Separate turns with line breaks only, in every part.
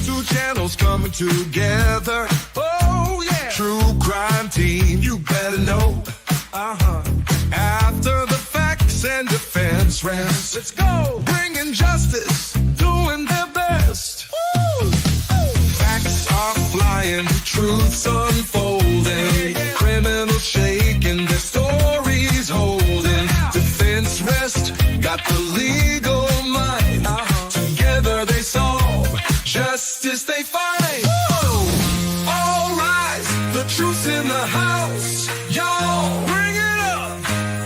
Two channels coming together. Oh, yeah. True crime team, you better know. After the facts and defense rest, let's go. Bringing justice, doing their best. Woo! Facts are flying, truths unfolding. Criminals shaking, their stories holding. Defense rest, got the legal mind. Together they solve, justice they find. All rise, the truth's in the house. Y'all, bring it up,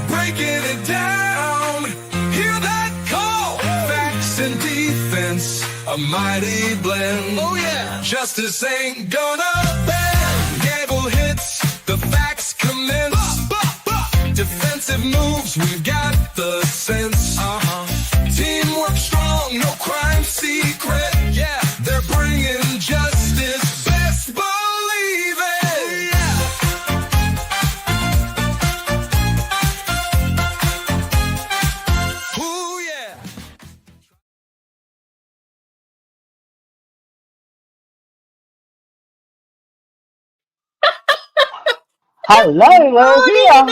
breaking it down. Hear that call? Facts and defense, a mighty blend. Oh yeah, justice ain't gonna bend. Gavel hits, the facts commence. Defensive moves, we've got the sense. Teamwork strong, no crime secret. Yeah, they're bringing justice. Best believe it. Ooh, yeah.
Hello, we're here.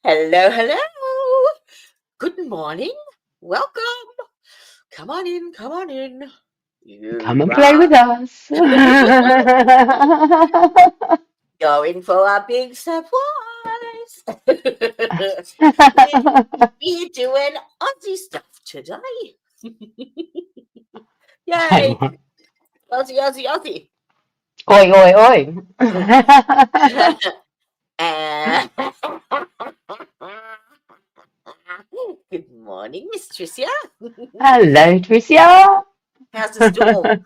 Hello. Good morning. Welcome. Come on in. You
Come and play with us.
Going for a big surprise. We're doing Aussie stuff today. Yay. Aussie.
Oi, oi, oi.
Good morning, Miss Tricia.
Hello, Tricia.
How's the storm?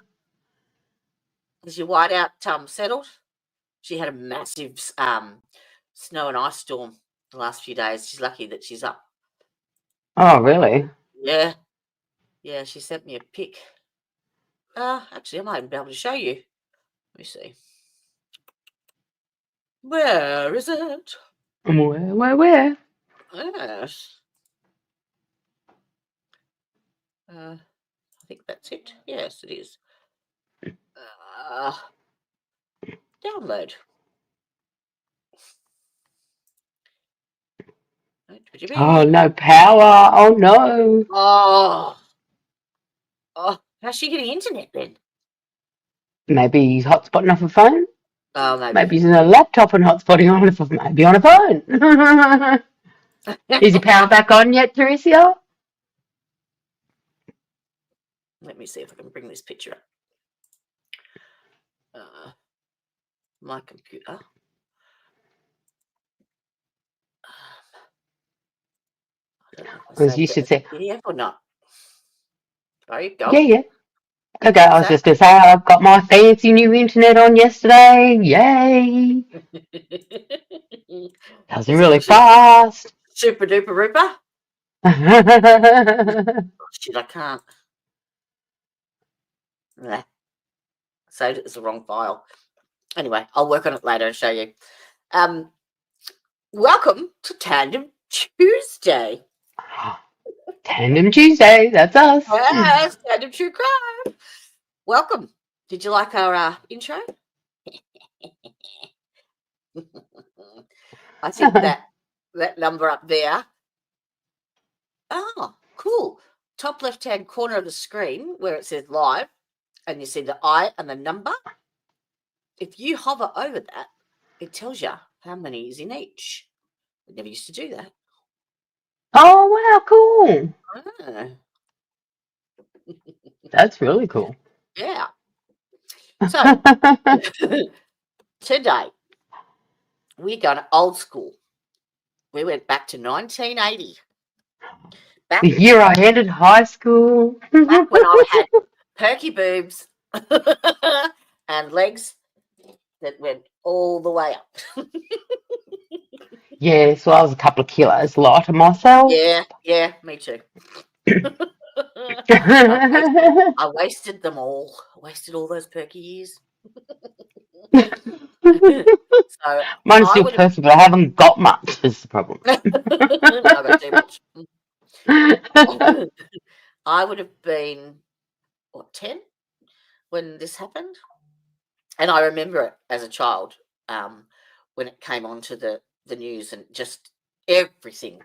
Is your whiteout settled? She had a massive snow and ice storm the last few days. She's lucky that she's up.
Oh, really?
Yeah, she sent me a pic. Actually, I might even be able to show you. Let me see. Where is it?
Where?
Yes. I think that's it. Yes, it is. Download.
Oh, no power. Oh, no.
Oh, how's she getting internet then?
Maybe he's hotspotting off a phone.
Oh,
Maybe he's in a laptop and hotspotting on a maybe on a phone. Is your power back on yet, Teresa?
Let me see if I can bring this picture up. My computer.
Because you should say
PDF or not. Sorry, go.
Yeah. Okay, I was just going to say I've got my fancy new internet on yesterday. Yay! That was really fast.
Super duper rooper. Oh, shit, I can't. Nah. Saved it as the wrong file. Anyway, I'll work on it later and show you. Welcome to Tandem Tuesday.
Tandem Tuesday, that's us.
Yes, Tandem True Crime. Welcome. Did you like our intro? I think that number up there. Oh, cool. Top left-hand corner of the screen where it says live, and you see the I and the number. If you hover over that, it tells you how many is in each. We never used to do that.
Oh, wow, cool.
Ah.
That's really cool.
Yeah. So, today, we're going old school. We went back to 1980.
The year I ended high school.
Back when I had perky boobs and legs that went all the way up.
Yeah, so I was a couple of kilos lighter myself.
Yeah, me too. I wasted them all. I wasted all those perky years. So
mine's still perfect, but I haven't got much is the problem.
No, I got too much. I would have been, what, 10 when this happened? And I remember it as a child when it came onto the news and just everything.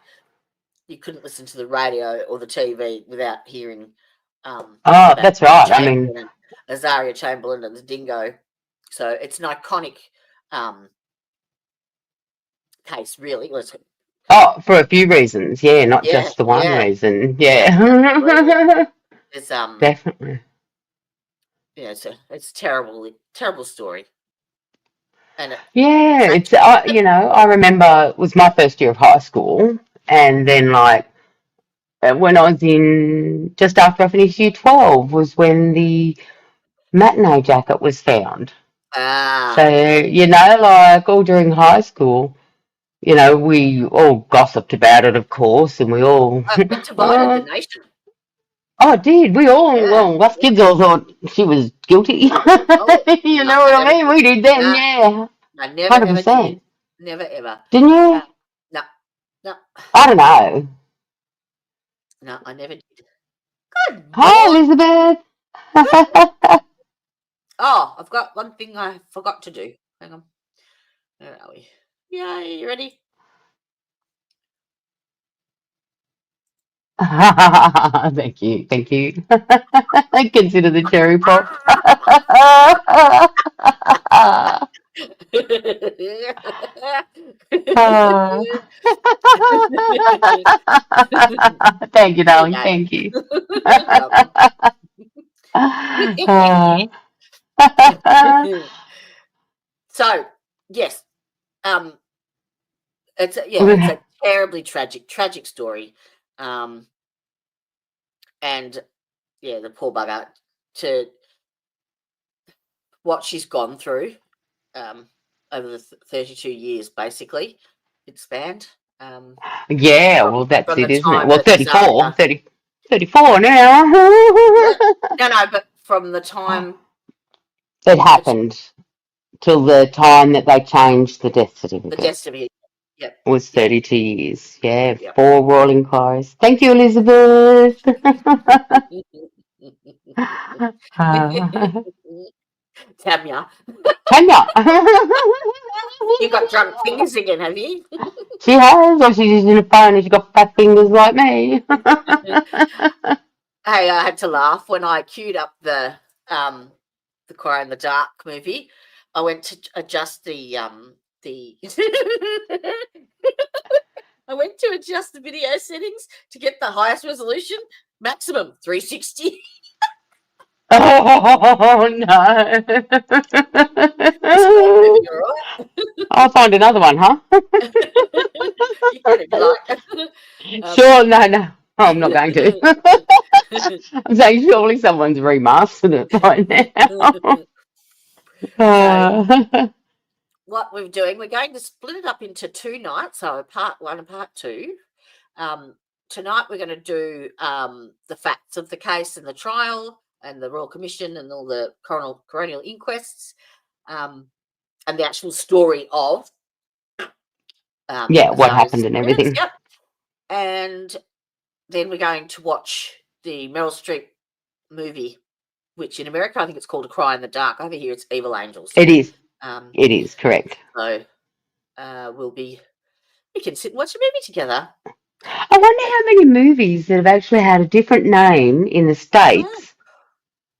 You couldn't listen to the radio or the TV without hearing
Oh,
about
that's right. I mean,
Chamberlain and Azaria Chamberlain and the Dingo. So it's an iconic case, really.
oh, for a few reasons. Yeah, not
Yeah,
just the one
yeah,
reason.
yeah, absolutely.
Yeah.
It's
Definitely.
yeah, it's a terrible story, and
Yeah,
tragic.
it's I remember it was my first year of high school, and then like when I was in just after I finished year 12 was when the matinee jacket was found. So,
Ah,
like all during high school, we all gossiped about it, of course, and we all,
it divided the
oh,
nation.
oh, did we all,
Yeah,
well, us
yeah.
kids all thought she was guilty.
Oh
You
no,
know
I
what I
never
mean?
did.
We did then,
No,
yeah,
I never ever did.
100%.
Never ever.
Didn't
Uh,
you?
no, no,
I don't know.
no, I never did. Good
Hi,
morning.
Elizabeth.
Oh, I've got one thing I forgot to do. Hang on. Where are we? Yeah, you ready?
Thank you, thank you. Consider the cherry pop. Uh, Thank you,
There you
darling. Thank you.
go. You're welcome.
Uh,
So, yes, um, it's a terribly tragic story, um, and yeah, the poor bugger to what she's gone through over the 32 years, basically, it's spanned
yeah,
from
well, that's
from the
it, isn't it?
time
Well,
that
34,
Azaria,
30, 34 now.
yeah, no, but from the time
It
that
happened till the time that they changed the death
the
certificate.
destiny, yep,
Was
yep,
32 years. Yeah,
yep.
4 rolling cars. Thank you, Elizabeth.
Tamya,
Tanya.
you got drunk fingers again, have you?
She has, or she's using a phone and she's got fat fingers like me.
Hey, I had to laugh when I queued up the Cry in the Dark movie. I went to adjust the I went to adjust the video settings to get the highest resolution, maximum 360.
Oh,
Is that movie
no.
all right?
I'll find another one, huh?
You can if you like.
Sure, no, no. I'm not going to. I'm saying surely someone's remastered it by now.
So
Uh,
what we're doing, we're going to split it up into 2 nights, so part 1 and part 2. Tonight we're going to do the facts of the case and the trial and the Royal Commission and all the coronial inquests, and the actual story of
yeah, what
Azaria's
happened and
disappearance.
everything.
Yep. And then we're going to watch the Meryl Streep movie, which in America I think it's called A Cry in the Dark. Over here it's Evil Angels.
It is.
Um,
It is correct.
so we can sit and watch a movie together.
I wonder how many movies that have actually had a different name in the
Yeah.
States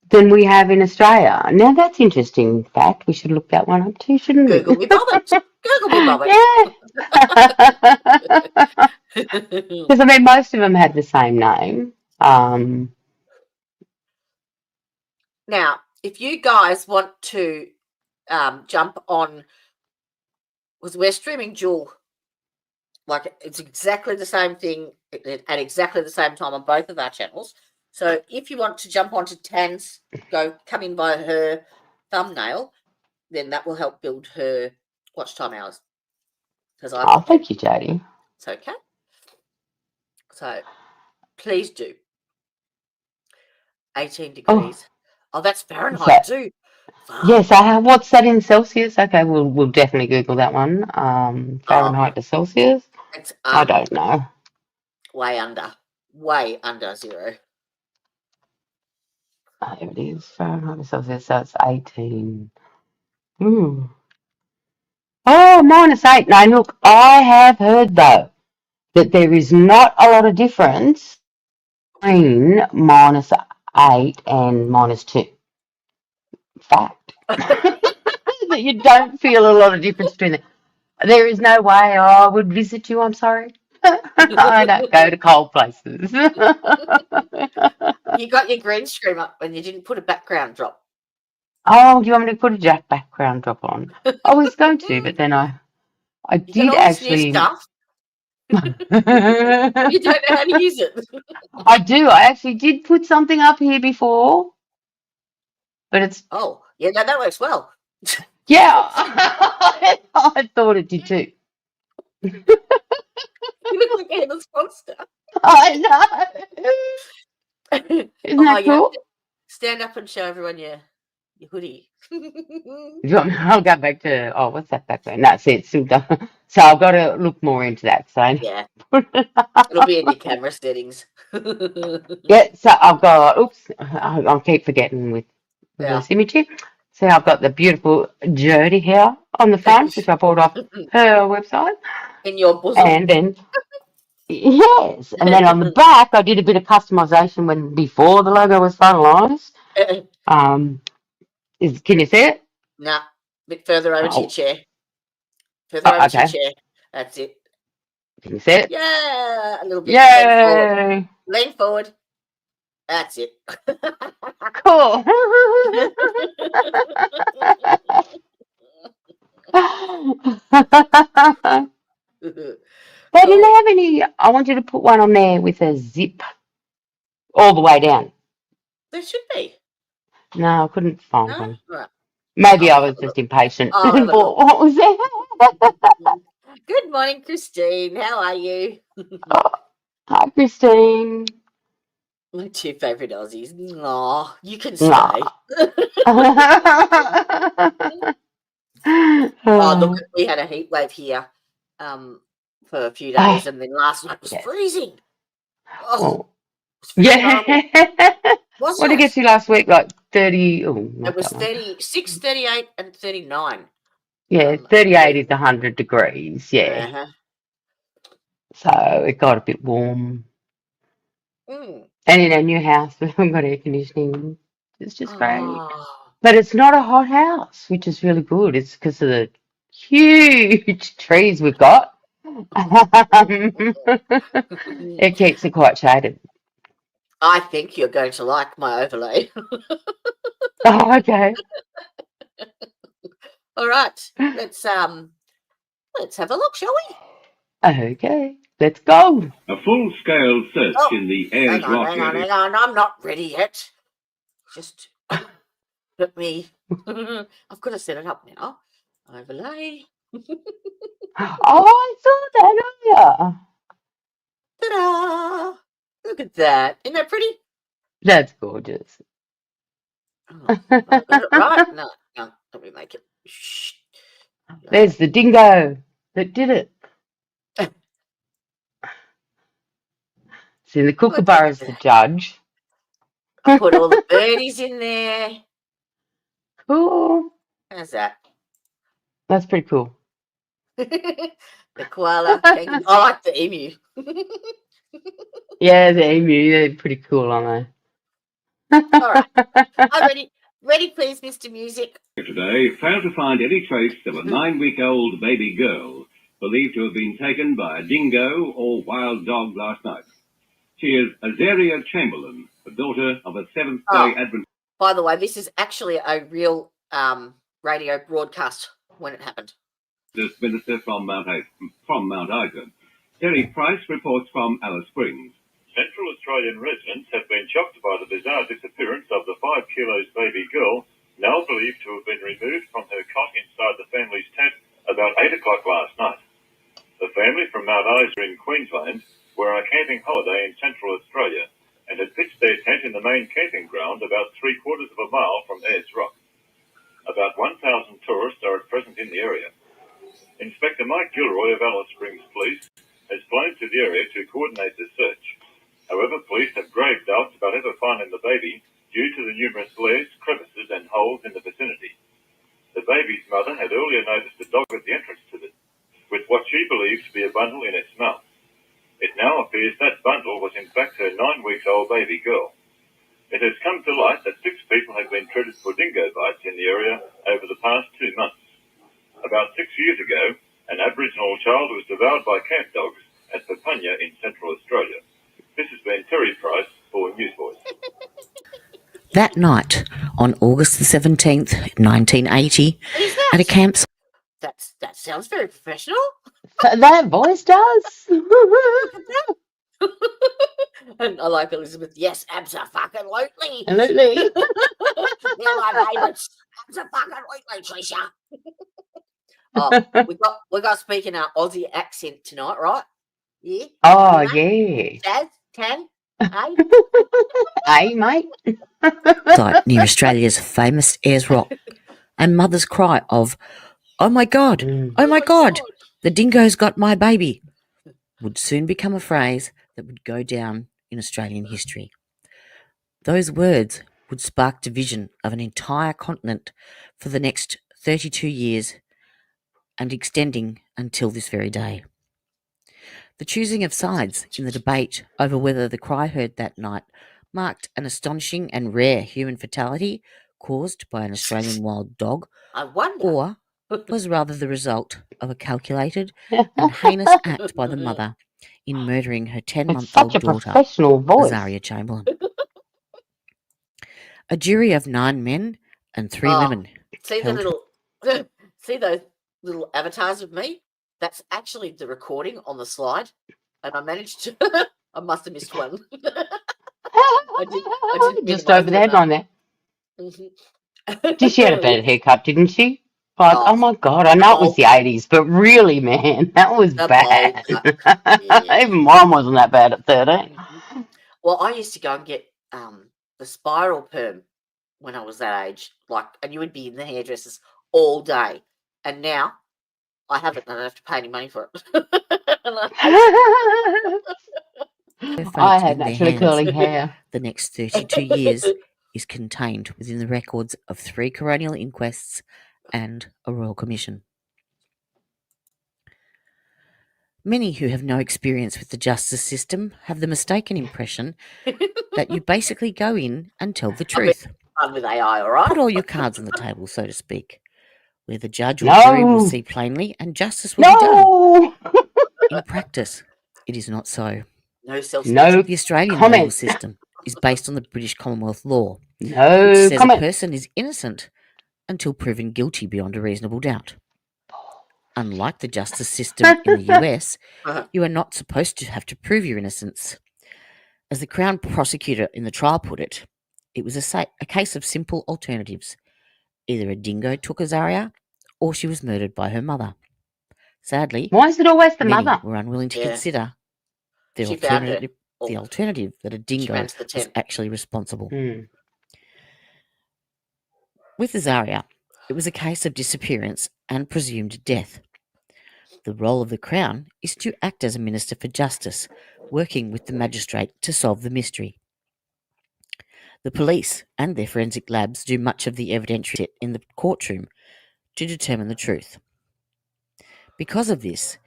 than we have in Australia. Now that's interesting fact. We should look that one up too, shouldn't we?
Google me bobbit. Google me bobbit.
Yeah. Because I mean, most of them had the same name.
Now, if you guys want to jump on, because we're streaming dual, like it's exactly the same thing at exactly the same time on both of our channels. So if you want to jump onto Tan's, come in by her thumbnail, then that will help build her watch time hours. Because I've
Oh,
got
thank you, Jodie.
it's okay. So please do. 18 degrees. Oh, that's Fahrenheit
So,
too.
yes,
Fuck.
I have. What's that in Celsius? Okay, we'll definitely Google that one.
Oh,
Fahrenheit to Celsius.
it's
I don't know.
way under. way under 0.
Oh, there it is. Fahrenheit Celsius, so it's 18. Ooh. Oh, -8. Now, look, I have heard, though, that there is not a lot of difference between -8 and -2. Fact. That you don't feel a lot of difference between them. There is no way I would visit you, I'm sorry. I don't go to cold places.
You got your green screen up and you didn't put a background drop.
Oh, do you want me to put a Jack background drop on? I was going to, but then I
You got
did
all this new
actually.
stuff. You don't know how to use it.
I do. I actually did put something up here before, but it's
Oh, yeah, no, that works well.
yeah. I thought it did too.
You look like a headless monster.
I know. Isn't
Oh,
that
you have
cool?
to stand up and show everyone your hoodie.
I'll go back to what's that background? No, see, it's still done. So I've got to look more into that. So
Yeah, it'll be in your camera settings.
yeah, so I've got. Oops, I'll keep forgetting with
Yeah.
reverse imaging. So I've got the beautiful Jody hair on the front, which I bought off her website,
In your bosom.
and then yes, and then on the back I did a bit of customization when before the logo was finalised. Can you see it?
Nah, a bit further over to your
Oh,
chair. Further over to your
okay.
chair. That's it.
Can you see it?
Yeah, a little bit. Lean forward.
Yay!
Lean forward. That's it.
Cool. They didn't
Cool.
have any. I want you to put one on there with a zip all the way down.
There should be.
No, I couldn't find
No?
one.
Right.
Maybe
I'll
I
have
was
a
just
look.
impatient
I'll have
and
a look.
bought what was there.
Good morning, Christine. How are you?
Oh, hi, Christine.
My 2 favourite Aussies. Aw, you can stay.
Nah.
Oh, look, we had a heat wave here for a few days, and then last night was
yeah.
freezing. Oh,
Well,
it was freaking horrible,
yeah. What did
wasn't
it get
it?
you last week? Like 30? Oh,
It
not
was
that one.
36, 38, and 39.
Yeah,
A
38
day.
is 100 degrees. Yeah.
Uh-huh.
So it got a bit warm.
Mm.
And in our new house, we haven't got air conditioning. It's just great.
Oh.
But it's not a hot house, which is really good. It's because of the huge trees we've got. It keeps it quite shaded.
I think you're going to like my overlay.
Oh, okay.
All right, let's have a look, shall we?
Okay, let's go.
A full-scale search
Oh,
in the Ayers
hang on,
Rock
hang on,
area.
hang on. I'm not ready yet. Just let me. I've got to set it up now. Overlay.
Oh, I saw that earlier.
Ta-da! Look at that. Isn't that pretty?
That's gorgeous.
Oh, have I got it right? No, no. Let me make it. Shh.
There's the dingo that did it. See, the
Look at
kookaburra's the
that.
judge.
I put all the birdies in there.
Cool.
How's that?
That's pretty cool.
The koala. Kangaroo. I like the emu.
Yeah, the emu, they're pretty cool, aren't
All right. I'm ready. Ready, please, Mr. Music.
Today failed to find any trace of a 9-week-old baby girl believed to have been taken by a dingo or wild dog last night. She is Lindy Chamberlain, the daughter of a Seventh-day Adventist
By the way, this is actually a real radio broadcast when it happened.
minister from Mount Isa. Terry Price reports from Alice Springs.
Central Australian residents have been shocked by the bizarre disappearance of the 5 kilos baby girl, now believed to have been removed from her cot inside the family's tent about 8 o'clock last night. The family from Mount Isa in Queensland were on a camping holiday in Central Australia and had pitched their tent in the main camping ground about 3/4 of a mile from Ayers Rock. About 1,000 tourists are at present in the area. Inspector Mike Gilroy of Alice Springs Police has flown to the area to coordinate the search. However, appears that bundle was in fact her 9-week-old baby girl. It has come to light that 6 people have been treated for dingo bites in the area over the past 2 months. About 6 years ago, an Aboriginal child was devoured by camp dogs at Papunya in Central Australia. This has been Terry Price for News Voice.
That night, on August the 17th, 1980,
What is that?
at a campsite.
That sounds very professional.
That voice does.
And I like Elizabeth. Yes, abso-fucking-lutely.
Absolutely.
They're my favourites. Abso-fucking-lutely, Tricia. Oh, we got speaking our Aussie accent tonight, right? Yeah.
Oh,
mate?
yeah.
Dad, Tan, hey.
Hey, mate.
Site near Australia's famous Ayers Rock, and mother's cry of, "Oh my God, oh my God, the dingo's got my baby," would soon become a phrase that would go down in Australian history. Those words would spark division of an entire continent for the next 32 years and extending until this very day. The choosing of sides in the debate over whether the cry heard that night marked an astonishing and rare human fatality caused by an Australian wild dog,
I wonder.
or was rather the result of a calculated and heinous act by the mother in murdering her
It's
10-month-old
such a
daughter,
professional voice.
Azaria Chamberlain. A jury of 9 men and 3
Oh,
women
see the
held
little, see those little avatars of me? That's actually the recording on the slide, and I managed to. I must have missed one. I didn't
Just
minimise
over the headline there. She had a better haircut, didn't she? Like, oh my God, I know it was the 80s, but really, man, that was
The
bad.
bowl cut. Yeah.
Even mine wasn't that bad at 13.
Well, I used to go and get the spiral perm when I was that age, and you would be in the hairdressers all day. And now I haven't, and I don't have to pay any money for it. And
their
I
fate
had
in their
naturally
hands.
curly hair.
The next 32 years is contained within the records of 3 coronial inquests and a royal commission. Many who have no experience with the justice system have the mistaken impression that you basically go in and tell the truth.
fun with AI, all right?
Put all your cards on the table, so to speak, where the judge or jury will
No,
see plainly and justice will be done.
no,
In practice, it is not so.
No self.
no
The Australian legal
comment.
system is based on the British Commonwealth law, which
No
says a
comment.
person is innocent until proven guilty beyond a reasonable doubt. Unlike the justice system in the US, you are not supposed to have to prove your innocence. As the Crown prosecutor in the trial put it, it was a case of simple alternatives. Either a dingo took Azaria, or she was murdered by her mother. Sadly,
Why is it always the
many
mother?
were unwilling to
Yeah.
consider the
She found her.
alternative that a
She
dingo
ran to the
was
tent.
actually responsible.
Hmm.
With Azaria, it was a case of disappearance and presumed death. The role of the Crown is to act as a minister for justice, working with the magistrate to solve the mystery. The police and their forensic labs do much of the evidentiary in the courtroom to determine the truth. Because of this,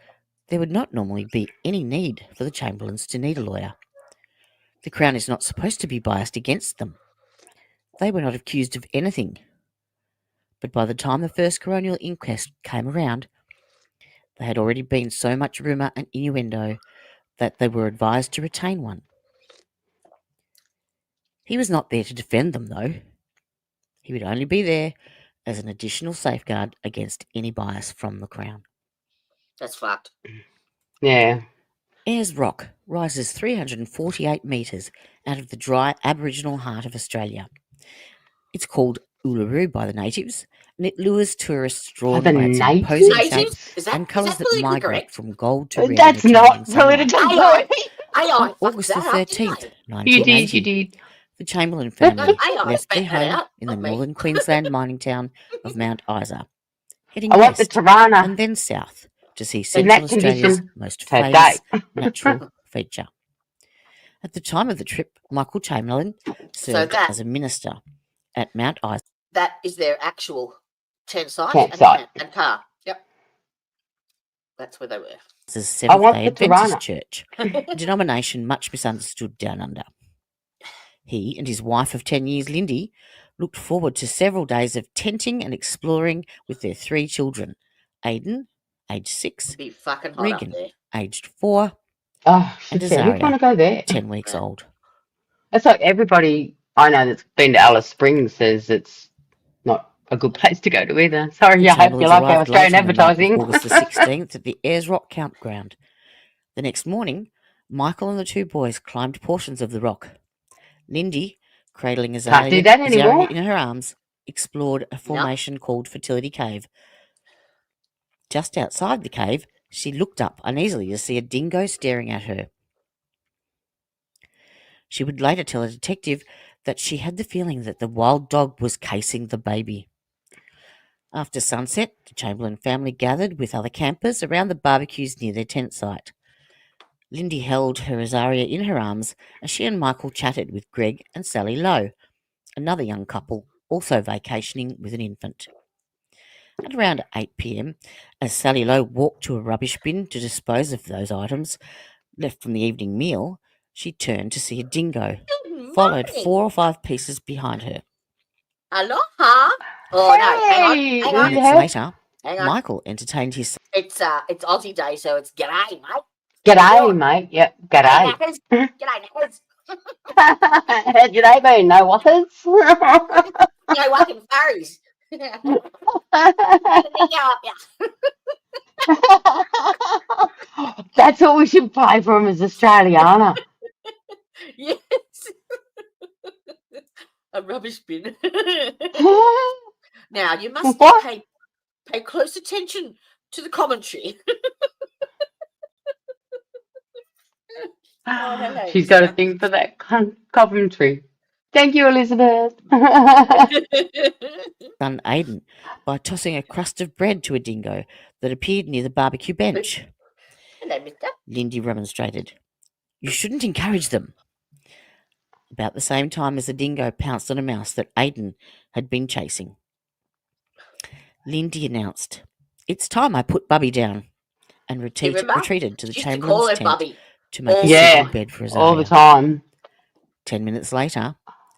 there would not normally be any need for the Chamberlains to need a lawyer. The Crown is not supposed to be biased against them. They were not accused of anything. But by the time the first coronial inquest came around, there had already been so much rumour and innuendo that they were advised to retain one. He was not there to defend them, though. He would only be there as an additional safeguard against any bias from the Crown.
That's fucked.
Yeah.
Ayers Rock rises 348 metres out of the dry Aboriginal heart of Australia. It's called Uluru by the natives, and it lures tourists drawn
the
by its
natives?
imposing
Natives?
shapes
Is that
and colours that
politically
migrate
correct?
from gold to red in
That's
the
not
changing sunlight.
politically
AI.
correct.
AI
On
fucked
August the
that up,
13th,
didn't they?
1980,
You did.
the Chamberlain family
AI
left their
spat that
home
out,
in the
not me.
northern Queensland mining town of Mount Isa, heading
I want the
west
Tirana
and then south to see
in
Central
that
Australia's
condition
most
today.
famous natural feature. At the time of the trip, Michael Chamberlain served
that-
as a minister at Mount Isa.
That is their actual tent site
Campsite.
and car. Yep. That's where they were.
It's a
I
Seventh-day
want the
Adventist
Tirana.
church, a denomination much misunderstood down under. He and his wife of 10 years, Lindy, looked forward to several days of tenting and exploring with their 3 children, Aidan, aged 6,
Be fucking hot up
Regan,
there.
aged 4,
Oh,
and
shit, yeah, who'd want
Azaria,
to go there?
10 weeks
Yeah.
old.
It's like everybody I know that's been to Alice Springs says it's not a good place to go to either. Sorry,
The
yeah, I hope you
Chamberlains
like our
arrived late
Australian
on the night of
advertising.
August the 16th at the Ayers Rock campground. The next morning, Michael and the 2 boys climbed portions of the rock. Lindy, cradling
Can't do
Azaria
that anymore.
in her arms, explored a formation called Fertility Cave. Just outside the cave, she looked up uneasily to see a dingo staring at her. She would later tell a detective that she had the feeling that the wild dog was casing the baby. After sunset, the Chamberlain family gathered with other campers around the barbecues near their tent site. Lindy held her Azaria in her arms as she and Michael chatted with Greg and Sally Lowe, another young couple also vacationing with an infant. At around 8 p.m, as Sally Lowe walked to a rubbish bin to dispose of those items left from the evening meal, she turned to see a dingo,
Good
followed
morning.
4 or 5 pieces behind her.
Aloha. Oh no, hang on,
Hey,
hang on,
Minutes
yeah.
later,
hang on.
Michael entertained his
It's Aussie Day, so it's g'day, mate.
G'day, mate. Yep,
G'day,
g'day.
knackers. G'day, knackers.
G'day, been no whoppers.
No working furries. Get a dingo up ya.
That's what we should play for him as Australiana.
Yes. A rubbish bin. Now you must
What?
pay close attention to the commentary. Oh, hello,
She's got a
mister.
thing for that commentary. Thank you, Elizabeth.
son Aidan by tossing a crust of bread to a dingo that appeared near the barbecue bench.
Hello, mister.
Lindy remonstrated. You shouldn't encourage them. About the same time as the dingo pounced on a mouse that Aidan had been chasing. Lindy announced, It's time I put Bubby down, and
Remember?
retreated to the
She used to call
Chamberlain's
her
tent
Bubby.
to make a
all the
Yeah.
suitable
time.
bed for
All the
Azaria.
time.
10 minutes later,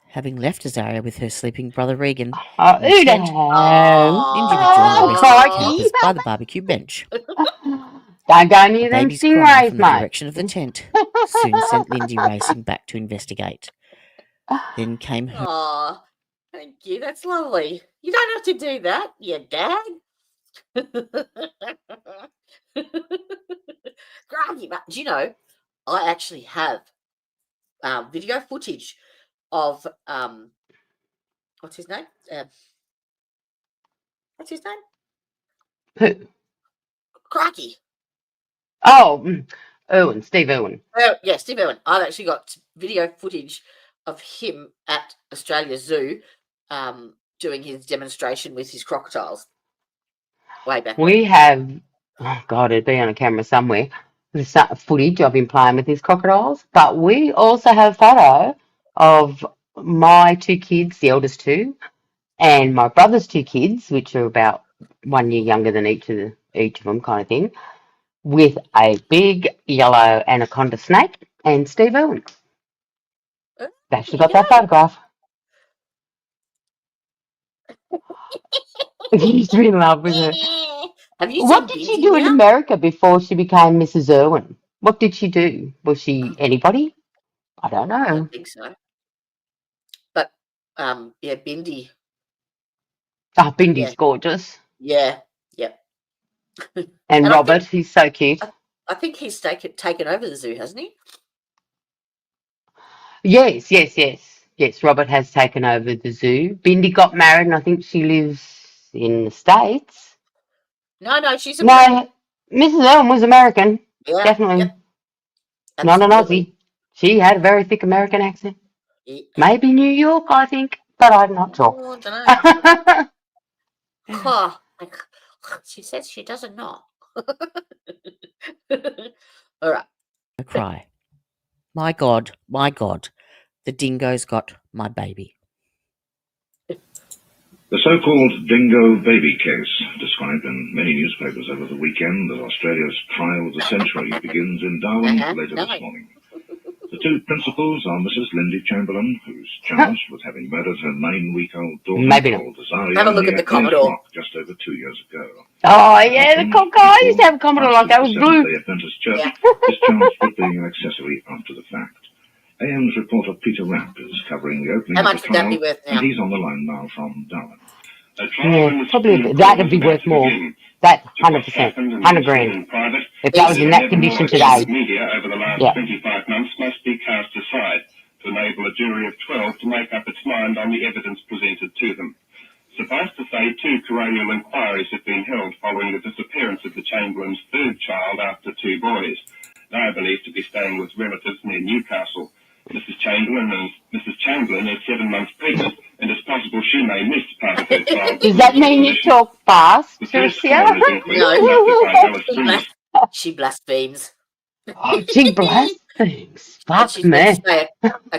having left Azaria with her sleeping brother Regan,
Oh,
in the
Udo.
tent, Lindy rejoined the rest of the
Crikey.
campers by the barbecue bench.
Don't go
A
near them
baby's cry
stingrays,
from the
mate.
direction of the tent soon sent Lindy racing back to investigate. Then came her
Oh, thank you. That's lovely. You don't have to do that, you dad. Crikey, but do you know, I actually have video footage of what's his name? What's his name?
Who?
Crikey.
Oh, Irwin, Steve Irwin.
Yeah, Steve Irwin. I've actually got video footage of him at Australia Zoo doing his demonstration with his crocodiles way back when.
We have, oh God, it'd be on a camera somewhere. There's footage of him playing with his crocodiles, but we also have a photo of my 2 kids, the eldest 2, and my brother's 2 kids, which are about 1 year younger than each of them, kind of thing, with a big yellow anaconda snake and Steve Irwin.
Oh,
They actually
there
got that photograph. He's in love with her.
Have you
What
seen
did she
Bingy
do in
now?
America before she became Mrs. Irwin? What did she do? Was she anybody? I don't
I
know.
don't think so. But yeah, Bindi.
Oh, Bindy's
Yeah,
gorgeous.
yeah.
And
And
Robert, he's so cute.
I think he's taken over the zoo, hasn't he?
Yes, yes, yes. Yes, Robert has taken over the zoo. Bindi got married and I think she lives in the States.
No, she's American.
No, Mrs. Irwin was American.
Yeah,
Definitely.
yep,
Not an
absolutely.
Aussie. She had a very thick American accent.
Yeah.
Maybe New York, I think, but I'm not sure.
Oh, I don't know. She says she doesn't know. All right.
a cry. My God, the dingo's got my baby.
The so-called Dingo baby case, described in many newspapers over the weekend as Australia's trial of the century, begins in Darwin later this morning. The two principals are Mrs. Lindy Chamberlain, who's charged with having murdered her 9-week-old daughter called Zaria
Have a look at
near
the Commodore.
Rock just over 2 years ago.
Oh, yeah, the Commodore. I used to have a Commodore like that. It was blue.
The Adventist Church is charged with being an accessory after the fact. AM's reporter Peter Rapp is covering the opening
How
of
much
the
would that
trial,
be worth now?
and he's on the line now from Darwin.
Yeah, probably that'd be worth more. That 100%, 100 grand. If that was in that condition today.
Media over the last 25 months must be cast aside to enable a jury of 12 to make up its mind on the evidence presented to them. Suffice to say, 2 coronial inquiries have been held following the disappearance of the Chamberlain's third child after 2 boys, now believed to be staying with relatives near Newcastle. Mrs. Chamberlain is 7 months pregnant, and it's possible she may miss part of her child.
Does that mean you talk fast, Tricia?
No, she blasphemes.
Oh, she blasphemes. Fuck
She's
me.
going to say a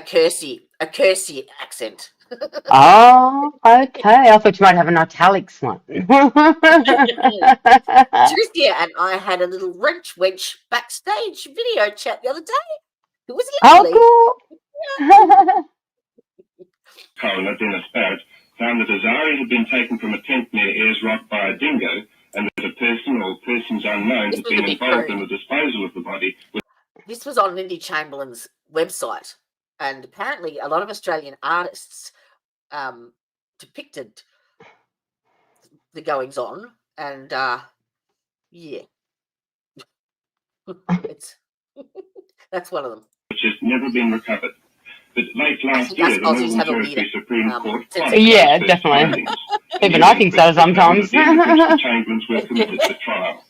cursey accent.
Oh, okay. I thought you might have an italics one.
Tricia and I had a little wench backstage video chat the other day. It was lovely.
Oh, cool.
Coroner Dennis Barrett found that Zaria had been taken from a tent near Ayers Rock by a dingo, and that a person or persons unknown had been involved in the disposal of the body.
This was on Lindy Chamberlain's website, and apparently a lot of Australian artists depicted the goings on, and yeah, that's one of them.
Which has never been recovered. But late last year, the Northern Territory Supreme Court
yeah, definitely. Even I think so sometimes.
The Chamberlains were committed to trial.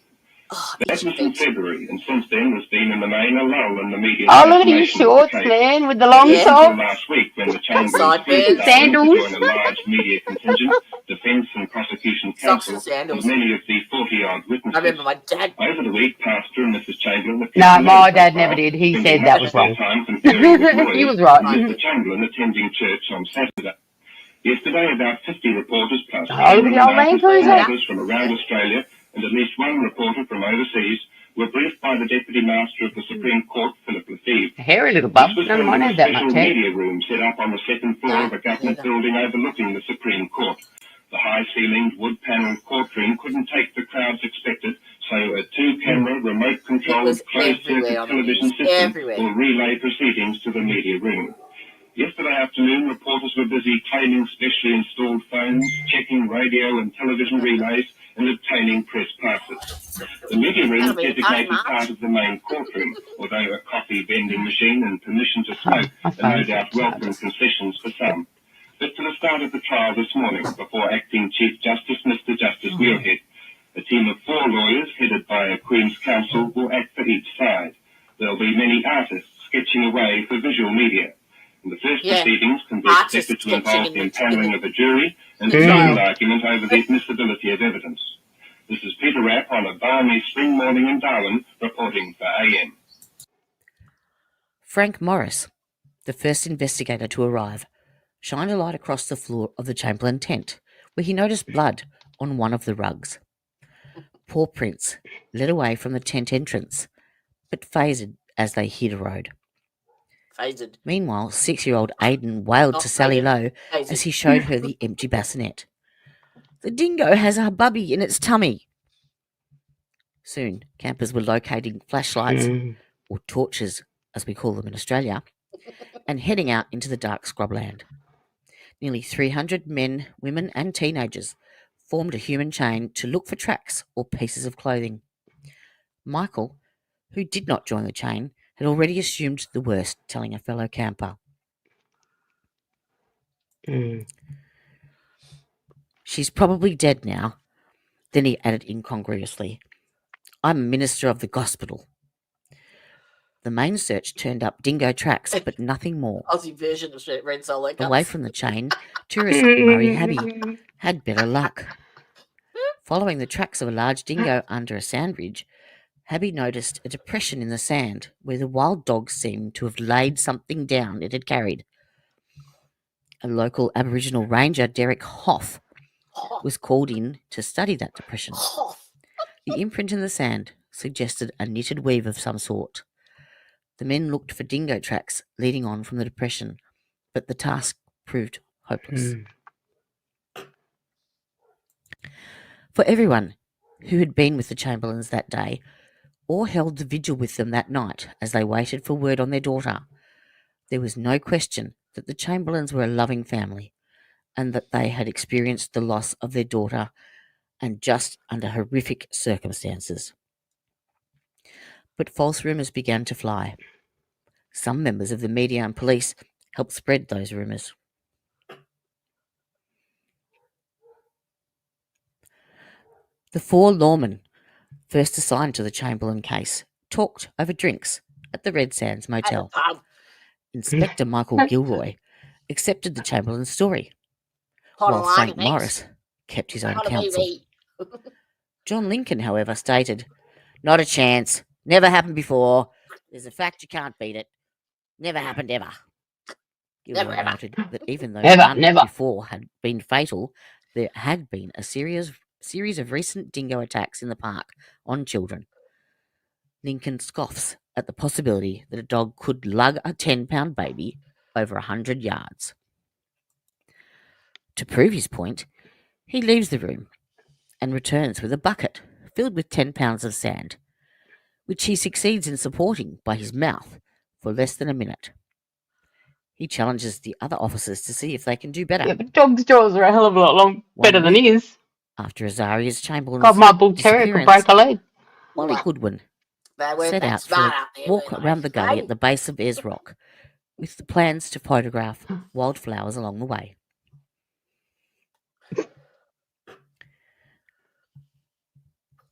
That was in February, and since then there's been in the main a lull in the media.
Oh, look at his shorts, man, with the long socks.
Last week, when the Chamberlains first
sandals.
joined a large media contingent, defence and prosecution counsel, and many of the 40-odd witnesses.
I remember my dad.
Over the week, Pastor and Mrs. Chamberlain.
No, my dad never did. He said that was wrong. He was right.
Mr. Chamberlain attending church on Saturday. Yesterday, about 50 reporters plus
reporters
from around Australia and at least one reporter from overseas were briefed by the Deputy Master of the Supreme Court, Philip Lefebvre.
Hairy little bub. None of mine had that much hair.
Media room set up on the second floor of a government building overlooking the Supreme Court. The high-ceilinged, wood-panelled courtroom couldn't take the crowds expected, so a 2-camera, remote-controlled, closed-circuit television system will relay proceedings to the media room. Yesterday afternoon, reporters were busy claiming specially installed phones, checking radio and television relays, and obtaining press passes. The media room is designated part of the main courtroom, although a coffee vending machine and permission to smoke are no doubt welcome concessions for some. But to the start of the trial this morning, before Acting Chief Justice Mr. Justice Muirhead, a team of 4 lawyers headed by a Queen's Counsel will act for each side. There will be many artists sketching away for visual media. And the first proceedings can be expected to involve the impaneling of a jury and a trial argument over the admissibility of evidence. This is Peter Rapp on a balmy spring morning in Darwin, reporting for AM.
Frank Morris, the first investigator to arrive, shined a light across the floor of the Chamberlain tent, where he noticed blood on one of the rugs. Paw prints led away from the tent entrance, but faded as they hit a road. Meanwhile, 6-year-old Aidan wailed to Sally Lowe as he showed her the empty bassinet. "The dingo has a bubby in its tummy." Soon, campers were locating flashlights, or torches as we call them in Australia, and heading out into the dark scrubland. Nearly 300 men, women and teenagers formed a human chain to look for tracks or pieces of clothing. Michael, who did not join the chain, had already assumed the worst, telling a fellow camper. "She's probably dead now." Then he added incongruously, "I'm a minister of the gospel." The main search turned up dingo tracks, but nothing more.
Aussie version of Red Solo Cups.
Away from the chain, tourist Murray Habby had better luck. Following the tracks of a large dingo under a sand ridge, Habby noticed a depression in the sand where the wild dog seemed to have laid something down it had carried. A local Aboriginal ranger, Derek Hoff, was called in to study that depression. The imprint in the sand suggested a knitted weave of some sort. The men looked for dingo tracks leading on from the depression, but the task proved hopeless. For everyone who had been with the Chamberlains that day, or held the vigil with them that night as they waited for word on their daughter, there was no question that the Chamberlains were a loving family, and that they had experienced the loss of their daughter, and just under horrific circumstances. But false rumours began to fly. Some members of the media and police helped spread those rumours. The 4 lawmen first assigned to the Chamberlain case talked over drinks at the Red Sands Motel. Inspector Michael Gilroy accepted the Chamberlain story, while Frank Morris kept his own counsel. John Lincoln, however, stated, "Not a chance. Never happened before. There's a fact you can't beat it. Never happened ever." Gilroy noted that even though none before had been fatal, there had been a series of recent dingo attacks in the park on children. Lincoln scoffs at the possibility that a dog could lug a 10-pound baby over 100 yards. To prove his point, he leaves the room and returns with a bucket filled with 10 pounds of sand, which he succeeds in supporting by his mouth for less than a minute. He challenges the other officers to see if they can do better.
Yeah, but dog's jaws are a hell of a lot better than his.
After Azaria's Chamberlain's
God, my bull terrier could break a leg.
Wally Goodwin set out for a walk around the gully at the base of Ayers Rock, with the plans to photograph wildflowers along the way.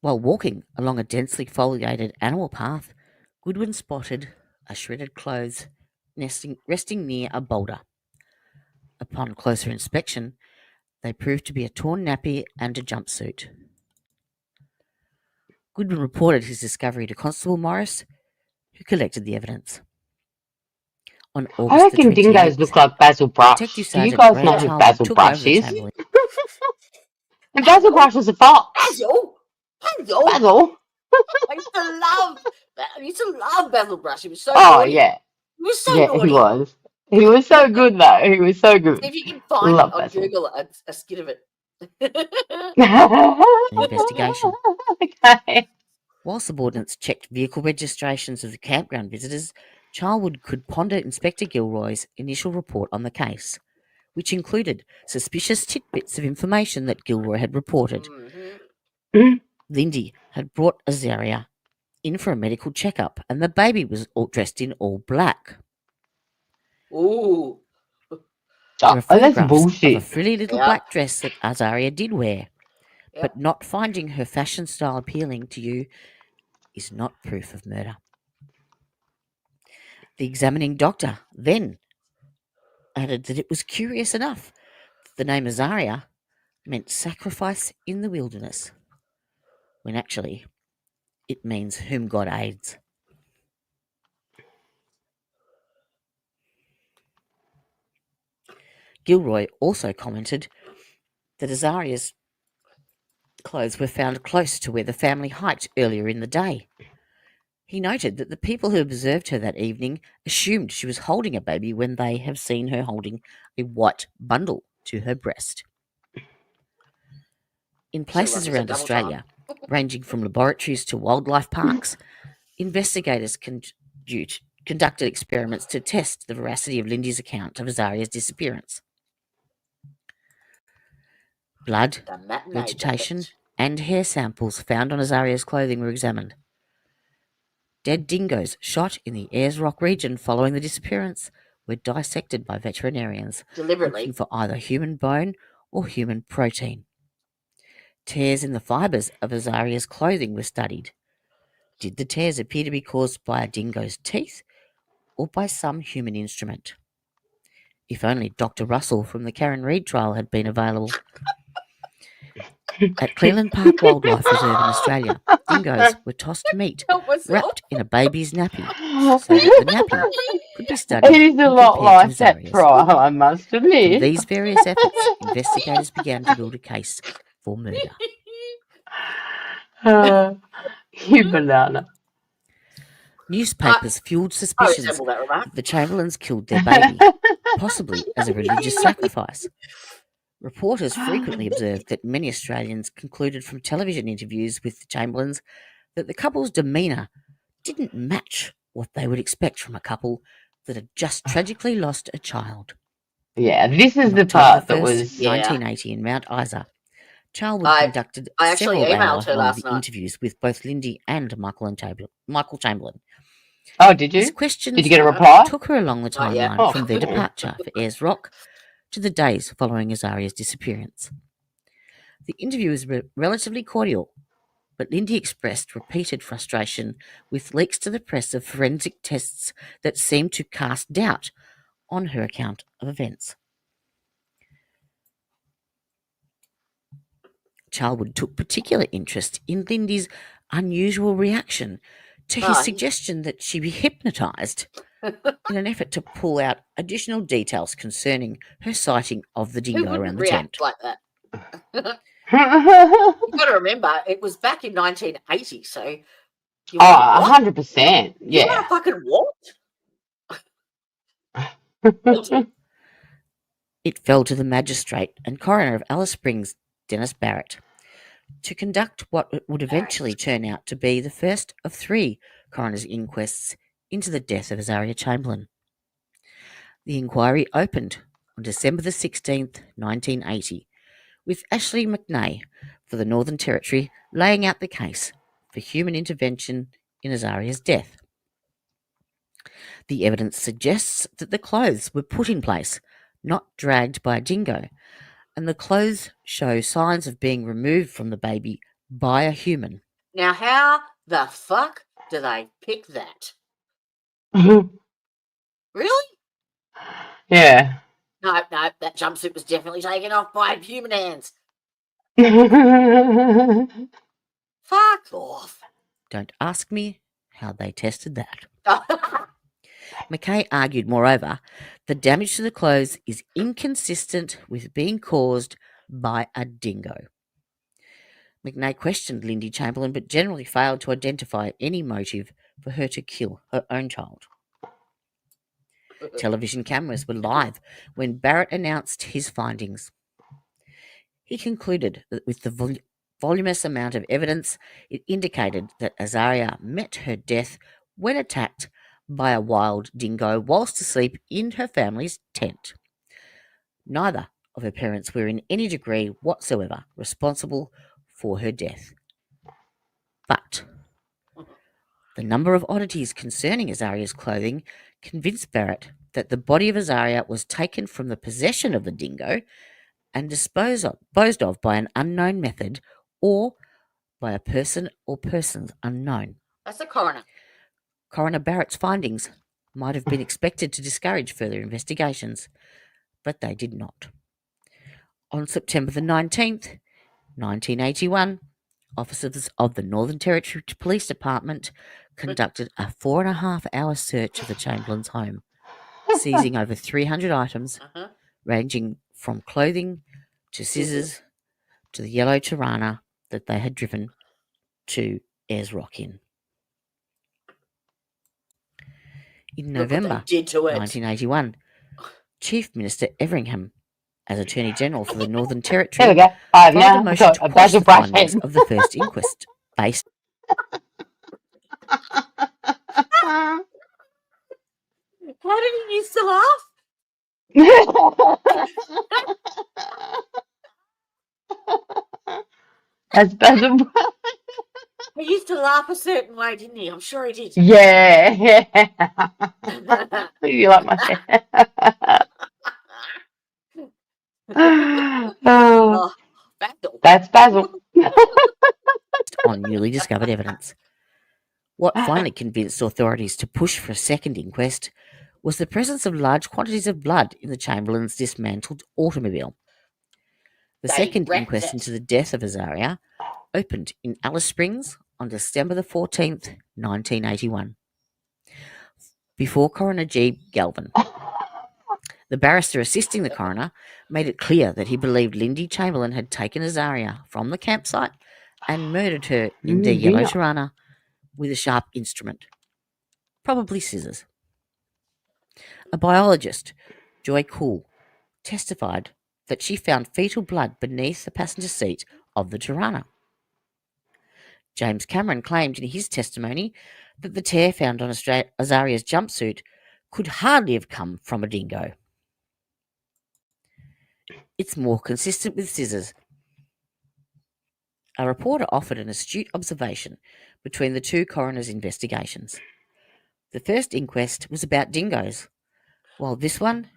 While walking along a densely foliated animal path, Goodwin spotted a shredded clothes resting near a boulder. Upon closer inspection, they proved to be a torn nappy and a jumpsuit. Goodwin reported his discovery to Constable Morris, who collected the evidence. On August
I reckon dingoes look like Basil Brush. Do you guys know who Basil Brush is? And Basil Brush was a fox.
Basil?
Basil?
I used to love Basil Brush. He was so
naughty. Yeah.
He was so
naughty.
He
was. He was so good, though. He was so good.
If you can find it on Google, a skit of it.
Investigation.
Okay.
While subordinates checked vehicle registrations of the campground visitors, Charlwood could ponder Inspector Gilroy's initial report on the case, which included suspicious tidbits of information that Gilroy had reported. Lindy had brought Azaria in for a medical checkup, and the baby was dressed in all black.
Ooh.
There are
that's
photographs
bullshit.
of a frilly little black dress that Azaria did wear, but not finding her fashion style appealing to you is not proof of murder. The examining doctor then added that it was curious enough that the name Azaria meant sacrifice in the wilderness, when actually it means whom God aids. Gilroy also commented that Azaria's clothes were found close to where the family hiked earlier in the day. He noted that the people who observed her that evening assumed she was holding a baby when they have seen her holding a white bundle to her breast. In places around Australia, ranging from laboratories to wildlife parks, investigators conducted experiments to test the veracity of Lindy's account of Azaria's disappearance. Blood, vegetation, and hair samples found on Azaria's clothing were examined. Dead dingoes shot in the Ayers Rock region following the disappearance were dissected by veterinarians, looking for either human bone or human protein. Tears in the fibres of Azaria's clothing were studied. Did the tears appear to be caused by a dingo's teeth or by some human instrument? If only Dr. Russell from the Karen Reid trial had been available. At Cleland Park Wildlife Reserve in Australia, dingoes were tossed meat
Help myself.
wrapped in a baby's nappy so that the nappy could be
It
studied
is a
and
lot
compared to
like that
Azaria's.
trial, I must
From
admit.
these various efforts, investigators began to build a case for murder.
You banana.
Newspapers fueled
I
suspicions
resemble that remark.
that the Chamberlains killed their baby, possibly as a religious sacrifice. Reporters frequently observed that many Australians concluded from television interviews with the Chamberlains that the couple's demeanour didn't match what they would expect from a couple that had just tragically lost a child.
Yeah, this is
On
the
October
part
the
that
1st,
was.
1980, in Mount Isa, Charlwood
I
conducted
actually
several
emailed her
hour-long
last night.
interviews with both Lindy and Michael Chamberlain.
Oh, did
His
you?
questions
Did you get a reply?
took her along the
Not yet.
timeline
Oh,
from their
cool.
departure for Ayers Rock to the days following Azaria's disappearance. The interview was relatively cordial, but Lindy expressed repeated frustration with leaks to the press of forensic tests that seemed to cast doubt on her account of events. Charlwood took particular interest in Lindy's unusual reaction to his
Oh,
suggestion that she be hypnotised in an effort to pull out additional details concerning her sighting of the
who
dingo around
wouldn't
the
react
tent.
like that? You've got to remember, it was back in 1980, so you
Oh,
want what?
100%.
You want
Yeah.
a fucking what?
It fell to the magistrate and coroner of Alice Springs, Dennis Barrett, to conduct what would eventually turn out to be the first of 3 coroner's inquests into the death of Azaria Chamberlain. The inquiry opened on December the 16th, 1980, with Ashley McNay for the Northern Territory laying out the case for human intervention in Azaria's death. The evidence suggests that the clothes were put in place, not dragged by a dingo, and the clothes show signs of being removed from the baby by a human.
Now, how the fuck do they pick that? Really?
Yeah.
No, that jumpsuit was definitely taken off by human hands. Fuck off.
Don't ask me how they tested that. McKay argued, moreover, the damage to the clothes is inconsistent with being caused by a dingo. McNay questioned Lindy Chamberlain, but generally failed to identify any motive for her to kill her own child. Television cameras were live when Barrett announced his findings. He concluded that with the voluminous amount of evidence, it indicated that Azaria met her death when attacked by a wild dingo whilst asleep in her family's tent. Neither of her parents were in any degree whatsoever responsible for her death. But the number of oddities concerning Azaria's clothing convinced Barrett that the body of Azaria was taken from the possession of the dingo and disposed of by an unknown method or by a person or persons unknown.
That's the coroner.
Coroner Barrett's findings might have been expected to discourage further investigations, but they did not. On September the 19th, 1981, officers of the Northern Territory Police Department conducted a 4.5-hour search of the Chamberlains' home, seizing over 300 items, ranging from clothing to scissors to the yellow Tirana that they had driven to Ayers Rock in. In November 1981, Chief Minister Everingham, as Attorney General for the Northern Territory,
There we go. I've
filed a
now
motion
got
to
a
quash
bag
the
of brush
findings
head.
of the first inquest based
How did he used to laugh?
That's better.
He used to laugh a certain way, didn't he? I'm sure he did.
Yeah. You like my hair? Oh,
Basil.
that's Basil.
on newly discovered evidence. What finally convinced authorities to push for a second inquest was the presence of large quantities of blood in the Chamberlains' dismantled automobile. The
They
second
wrecked
inquest
it.
into the death of Azaria opened in Alice Springs on December the 14th, 1981. Before Coroner G. Galvin, the barrister assisting the coroner made it clear that he believed Lindy Chamberlain had taken Azaria from the campsite and murdered her in their yellow
Dear.
Tirana with a sharp instrument, probably scissors. A biologist, Joy Cool, testified that she found fetal blood beneath the passenger seat of the Tirana. James Cameron claimed in his testimony that the tear found on Azaria's jumpsuit could hardly have come from a dingo. It's more consistent with scissors. A reporter offered an astute observation between the two coroners' investigations. The first inquest was about dingoes, while this one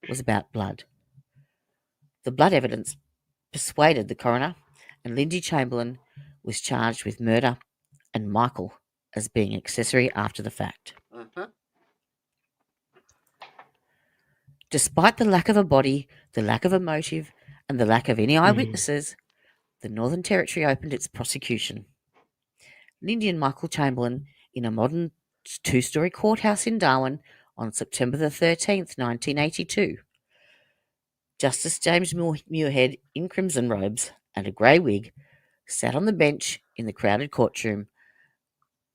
was about blood. The blood evidence persuaded the coroner, and Lindy Chamberlain was charged with murder and Michael as being accessory after the fact. Despite the lack of a body, the lack of a motive, and the lack of any eyewitnesses, the Northern Territory opened its prosecution. Lindy and Michael Chamberlain in a modern two-story courthouse in Darwin on September the 13th, 1982. Justice James Muirhead, in crimson robes and a grey wig, sat on the bench in the crowded courtroom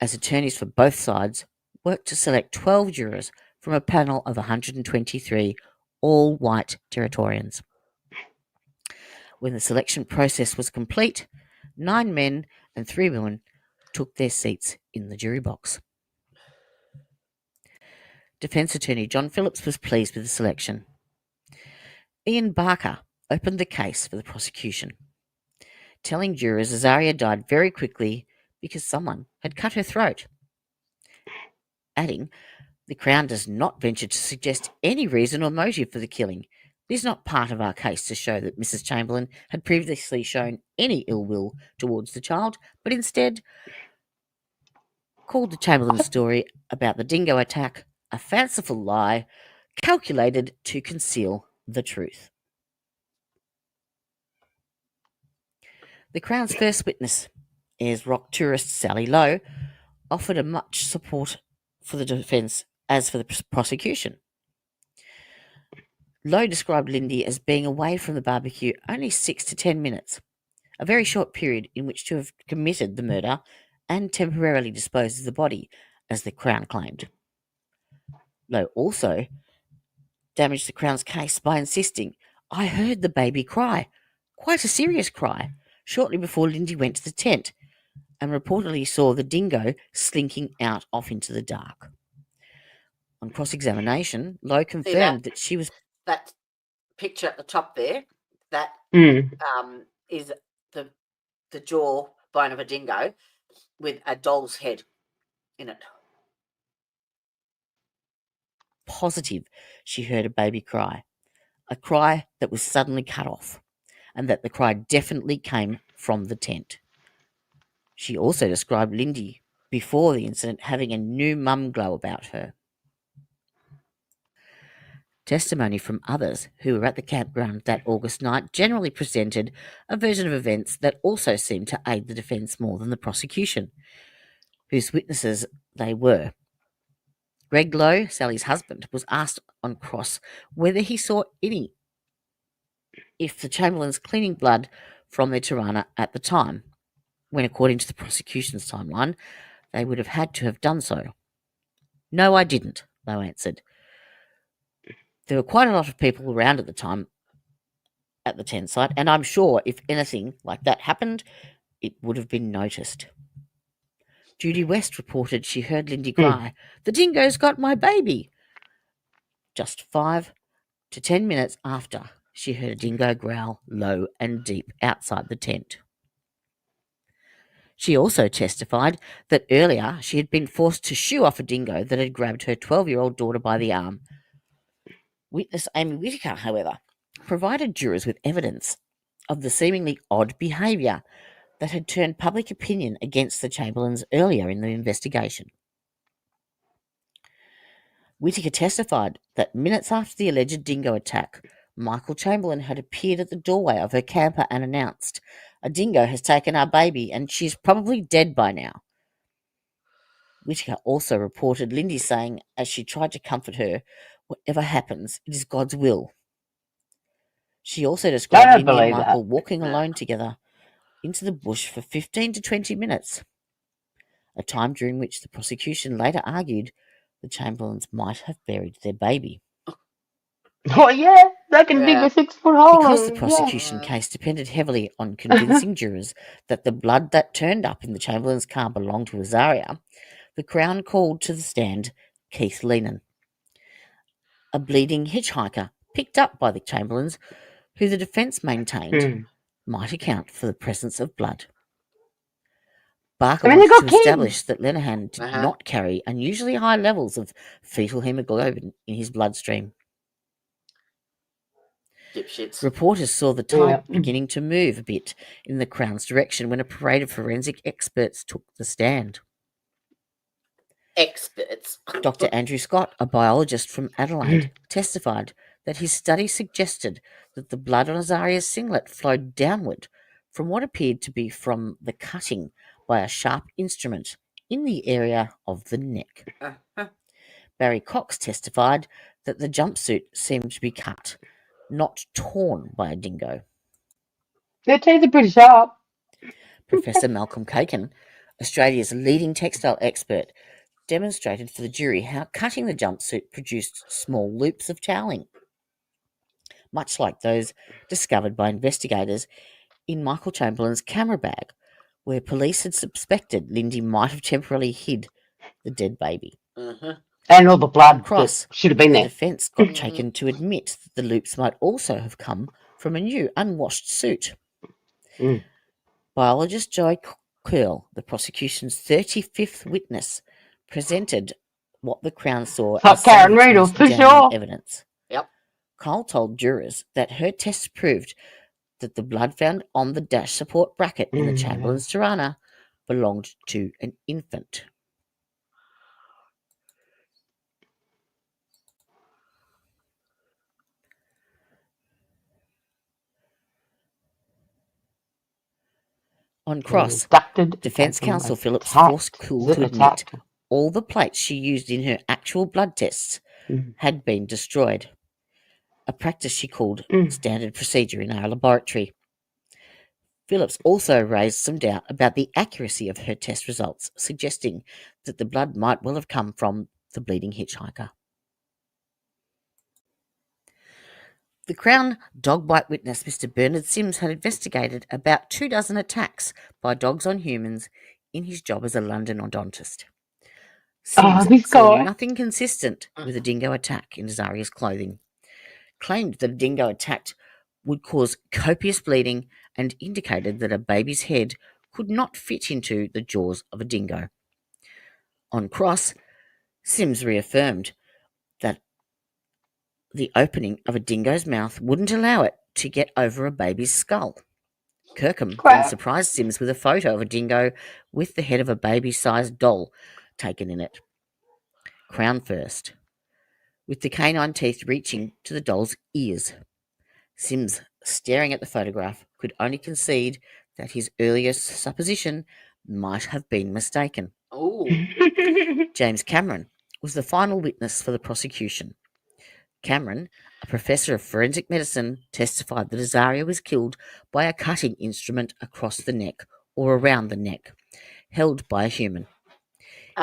as attorneys for both sides worked to select 12 jurors from a panel of 123 all-white Territorians. When the selection process was complete, 9 men and 3 women took their seats in the jury box. Defence attorney John Phillips was pleased with the selection. Ian Barker opened the case for the prosecution, telling jurors Azaria died very quickly because someone had cut her throat, adding, "The Crown does not venture to suggest any reason or motive for the killing. It is not part of our case to show that Mrs. Chamberlain had previously shown any ill will towards the child, but instead called the Chamberlain story about the dingo attack a fanciful lie calculated to conceal the truth." The Crown's first witness, Ayers Rock tourist Sally Lowe, offered as much support for the defence as for the prosecution. Lowe described Lindy as being away from the barbecue only 6 to 10 minutes, a very short period in which to have committed the murder and temporarily disposed of the body, as the Crown claimed. Lowe also damaged the Crown's case by insisting, "I heard the baby cry, quite a serious cry, shortly before Lindy went to the tent, and reportedly saw the dingo slinking out off into the dark." On cross-examination, Lowe confirmed that she was...
That picture at the top there, that is the jaw bone of a dingo with a doll's head in it.
Positive she heard a baby cry, a cry that was suddenly cut off, and that the cry definitely came from the tent. She also described Lindy before the incident having a new mum glow about her. Testimony from others who were at the campground that August night generally presented a version of events that also seemed to aid the defence more than the prosecution, whose witnesses they were. Greg Lowe, Sally's husband, was asked on cross whether he saw if the Chamberlains cleaning blood from their Tirana at the time, when according to the prosecution's timeline, they would have had to have done so. "No, I didn't," Lowe answered. "There were quite a lot of people around at the time at the tent site, and I'm sure if anything like that happened, it would have been noticed." Judy West reported she heard Lindy cry, "The dingo's got my baby," just 5 to 10 minutes after she heard a dingo growl low and deep outside the tent. She also testified that earlier she had been forced to shoo off a dingo that had grabbed her 12-year-old daughter by the arm. Witness Amy Whitaker, however, provided jurors with evidence of the seemingly odd behaviour that had turned public opinion against the Chamberlains earlier in the investigation. Whitaker testified that minutes after the alleged dingo attack, Michael Chamberlain had appeared at the doorway of her camper and announced, "A dingo has taken our baby and she's probably dead by now." Whitaker also reported Lindy saying, as she tried to comfort her, "Whatever happens, it is God's will." She also
I
described
don't
Lindy and
believe
Michael
that.
walking alone together into the bush for 15 to 20 minutes, a time during which the prosecution later argued the Chamberlains might have buried their baby.
Oh yeah, they can dig
Yeah.
a 6-foot hole.
Because the
And,
prosecution case depended heavily on convincing jurors that the blood that turned up in the Chamberlains' car belonged to Azaria, the Crown called to the stand Keith Leenan, a bleeding hitchhiker picked up by the Chamberlains, who the defence maintained might account for the presence of blood. Barker
I mean, they
wanted to
got
establish
kids.
that Lenihan did
Uh-huh.
not carry unusually high levels of fetal hemoglobin in his bloodstream.
Dipshits.
Reporters saw the tide
Yeah.
beginning to move a bit in the Crown's direction when a parade of forensic experts took the stand.
Experts.
Dr. Andrew Scott, a biologist from Adelaide, testified that his study suggested that the blood on Azaria's singlet flowed downward from what appeared to be from the cutting by a sharp instrument in the area of the neck.
Uh-huh.
Barry Cox testified that the jumpsuit seemed to be cut, not torn by a dingo.
Their teeth are pretty sharp.
Professor Malcolm Cakin, Australia's leading textile expert, demonstrated for the jury how cutting the jumpsuit produced small loops of toweling, much like those discovered by investigators in Michael Chamberlain's camera bag, where police had suspected Lindy might have temporarily hid the dead baby.
Uh-huh.
And all the blood
Cross,
that should have been
the
there.
defence got Cakin to admit that the loops might also have come from a new unwashed suit.
Mm.
Biologist Joy Curl, the prosecution's 35th witness, presented what the Crown saw
Like
as some
Karen
of its
Riedel,
most
for
damning
sure.
evidence.
Yep.
Cole told jurors that her tests proved that the blood found on the dash support bracket in the Chamberlain's Tirana belonged to an infant. On cross, Defence Counsel Phillips forced Cool to admit all the plates she used in her actual blood tests had been destroyed, a practice she called standard procedure in our laboratory. Phillips also raised some doubt about the accuracy of her test results, suggesting that the blood might well have come from the bleeding hitchhiker. The Crown dog bite witness, Mr. Bernard Sims, had investigated about 24 attacks by dogs on humans in his job as a London odontist. Sims saw nothing consistent with a dingo attack in Azaria's clothing, claimed that a dingo attack would cause copious bleeding, and indicated that a baby's head could not fit into the jaws of a dingo. On cross, Sims reaffirmed that the opening of a dingo's mouth wouldn't allow it to get over a baby's skull. Kirkham then surprised Sims with a photo of a dingo with the head of a baby-sized doll taken in it. Crown first, with the canine teeth reaching to the doll's ears. Sims, staring at the photograph, could only concede that his earliest supposition might have been mistaken. James Cameron was the final witness for the prosecution. Cameron, a professor of forensic medicine, testified that Azaria was killed by a cutting instrument across the neck or around the neck, held by a human.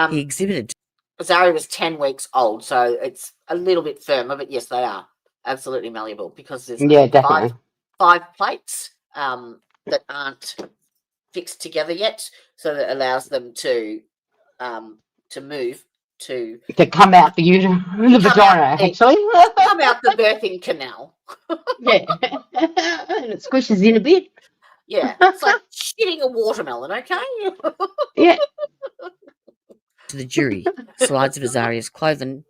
He exhibited...
Azaria was 10 weeks old, so it's a little bit firmer, but yes, they are absolutely malleable because there's five plates that aren't fixed together yet, so that allows them to move to
come out the vagina, actually.
Come out the birthing canal.
Yeah. And it squishes in a bit.
Yeah. It's like shitting a watermelon, okay?
Yeah.
To the jury, slides of Azaria's clothing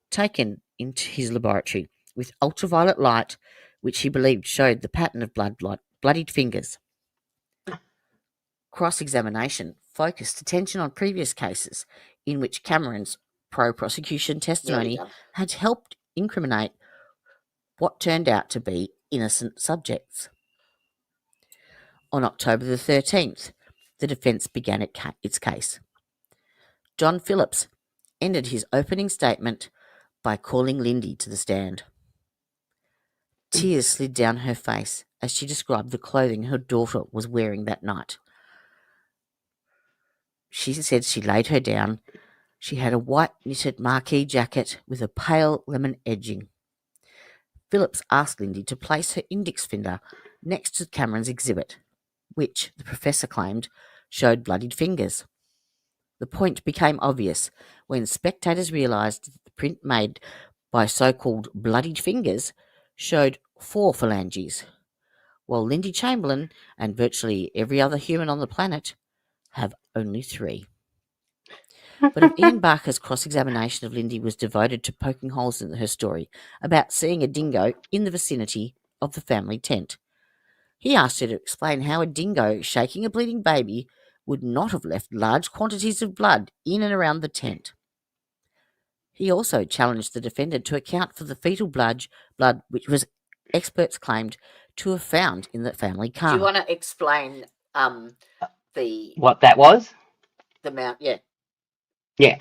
taken into his laboratory with ultraviolet light, which he believed showed the pattern of bloodied fingers. Cross-examination focused attention on previous cases in which Cameron's pro-prosecution testimony had helped incriminate what turned out to be innocent subjects. On October the 13th, the defence began its case. John Phillips ended his opening statement by calling Lindy to the stand. Tears slid down her face as she described the clothing her daughter was wearing that night. She said she laid her down. She had a white knitted marquee jacket with a pale lemon edging. Phillips asked Lindy to place her index finger next to Cameron's exhibit, which, the professor claimed, showed bloodied fingers. The point became obvious when spectators realised that the print made by so-called bloodied fingers showed 4 phalanges, while Lindy Chamberlain and virtually every other human on the planet have only 3. But if Ian Barker's cross-examination of Lindy was devoted to poking holes in her story about seeing a dingo in the vicinity of the family tent, he asked her to explain how a dingo shaking a bleeding baby would not have left large quantities of blood in and around the tent. He also challenged the defendant to account for the fetal blood which was experts claimed to have found in the family car.
Do you want to explain the
What that was?
amount? Yeah.
Yeah.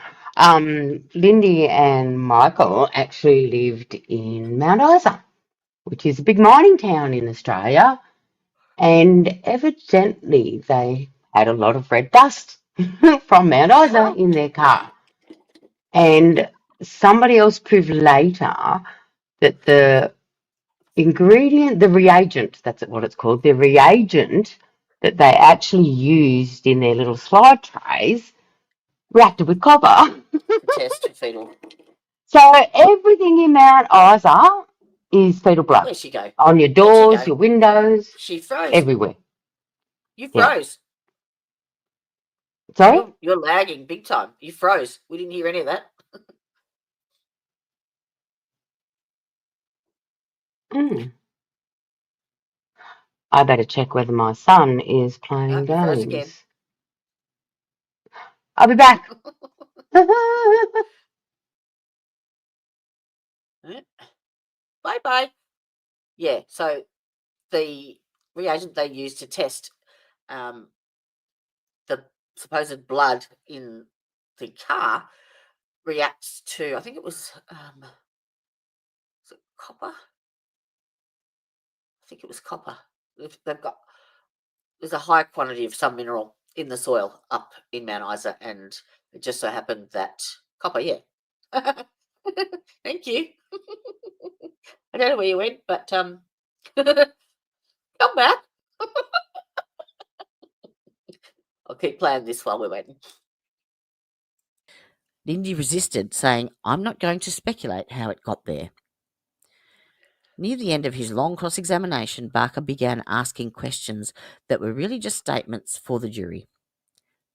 Lindy and Michael actually lived in Mount Isa, which is a big mining town in Australia, and evidently they had a lot of red dust from Mount Isa in their car. And somebody else proved later that the reagent, that's what it's called, the reagent that they actually used in their little slide trays reacted with copper.
Test for fetal.
So everything in Mount Isa is fetal blood.
Where'd she go?
On your doors, your windows,
She froze.
everywhere.
You froze.
Sorry?
You're lagging big time. You froze. We didn't hear any of that.
I better check whether my son is playing
You froze again.
games. I'll be back.
Bye-bye. Yeah, so the reagent they used to test the supposed blood in the car reacts to, I think it was it copper? I think it was copper. There's a high quantity of some mineral in the soil up in Mount Isa, and it just so happened that copper, yeah. Thank you. I don't know where you went, but come back. I'll keep playing this while we're waiting.
Lindy resisted, saying, "I'm not going to speculate how it got there." Near the end of his long cross-examination, Barker began asking questions that were really just statements for the jury.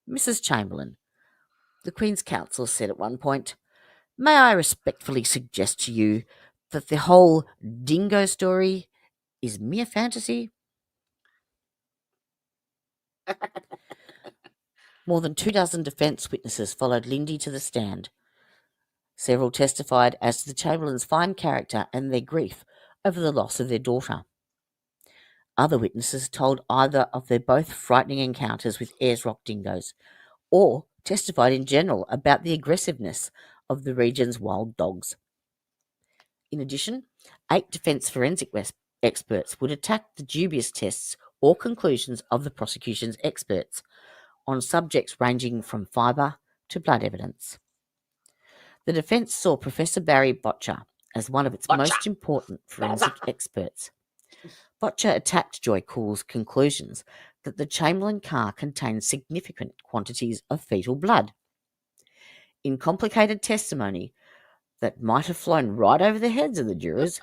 "Mrs. Chamberlain," the Queen's Counsel said at one point, "may I respectfully suggest to you that the whole Dingo story is mere fantasy?" More than 24 defence witnesses followed Lindy to the stand. Several testified as to the Chamberlains' fine character and their grief over the loss of their daughter. Other witnesses told either of their both frightening encounters with Ayers Rock dingoes, or testified in general about the aggressiveness of the region's wild dogs. In addition, 8 defence forensic experts would attack the dubious tests or conclusions of the prosecution's experts on subjects ranging from fibre to blood evidence. The defence saw Professor Barry Botcher as one of its most important forensic experts. Botcher attacked Joy Cool's conclusions that the Chamberlain car contained significant quantities of fetal blood. In complicated testimony that might have flown right over the heads of the jurors,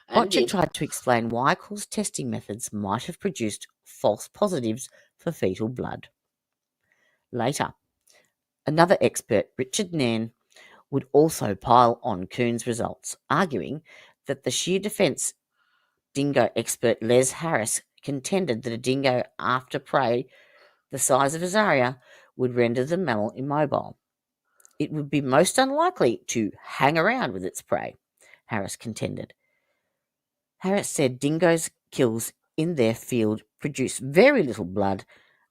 Botcher tried to explain why Cool's testing methods might have produced false positives for fetal blood. Later, another expert, Richard Nairn, would also pile on Coon's results, arguing that the sheer defence dingo expert Les Harris contended that a dingo after prey the size of Azaria would render the mammal immobile. It would be most unlikely to hang around with its prey, Harris contended. Harris said dingoes' kills in their field produce very little blood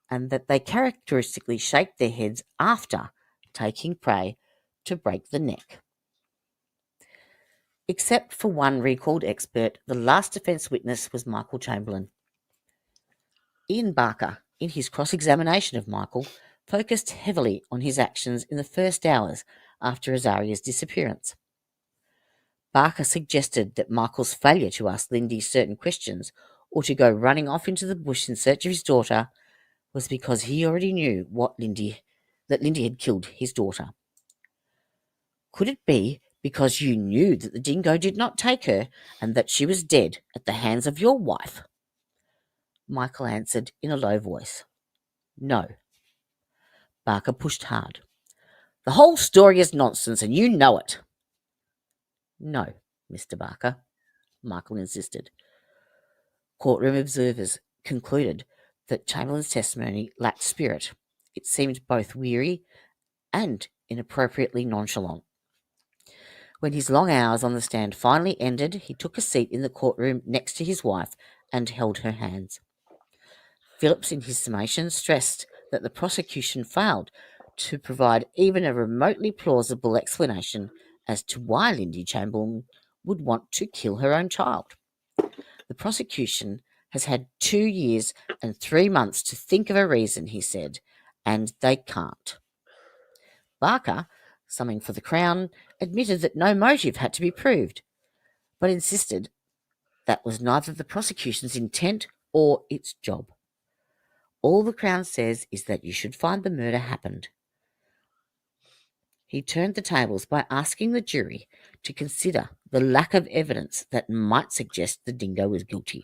and that they characteristically shake their heads after taking prey to break the neck. Except for one recalled expert, the last defence witness was Michael Chamberlain. Ian Barker, in his cross-examination of Michael, focused heavily on his actions in the first hours after Azaria's disappearance. Barker suggested that Michael's failure to ask Lindy certain questions or to go running off into the bush in search of his daughter was because he already knew that Lindy had killed his daughter. Could it be because you knew that the dingo did not take her and that she was dead at the hands of your wife? Michael answered in a low voice, "No." Barker pushed hard. "The whole story is nonsense and you know it." "No, Mr. Barker," Michael insisted. Courtroom observers concluded that Chamberlain's testimony lacked spirit. It seemed both weary and inappropriately nonchalant. When his long hours on the stand finally ended, he took a seat in the courtroom next to his wife and held her hands. Phillips, in his summation, stressed that the prosecution failed to provide even a remotely plausible explanation as to why Lindy Chamberlain would want to kill her own child. The prosecution has had 2 years and 3 months to think of a reason, he said, and they can't. Barker, summing for the Crown, admitted that no motive had to be proved, but insisted that was neither the prosecution's intent or its job. All the Crown says is that you should find the murder happened. He turned the tables by asking the jury to consider the lack of evidence that might suggest the dingo was guilty.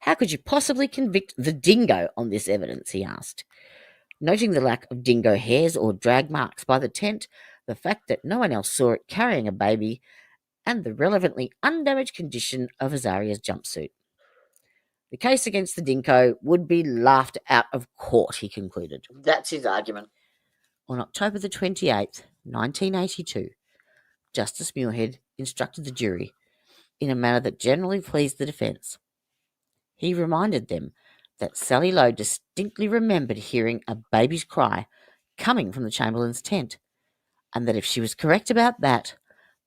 "How could you possibly convict the dingo on this evidence?" he asked. Noting the lack of dingo hairs or drag marks by the tent, the fact that no one else saw it carrying a baby, and the relevantly undamaged condition of Azaria's jumpsuit. The case against the dingo would be laughed out of court, he concluded.
That's his argument.
On October the 28th, 1982, Justice Muirhead instructed the jury in a manner that generally pleased the defence. He reminded them that Sally Lowe distinctly remembered hearing a baby's cry coming from the Chamberlain's tent, and that if she was correct about that,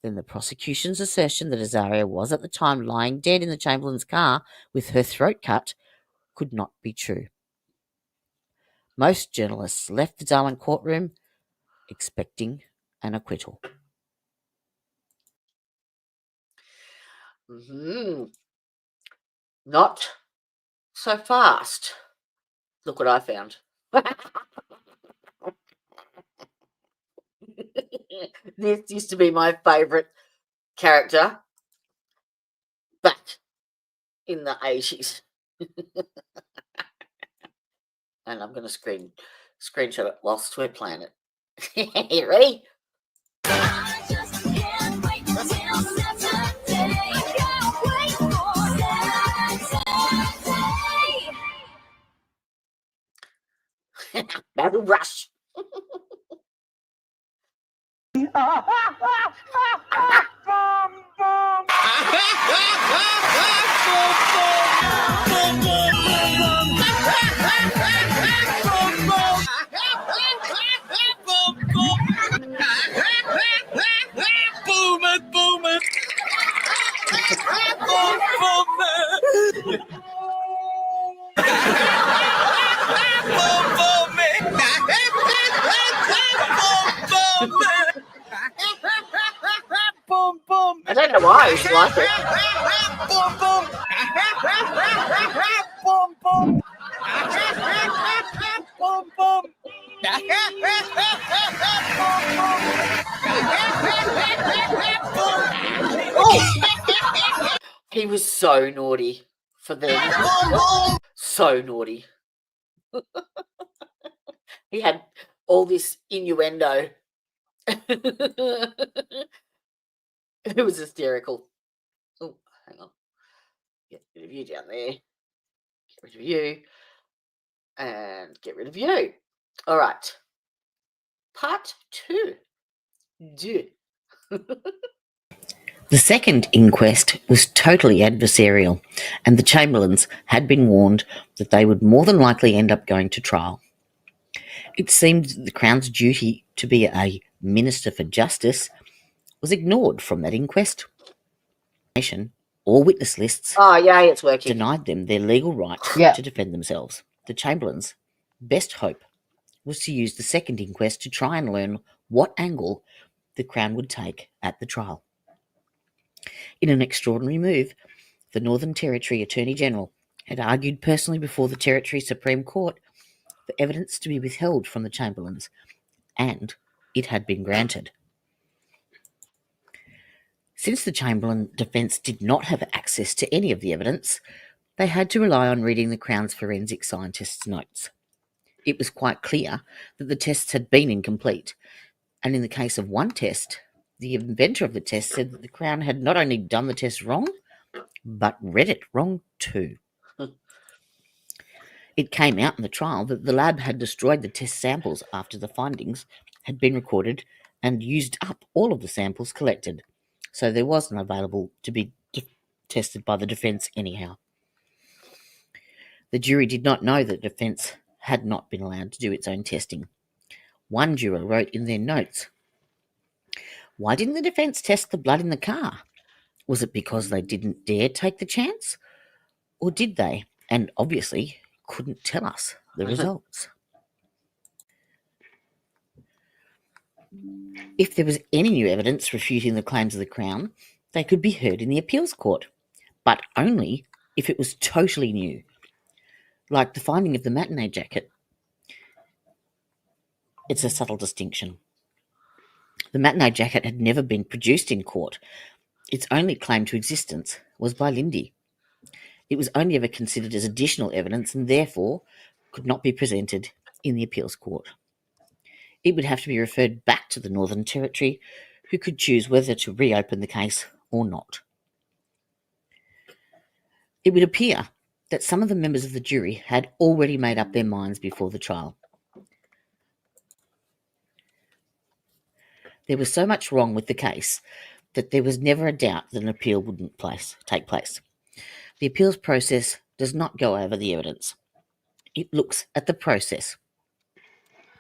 then the prosecution's assertion that Azaria was at the time lying dead in the Chamberlain's car with her throat cut could not be true. Most journalists left the Darwin courtroom expecting an acquittal.
Not so fast. Look what I found. This used to be my favourite character back in the 80s. And I'm going to screenshot it whilst we're playing it. You ready? Battle Rush. I don't know why I used to like it. Oh! He was so naughty for them. So naughty. He had all this innuendo. It was hysterical. Oh, hang on. Get rid of you down there. Get rid of you. And get rid of you. All right. Part 2.
The second inquest was totally adversarial, and the Chamberlains had been warned that they would more than likely end up going to trial. It seemed that the Crown's duty to be a minister for justice was ignored from that inquest. All witness lists
Oh, yay, it's working.
denied them their legal right
Yeah.
to defend themselves. The Chamberlains' best hope was to use the second inquest to try and learn what angle the Crown would take at the trial. In an extraordinary move, the Northern Territory Attorney General had argued personally before the Territory Supreme Court for evidence to be withheld from the Chamberlains, and it had been granted. Since the Chamberlain defence did not have access to any of the evidence, they had to rely on reading the Crown's forensic scientist's notes. It was quite clear that the tests had been incomplete, and in the case of one test, the inventor of the test said that the Crown had not only done the test wrong, but read it wrong too. It came out in the trial that the lab had destroyed the test samples after the findings had been recorded and used up all of the samples collected, so there wasn't available to be tested by the defence anyhow. The jury did not know that the defence had not been allowed to do its own testing. One juror wrote in their notes, "Why didn't the defence test the blood in the car? Was it because they didn't dare take the chance? Or did they, and obviously couldn't tell us the results?" If there was any new evidence refuting the claims of the Crown, they could be heard in the appeals court, but only if it was totally new, like the finding of the matinee jacket. It's a subtle distinction. The matinee jacket had never been produced in court. Its only claim to existence was by Lindy. It was only ever considered as additional evidence and therefore could not be presented in the appeals court. It would have to be referred back to the Northern Territory, who could choose whether to reopen the case or not. It would appear that some of the members of the jury had already made up their minds before the trial. There was so much wrong with the case that there was never a doubt that an appeal wouldn't take place. The appeals process does not go over the evidence. It looks at the process.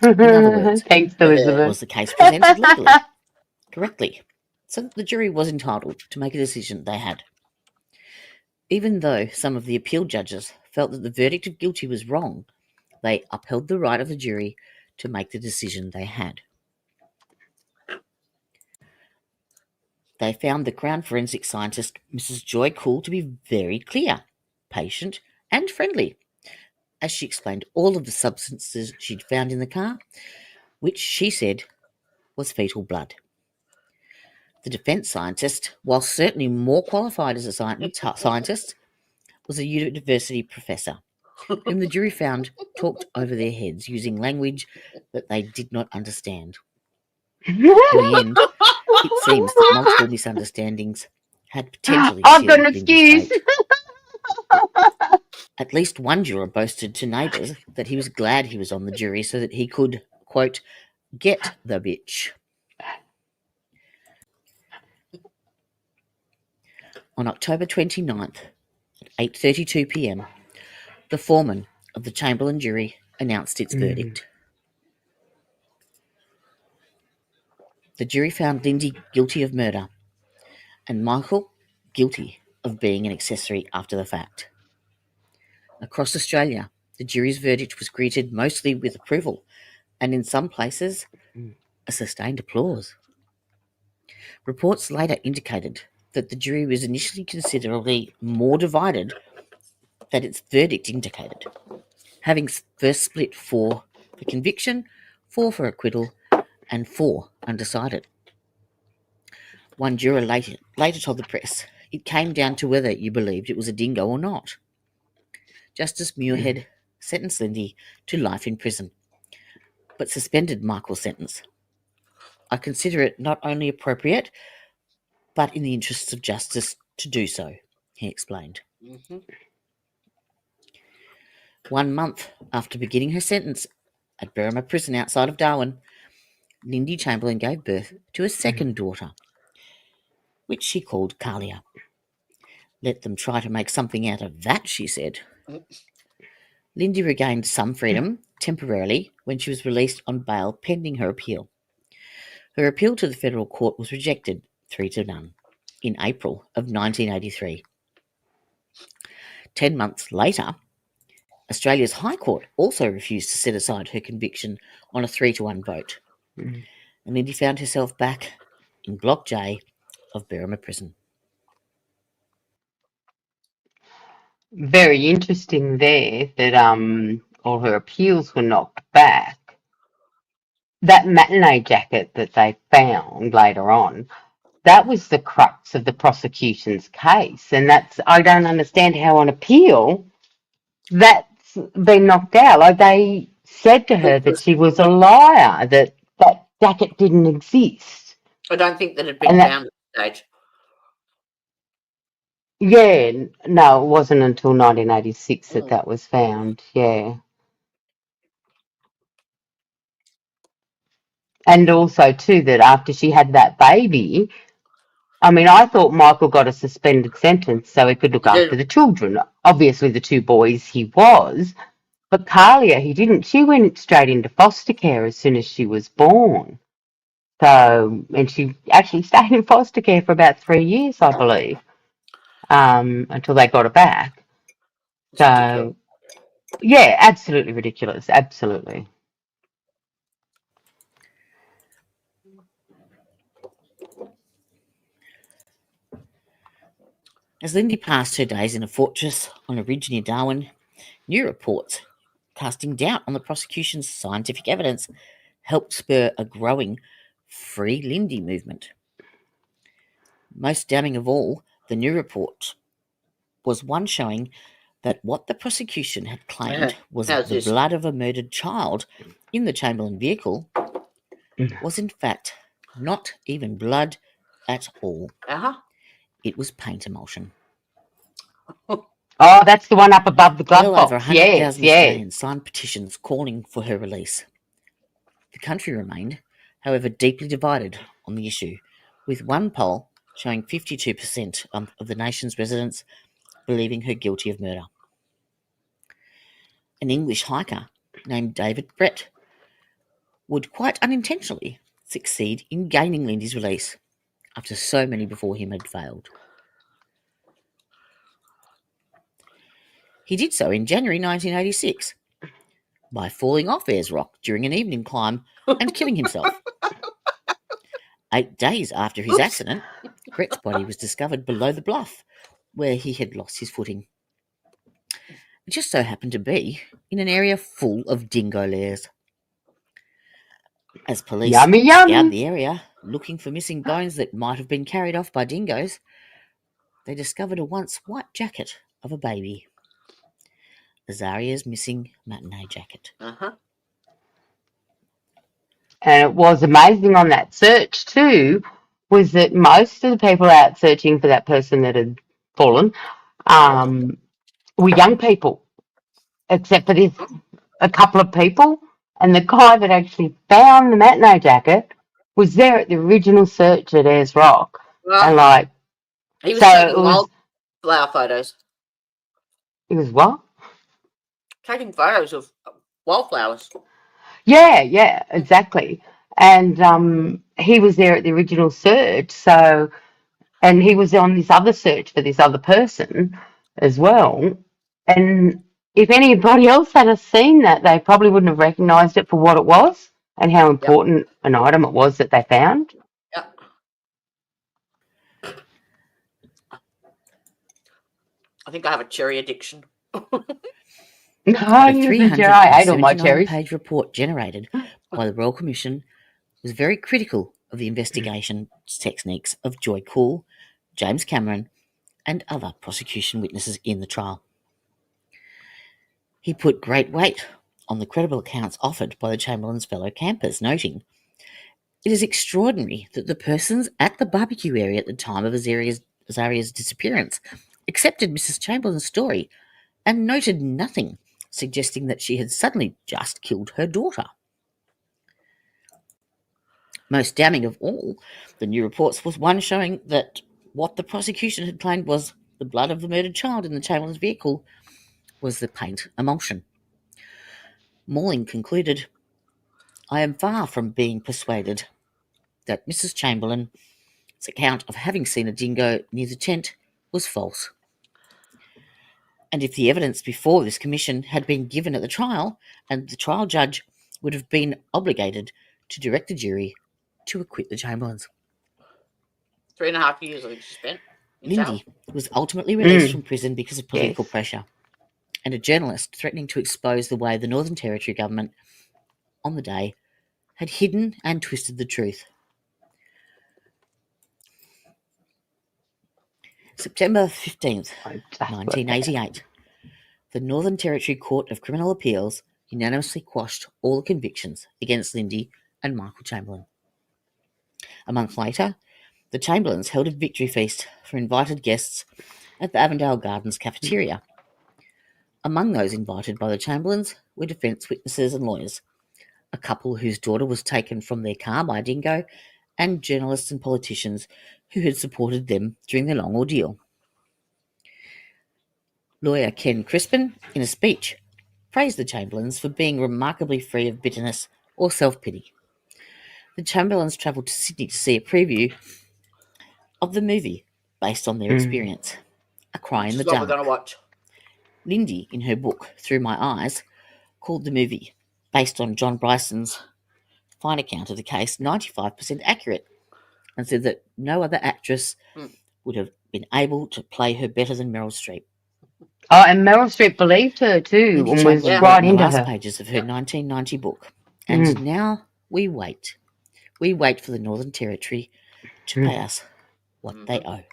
In other words,
Thanks, Elizabeth.
was the case presented legally, correctly, so that the jury was entitled to make a decision they had. Even though some of the appeal judges felt that the verdict of guilty was wrong, they upheld the right of the jury to make the decision they had. They found the Crown forensic scientist, Mrs. Joy Cool, to be very clear, patient, and friendly, as she explained all of the substances she'd found in the car, which she said was fetal blood. The defence scientist, while certainly more qualified as a scientist, was a university professor, whom the jury found talked over their heads using language that they did not understand. In the end, it seems that multiple misunderstandings had potentially
I've got an
sealed Lindy's
excuse.
fate. At least one juror boasted to neighbours that he was glad he was on the jury so that he could, quote, get the bitch. On October 29th, at 8:32 p.m, the foreman of the Chamberlain jury announced its verdict. The jury found Lindy guilty of murder and Michael guilty of being an accessory after the fact. Across Australia, the jury's verdict was greeted mostly with approval and in some places a sustained applause. Reports later indicated that the jury was initially considerably more divided than its verdict indicated, having first split 4 for conviction, 4 for acquittal, and 4 undecided. One juror later told the press, "It came down to whether you believed it was a dingo or not." Justice Muirhead sentenced Lindy to life in prison, but suspended Michael's sentence. "I consider it not only appropriate, but in the interests of justice to do so," he explained. 1 month after beginning her sentence at Berrima Prison outside of Darwin, Lindy Chamberlain gave birth to a second daughter. which she called Kalia. Let them try to make something out of that, she said. Lindy regained some freedom temporarily when she was released on bail pending her appeal. Her appeal to the federal court was rejected 3-0 in April of 1983. 10 months later, Australia's High Court also refused to set aside her conviction on a 3-1 vote, and Lindy found herself back in Block J of Berrima Prison.
Very interesting there that all her appeals were knocked back. That matinee jacket that they found later on, that was the crux of the prosecution's case, and I don't understand how on appeal that's been knocked out. Like, they said to her that she was a liar, that jacket didn't exist.
I don't think that had been found at the stage.
Yeah, no, it wasn't until 1986 that was found. Yeah. And also, too, that after she had that baby, I mean, I thought Michael got a suspended sentence so he could look after the children. Obviously, the 2 boys he was, but Kalia, he didn't. She went straight into foster care as soon as she was born. So, and she actually stayed in foster care for about 3 years, I believe, until they got her back. So, yeah, absolutely ridiculous. Absolutely.
As Lindy passed her days in a fortress on a ridge near Darwin, new reports casting doubt on the prosecution's scientific evidence helped spur a growing Free Lindy movement. Most damning of all, the new report was one showing that what the prosecution had claimed was the blood of a murdered child in the Chamberlain vehicle was in fact not even blood at all. It was paint emulsion.
Oh, that's the one up above the glove
well
box.
Over 100,000 Australians signed petitions calling for her release. The country remained, however, deeply divided on the issue, with one poll showing 52% of the nation's residents believing her guilty of murder. An English hiker named David Brett would quite unintentionally succeed in gaining Lindy's release after so many before him had failed. He did so in January 1986 by falling off Ayers Rock during an evening climb and killing himself. 8 days after his accident, Brett's body was discovered below the bluff where he had lost his footing. It just so happened to be in an area full of dingo lairs. As police scoured the area looking for missing bones that might have been carried off by dingoes, they discovered a once white jacket of a baby. Azaria's missing matinee jacket.
And it was amazing on that search too, was that most of the people out searching for that person that had fallen were young people, except for this a couple of people. And the guy that actually found the matinee jacket was there at the original search at Ayers Rock. And
he was taking wildflower photos.
He was what?
Taking photos of wildflowers.
Yeah, exactly. And he was there at the original search, so, and he was on this other search for this other person as well. And if anybody else had seen that, they probably wouldn't have recognised it for what it was and how important an item it was that they found.
I think I have a cherry addiction.
No, you think I ate all my cherries.
379-page report generated by the Royal Commission was very critical of the investigation techniques of Joy Cool, James Cameron, and other prosecution witnesses in the trial. He put great weight on the credible accounts offered by the Chamberlain's fellow campers, noting, "It is extraordinary that the persons at the barbecue area at the time of Azaria's disappearance accepted Mrs. Chamberlain's story and noted nothing suggesting that she had suddenly just killed her daughter." Most damning of all, the new reports was one showing that what the prosecution had claimed was the blood of the murdered child in the Chamberlain's vehicle was the paint emulsion. Morling concluded, "I am far from being persuaded that Mrs. Chamberlain's account of having seen a dingo near the tent was false. And if the evidence before this commission had been given at the trial, and the trial judge would have been obligated to direct the jury to acquit the Chamberlains."
3.5 years, I think she spent. in
Lindy
jail.
was ultimately released
Mm.
from prison because of political
Yes.
pressure, and a journalist threatening to expose the way the Northern Territory government on the day had hidden and twisted the truth. September 15th,
I just worked
1988. The Northern Territory Court of Criminal Appeals unanimously quashed all the convictions against Lindy and Michael Chamberlain. A month later, the Chamberlains held a victory feast for invited guests at the Avondale Gardens cafeteria. Among those invited by the Chamberlains were defence witnesses and lawyers, a couple whose daughter was taken from their car by Dingo, and journalists and politicians who had supported them during the long ordeal. Lawyer Ken Crispin, in a speech, praised the Chamberlains for being remarkably free of bitterness or self-pity. The Chamberlains travelled to Sydney to see a preview of the movie based on their experience, A Cry in the
Which is what we're
Dark.
going to watch.
Lindy, in her book Through My Eyes, called the movie, based on John Bryson's fine account of the case, 95% accurate, and said that no other actress would have been able to play her better than Meryl Streep.
Oh, and Meryl Streep believed her too,
Lindy
and was
Chamberlain
right
wrote in the
into
last
her.
pages of her 1990 book, and now we wait. We wait for the Northern Territory to pay us what they owe.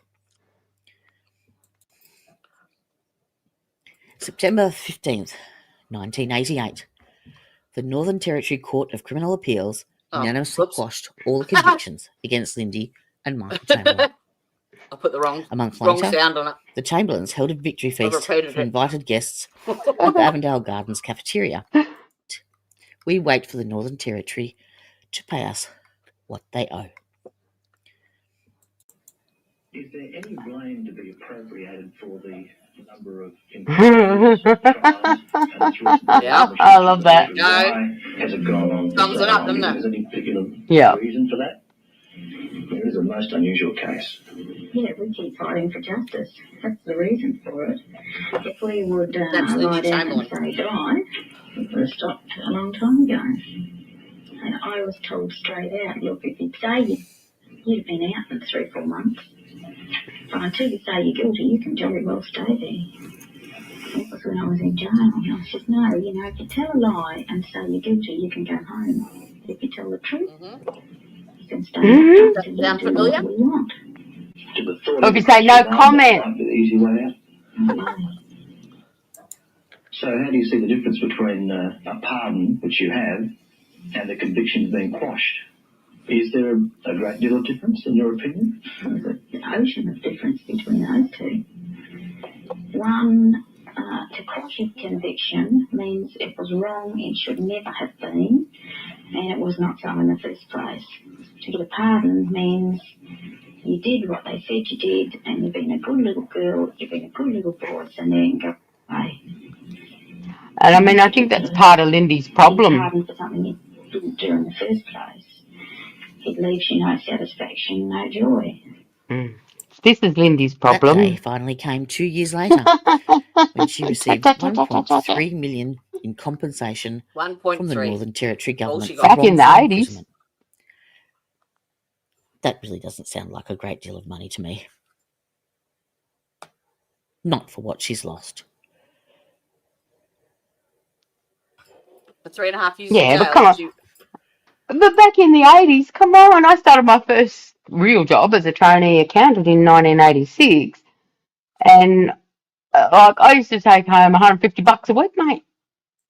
September 15th, 1988. The Northern Territory Court of Criminal Appeals unanimously quashed all the convictions against Lindy and Michael Chamberlain.
I put the wrong
later,
sound on it.
The Chamberlains held a victory feast for invited guests at the Avondale Gardens cafeteria. We wait for the Northern Territory to pay us what they owe.
Is there any blame to be appropriated for the number of
I love that.
No.
Has it gone on?
Sums it up, doesn't it?
Is there any particular reason for that? It is a most unusual case.
Yeah, we keep fighting for justice. That's the reason for it. If we would
That's
lie
Lindy
down and
Chamberlain.
say die, we would have stopped a long time ago. And I was told straight out, look, if you'd say you'd have been out in 3 or 4 months, but until you say you're guilty, you can jolly well stay there. That was when I was in jail. And I said, no, you know, if you tell a lie and say you're guilty, you can go home. But if you tell the truth, you can stay out until you do what you want.
Or if you say no comment.
The easy way out. So how do you see the difference between a pardon, which you have, and the convictions being quashed? Is there a great deal of difference, in your opinion?
There's an ocean of difference between those two. One, to quash a conviction means it was wrong, it should never have been, and it was not so in the first place. To get a pardon means you did what they said you did, and you've been a good little girl, you've been a good little boy, so now you can go away.
And I mean, I think that's part of Lindy's problem.
Pardon for something you didn't do in the first place. It leaves you no satisfaction, no joy.
This is Lindy's
That
problem.
day finally came 2 years later, when she received $1.3 million in compensation from the
1.3.
Northern Territory government
she
for
got.
Back in the
wrongful
80s.
imprisonment. That really doesn't sound like a great deal of money to me. Not for what she's lost.
For 3.5 years
Yeah,
in
but
jail.
come on. But back in the 80s, come on, I started my first real job as a trainee accountant in 1986. And like I used to take home $150 a week, mate.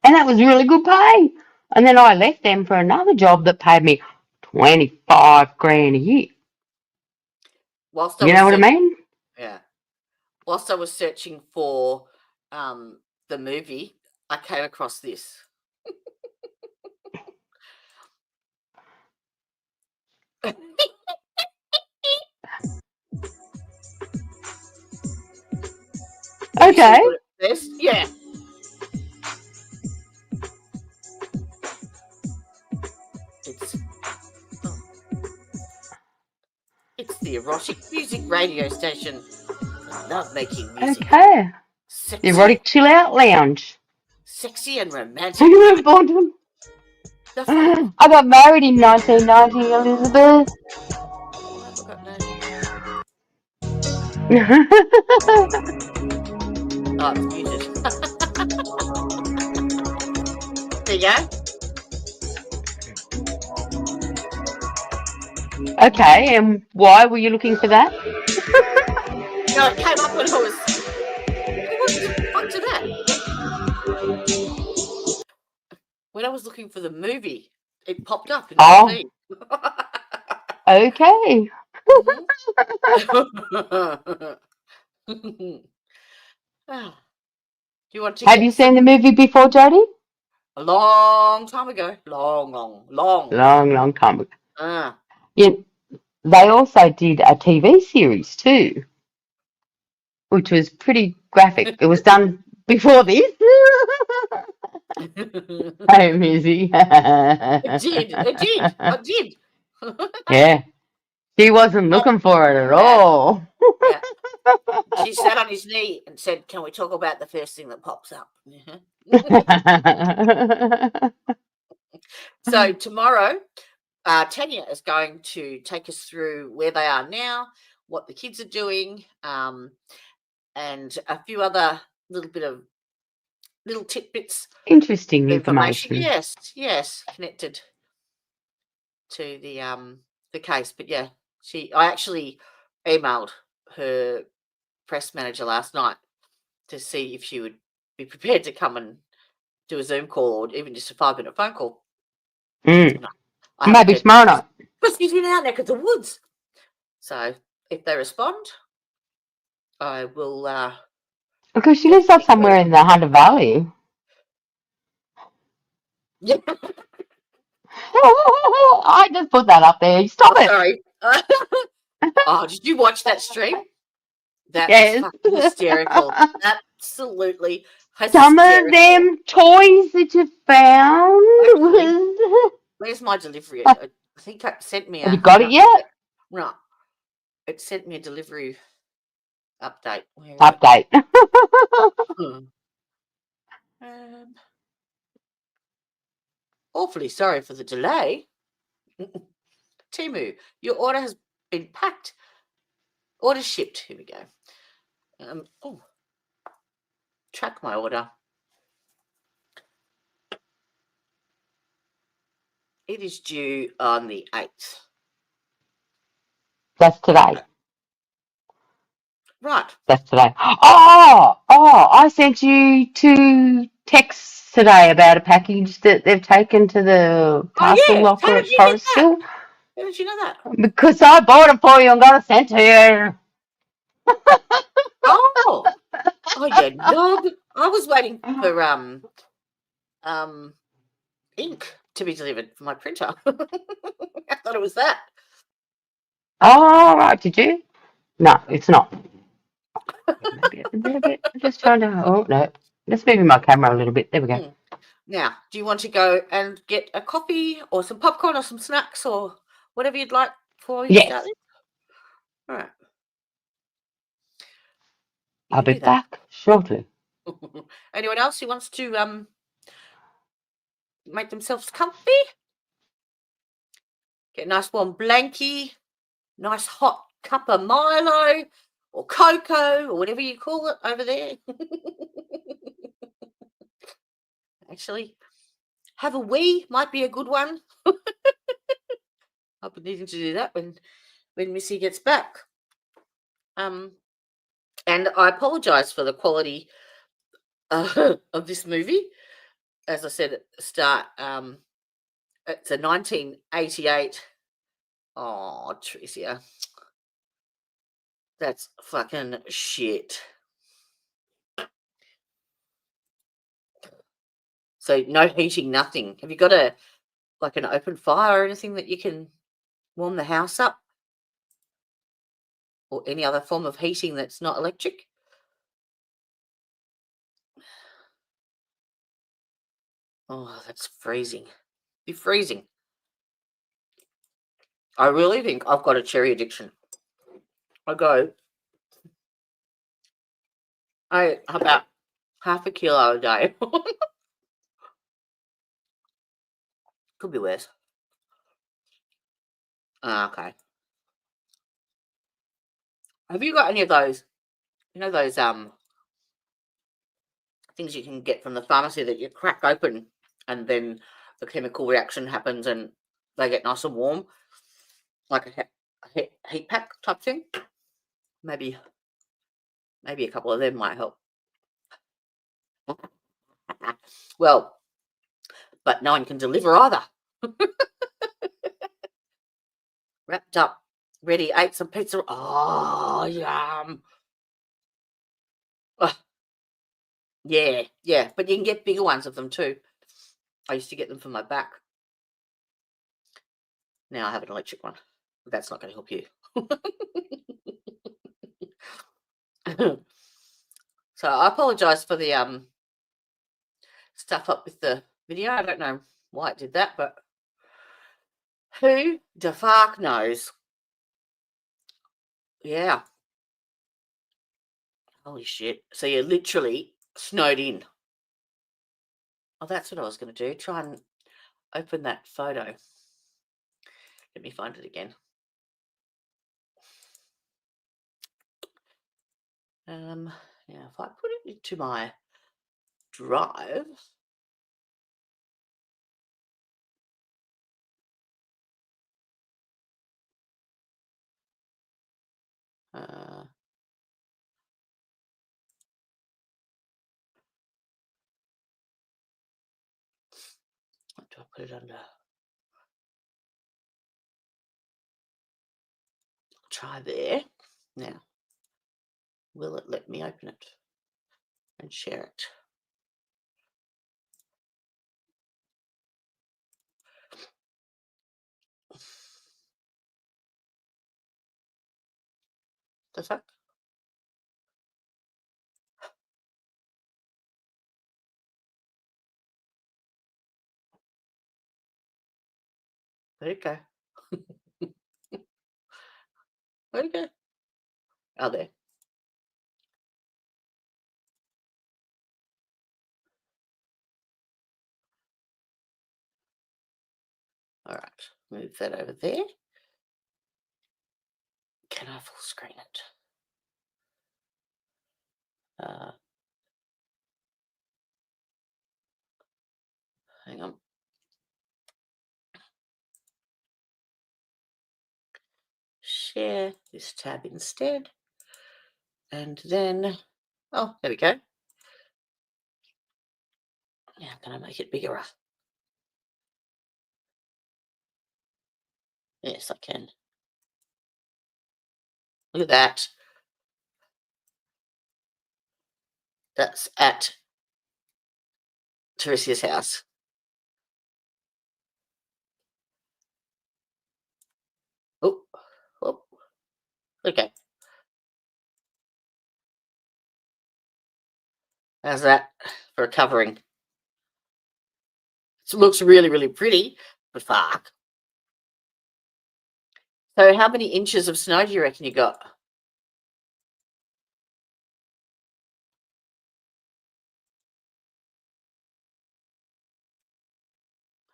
And that was really good pay. And then I left them for another job that paid me 25 grand a year.
Whilst I
You
was
know what I mean?
Yeah. Whilst I was searching for the movie, I came across this. Have you
Okay.
seen what it says? Yeah. It's the erotic music radio station. I love making music.
Okay. The
Sexy,
erotic chill out lounge.
sexy and
Are
romantic.
you were born to
The fuck?
I got married in 1990, Elizabeth.
Why have I got no? Oh, it's muted. There you go.
Okay, and why were you looking for that?
No, it came up when I was. What the fuck did that? When I was looking for the movie, it popped up in my feed.
Okay.
Do you want to
Have
get
you seen the movie before, Jodie?
a long time ago? Long.
Long time ago.
Ah.
Yeah, they also did a TV series too, which was pretty graphic. It was done before this. Hey, Missy.
It did. I did.
Yeah, she wasn't looking for it at all.
Yeah. She sat on his knee and said, "Can we talk about the first thing that pops up?" So tomorrow, Tanya is going to take us through where they are now, what the kids are doing, and a few other little tidbits
Interesting
of information.
information.
Yes, connected to the case. But yeah, I actually emailed her press manager last night to see if she would be prepared to come and do a Zoom call or even just a 5-minute phone call.
Mm.
No,
Maybe tomorrow night.
because she's in our neck of the woods. So if they respond, I will.
Because she lives up somewhere in the Hunter Valley.
Yeah.
I just put that up there. Stop it.
Sorry. Oh, did you watch that stream? That
Yes.
was fucking hysterical. Absolutely hysterical.
Some of them toys that you found was...
Where's my delivery? I think it sent me a...
Have you got it yet?
No. It sent me a delivery update.
Update.
Awfully sorry for the delay. Timu, your order has been packed. Order shipped. Here we go. Track my order. It is due on the 8th.
That's today.
Right.
That's today. Oh, I sent you 2 texts today about a package that they've taken to the parcel locker
How
at
did you get
Forest
that?
Hill.
How did you know that?
Because I bought it for you and got it sent to you.
Oh, you dog. I was waiting for ink to be delivered for my printer. I thought it was that.
Oh, right. Did you? No, it's not. Maybe a little bit. I'm just trying to... Oh, no. Let's move my camera a little bit. There we go.
Now, do you want to go and get a coffee or some popcorn or some snacks or whatever you'd like before you start this? All right.
I'll be back shortly.
Anyone else who wants to make themselves comfy? Get a nice warm blankie, nice hot cup of Milo or cocoa or whatever you call it over there. Actually, have a wee might be a good one. I'll be needing to do that when Missy gets back. And I apologise for the quality of this movie. As I said at the start, it's a 1988. Oh, Tricia. That's fucking shit. So no heating, nothing. Have you got an open fire or anything that you can warm the house up? Or any other form of heating that's not electric? Oh, that's freezing. Be freezing. I really think I've got a cherry addiction. I about half a kilo a day. Could be worse. Okay. Have you got any of those? You know those things you can get from the pharmacy that you crack open and then the chemical reaction happens and they get nice and warm, like a heat pack type thing? Maybe a couple of them might help. Well, but no one can deliver either. Wrapped up, ready, ate some pizza. Oh, yum. Oh, yeah, but you can get bigger ones of them too. I used to get them for my back. Now I have an electric one, but that's not going to help you. So I apologize for the stuff up with the video. I don't know why it did that, but who the fuck knows? Yeah. Holy shit. So you're literally snowed in. Oh, that's what I was going to do. Try and open that photo. Let me find it again. Now, if I put it into my drive, what do I put it under? Try there. Now, will it let me open it and share it? The fuck? Where'd it go? Where'd it go? Oh, there. All right, move that over there. Can I full screen it? Hang on. Share this tab instead. And then, oh, there we go. Now, can I make it bigger? Yes, I can. Look at that. That's at Teresia's house. Oh, okay. How's that for a covering? It looks really, really pretty, but fuck. So how many inches of snow do you reckon you got?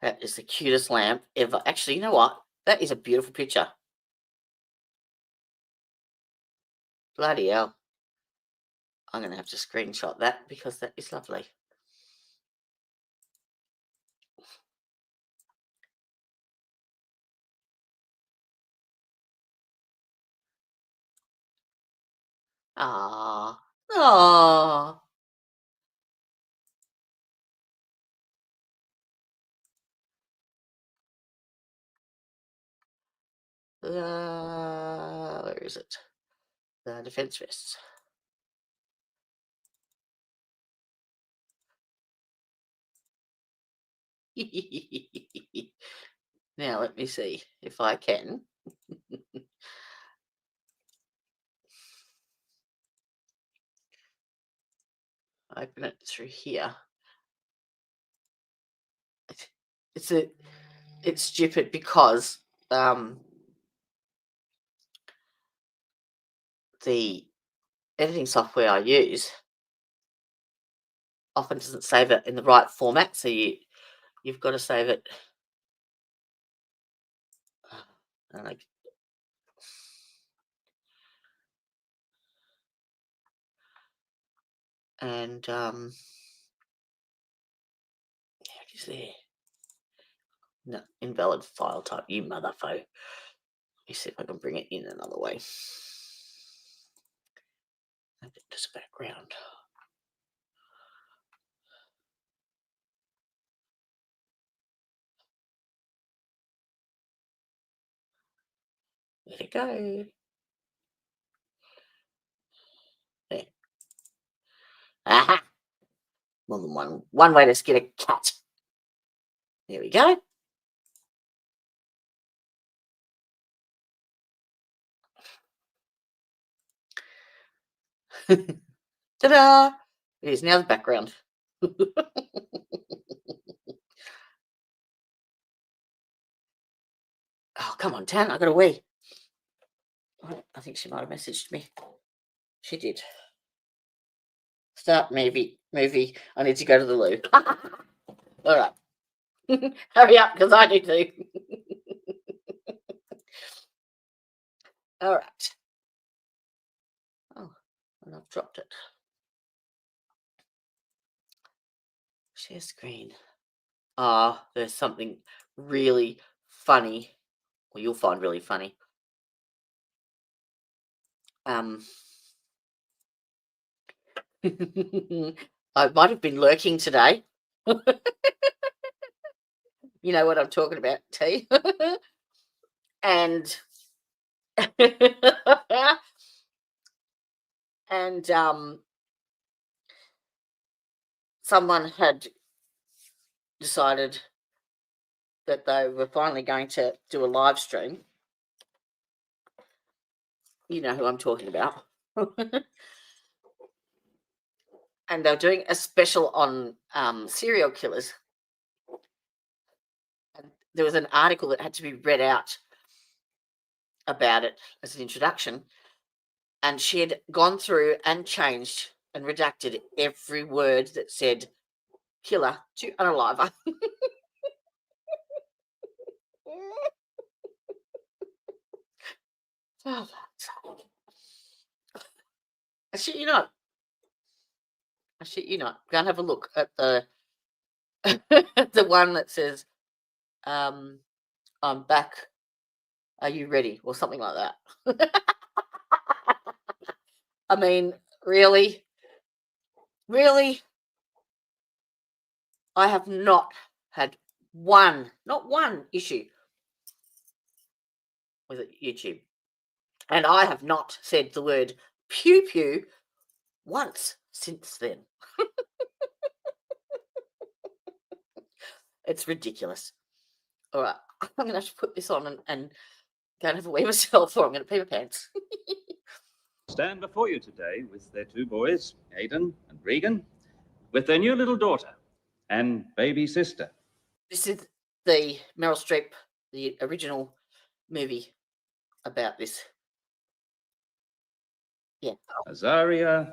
That is the cutest lamp ever. Actually, you know what? That is a beautiful picture. Bloody hell. I'm going to have to screenshot that because that is lovely. Ah, oh. Where is it? The defense vests. Now let me see if I can. Open it through here. It's stupid because the editing software I use often doesn't save it in the right format, so you've got to save it. And what is there? No, invalid file type. You motherfucker. Let me see if I can bring it in another way. Just background. Let it go. There. Aha! More than one way to skin a cat. There we go. Ta-da! It is now the background. Oh, come on, Tan. I got a wee. I think she might have messaged me. She did. Start movie. I need to go to the loo. All right. Hurry up, because I need to. All right. Oh, and I've dropped it. Share screen. There's something really funny. Well, you'll find really funny. I might have been lurking today. You know what I'm talking about, T. And someone had decided that they were finally going to do a live stream. You know who I'm talking about. And they're doing a special on serial killers. And there was an article that had to be read out about it as an introduction. And she had gone through and changed and redacted every word that said killer to unaliver. Oh, I shit you not. Go and have a look at the the one that says, I'm back. Are you ready? Or something like that. I mean, really? Really? I have not had not one issue with YouTube. And I have not said the word pew pew once since then. It's ridiculous. All right. I'm going to have to put this on and go and have a wee myself, or I'm going to pee my pants.
Stand before you today with their two boys, Aidan and Regan, with their new little daughter and baby sister.
This is the Meryl Streep, the original movie about this. Yeah.
Azaria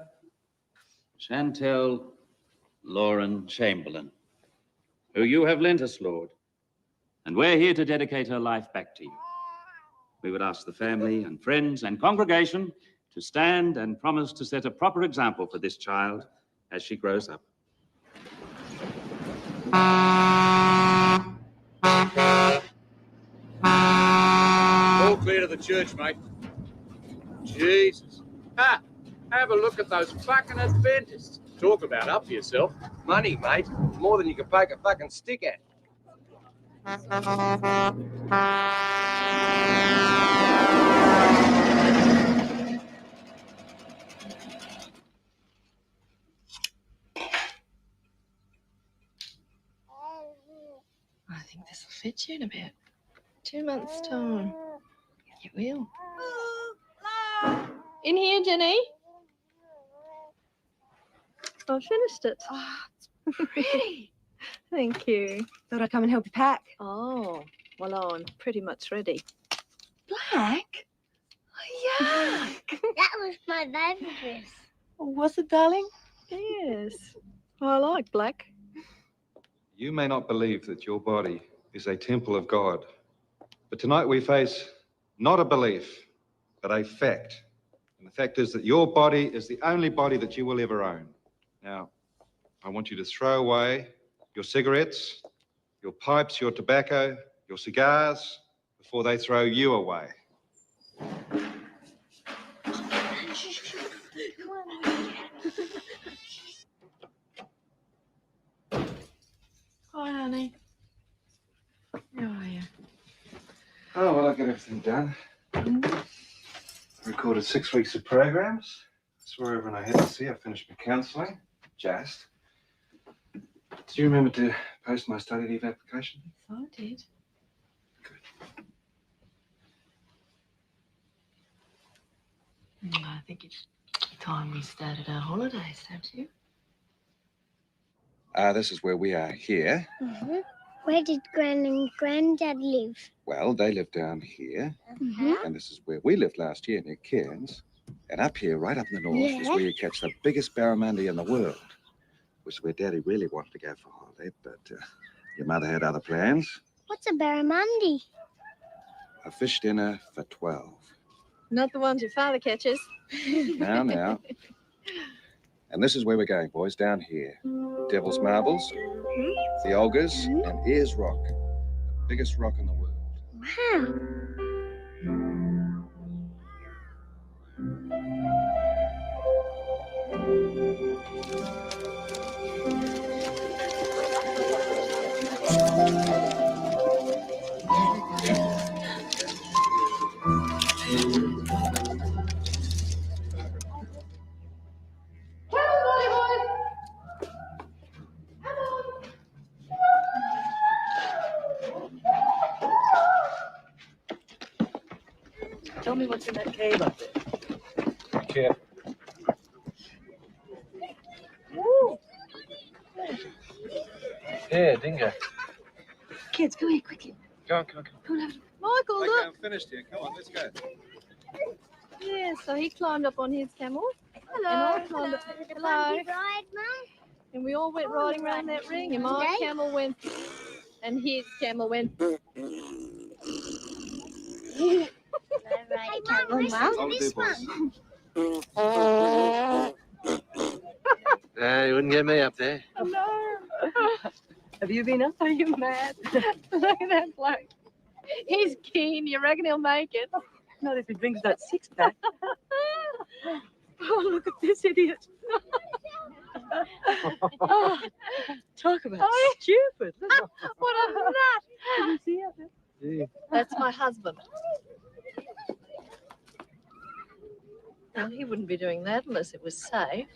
Chantel Lauren Chamberlain, who you have lent us, Lord, and we're here to dedicate her life back to you. We would ask the family and friends and congregation to stand and promise to set a proper example for this child as she grows up.
All clear to the church, mate. Jesus. Ha! Have a look at those fucking Adventists. Talk about up yourself. Money, mate. More than you can poke a fucking stick at.
I think this will fit you in a bit. 2 months' time. It will. In here, Jenny. I finished it. Oh, it's pretty.
Thank you.
Thought I'd come and help you pack.
Oh, well, I'm pretty much ready.
Black? Oh, yuck!
That was my baby dress.
Was it, darling?
Yes, I like black.
You may not believe that your body is a temple of God, but tonight we face not a belief, but a fact. And the fact is that your body is the only body that you will ever own. Now, I want you to throw away your cigarettes, your pipes, your tobacco, your cigars, before they throw you away.
Hi, honey. How are you?
Oh, well, I got everything done. Recorded 6 weeks of programs. Saw everyone I had to see. I finished my counselling. Just. Do you remember to post my study leave application?
I did. I think it's time we started our holidays, don't you?
This is where we are here.
Mm-hmm. Where did Gran and Granddad live?
Well, they live down here.
Mm-hmm.
And this is where we lived last year near Cairns. And up here, right up in the north, is where you catch the biggest barramundi in the world. Which is where Daddy really wanted to go for holiday, but your mother had other plans.
What's a barramundi?
A fish dinner for 12.
Not the ones your father catches.
Now. And this is where we're going, boys, down here. Devil's Marbles, the Olgas, and Ayers Rock, the biggest rock in the world.
Wow.
Tell me what's in that cave up there.
Okay. Yeah, Dingo.
Kids, come here quickly.
Come on.
Come on, have
Michael,
Okay,
look.
I'm finished here. Come on, let's go.
Yeah, so he climbed up on his camel.
Hello.
And I climbed up. Hello.
Ride, Mum?
And we all went riding around that ring, and my camel went, and his camel went.
Hey, Mum, listen to this one.
You wouldn't get me up there.
Oh, no. Have you been up? Are you mad?
Look at that bloke. He's keen. You reckon he'll make it?
Not if he brings that six-pack.
Oh, look at this idiot.
Oh, talk about stupid. Look.
What a nut.
Can you see up there?
Yeah.
That's my husband. Now, he wouldn't be doing that unless it was safe.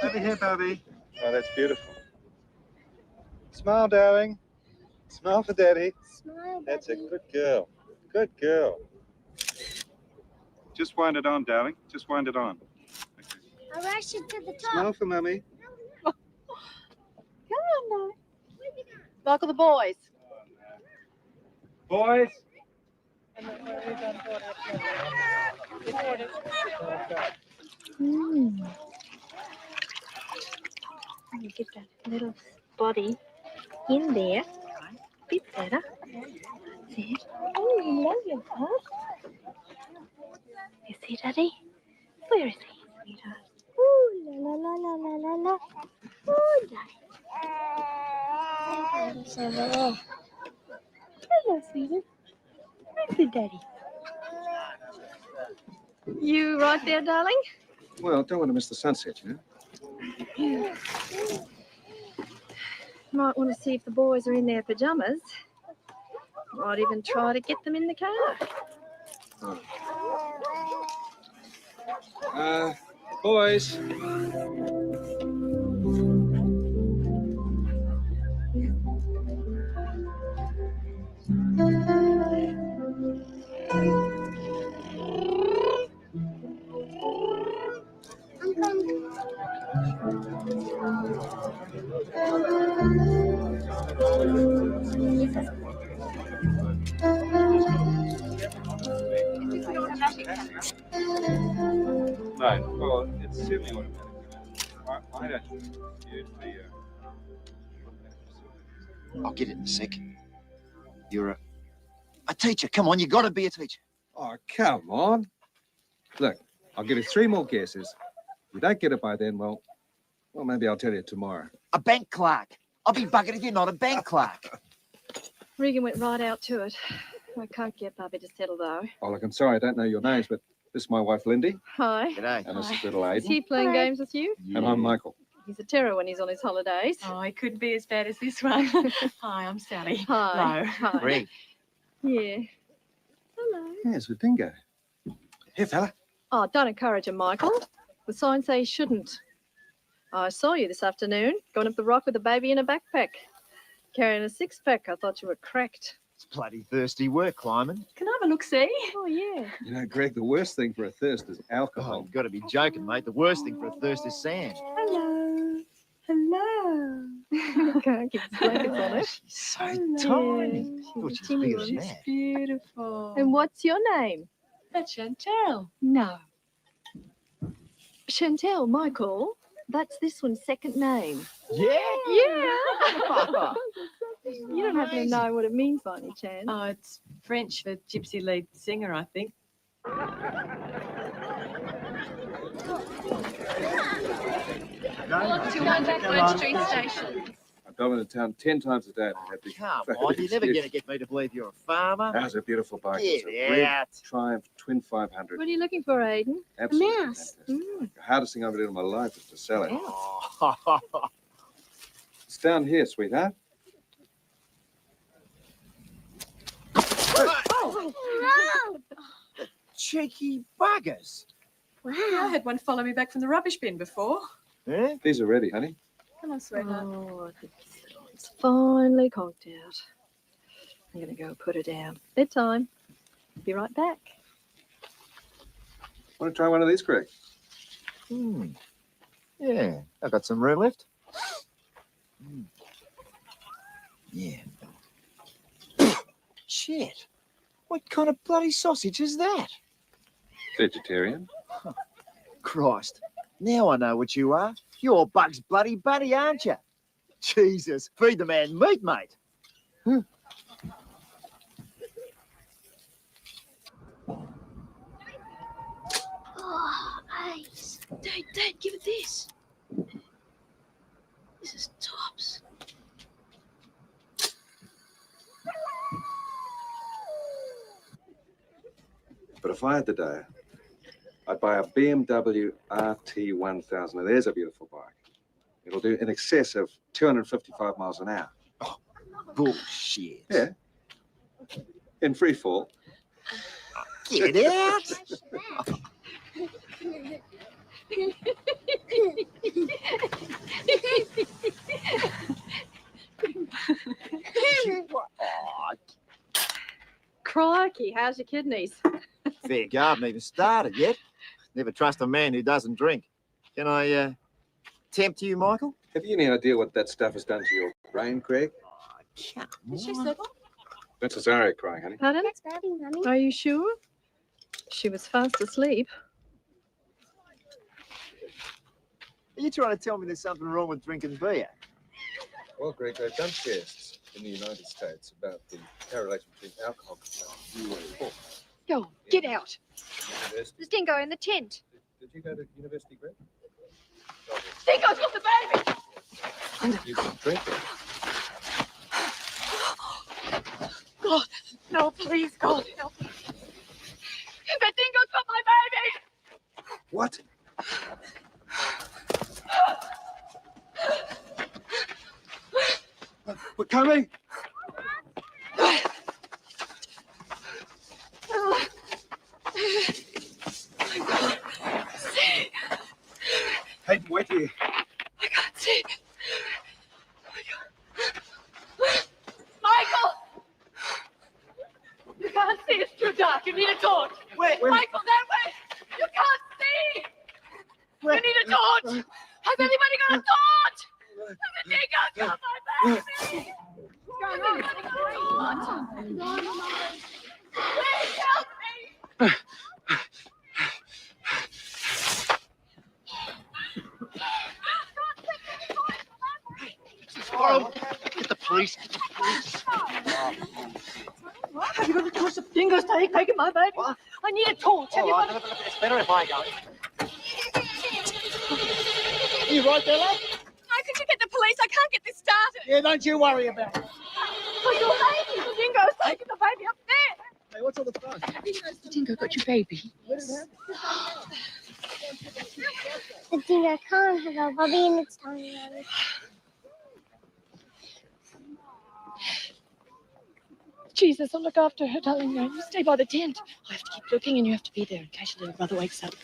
Over here, Bobby. Oh, that's beautiful. Smile, darling. Smile for Daddy.
Smile,
That's a good girl. Good girl. Just wind it on, darling. Just wind it on.
I'll rush it to the top.
Smile for Mummy.
Come on, now. Michael, the boys.
Boys.
You get that little body in there. Bit better. See? Oh, you love your heart. You see, Daddy? Where is he, sweetheart?
Ooh, la la la la la la. Ooh, Daddy. Hello, sweetie. Where's the Daddy?
You right there, darling?
Well, don't want to miss the sunset, you know.
Might want to see if the boys are in their pajamas. Might even try to get them in the car.
Boys.
I'm
No, well, it's certainly automatic. Why don't you use the...
I'll get it in a sec. You're a teacher. Come on, you got to be a teacher.
Oh, come on. Look, I'll give you 3 more guesses. If you don't get it by then, well, maybe I'll tell you tomorrow.
A bank clerk. I'll be buggered if you're not a bank clerk.
Regan went right out to it. I can't get Bubby to settle, though.
Oh, look, I'm sorry I don't know your names, but this is my wife, Lindy.
Hi.
G'day.
And this is
Hi.
little
Is
Aiden.
he playing games with you?
And I'm Michael.
He's a terror when he's on his holidays.
Oh, it couldn't be as bad as this one. Hi, I'm Sally.
Hi.
Hello.
Hi.
Greg.
Yeah. Hello.
Yeah, it's a dingo. Here, fella.
Oh, don't encourage him, Michael. The signs say he shouldn't. I saw you this afternoon, going up the rock with a baby in a backpack. Carrying a 6-pack. I thought you were cracked.
It's bloody thirsty work climbing.
Can I have a look-see?
Oh, yeah.
You know, Greg, the worst thing for a thirst is
Oh,
alcohol.
you've got to be joking, mate. The worst thing for a thirst is sand.
Hello. Hello.
Can't keep his blankets on her.
She's so tiny.
She's
Thought
a
she was
teeny
bigger
one.
than that.
Beautiful.
And what's your name?
That's Chantel.
No. Chantel, Michael. That's this one's second name.
Yeah?
Yeah. You don't happen to know what it means by any chance.
Oh, it's French for gypsy lead singer, I think.
What's your one Blackburn Street station?
I've gone into town 10 times a day. And had the
Come on, you're never going to get me to believe you're a farmer.
That's a beautiful bike. It's a
Get
red
out.
Triumph Twin 500.
What are you looking for, Aiden?
Absolutely
A mouse.
fantastic. The hardest thing I've ever done in my life is to sell it.
Oh,
It's down here, sweetheart.
cheeky buggers.
Wow. I had one follow me back from the rubbish bin before.
Eh?
These are ready, honey.
Come on, sweetheart.
Oh, I think it's finally conked out. I'm going to go put her down. Bedtime. Be right back.
Want to try one of these, Greg?
Yeah, I've got some room left. Yeah. Shit. What kind of bloody sausage is that?
Vegetarian.
Christ. Now I know what you are. You're Bugs' bloody buddy, aren't you? Jesus, feed the man meat, mate.
Oh, Ace. Dad, give it this. This is tops.
But if I had the day, I'd buy a BMW RT1000. Now, there's a beautiful bike. It'll do in excess of 255 miles an hour.
Bullshit.
Yeah. In free fall.
Get out.
Crikey, how's your kidneys?
Fair go, I haven't even started yet. Never trust a man who doesn't drink. Can I tempt you, Michael?
Have you any idea what that stuff has done to your brain, Craig?
Come
Did she
on.
say
That's Azaria crying, honey.
Pardon?
That's Daddy, Mummy.
Are you sure? She was fast asleep.
Are you trying to tell me there's something wrong with drinking beer?
Well, Greg, they've done tests in the United States about the correlation between alcohol consumption.
Go, get out.
University.
There's Dingo in the tent.
Did you go to university, Greg?
Dingo's got the baby!
You can drink it.
God, no, please, God, help me. That Dingo's got my baby!
What? We're coming. Hey, wait here.
I can't see. Michael! You can't see, it's too dark. You need a torch.
Where?
Michael, that way! You can't see! You need a torch!
torch? Has anybody got a torch? The Dingo got my baby! What's going on? Please help me!
Get the police. Get the police.
Have you got a torch? The Dingo's taking my baby.
What?
I need a torch. Have you got a...
It's better if I go. You right there, lad?
How could you get the police? I can't get this started.
Yeah, don't you worry about it.
Oh, your baby. The Dingo's taking the baby up there.
Hey, what's all the fuss?
The Dingo got your baby.
Where did it happen?
The Dingo can't have our Bobby in its tiny nose.
Jesus, I'll look after her, darling. Now, you stay by the tent. I have to keep looking, and you have to be there in case your little brother wakes up.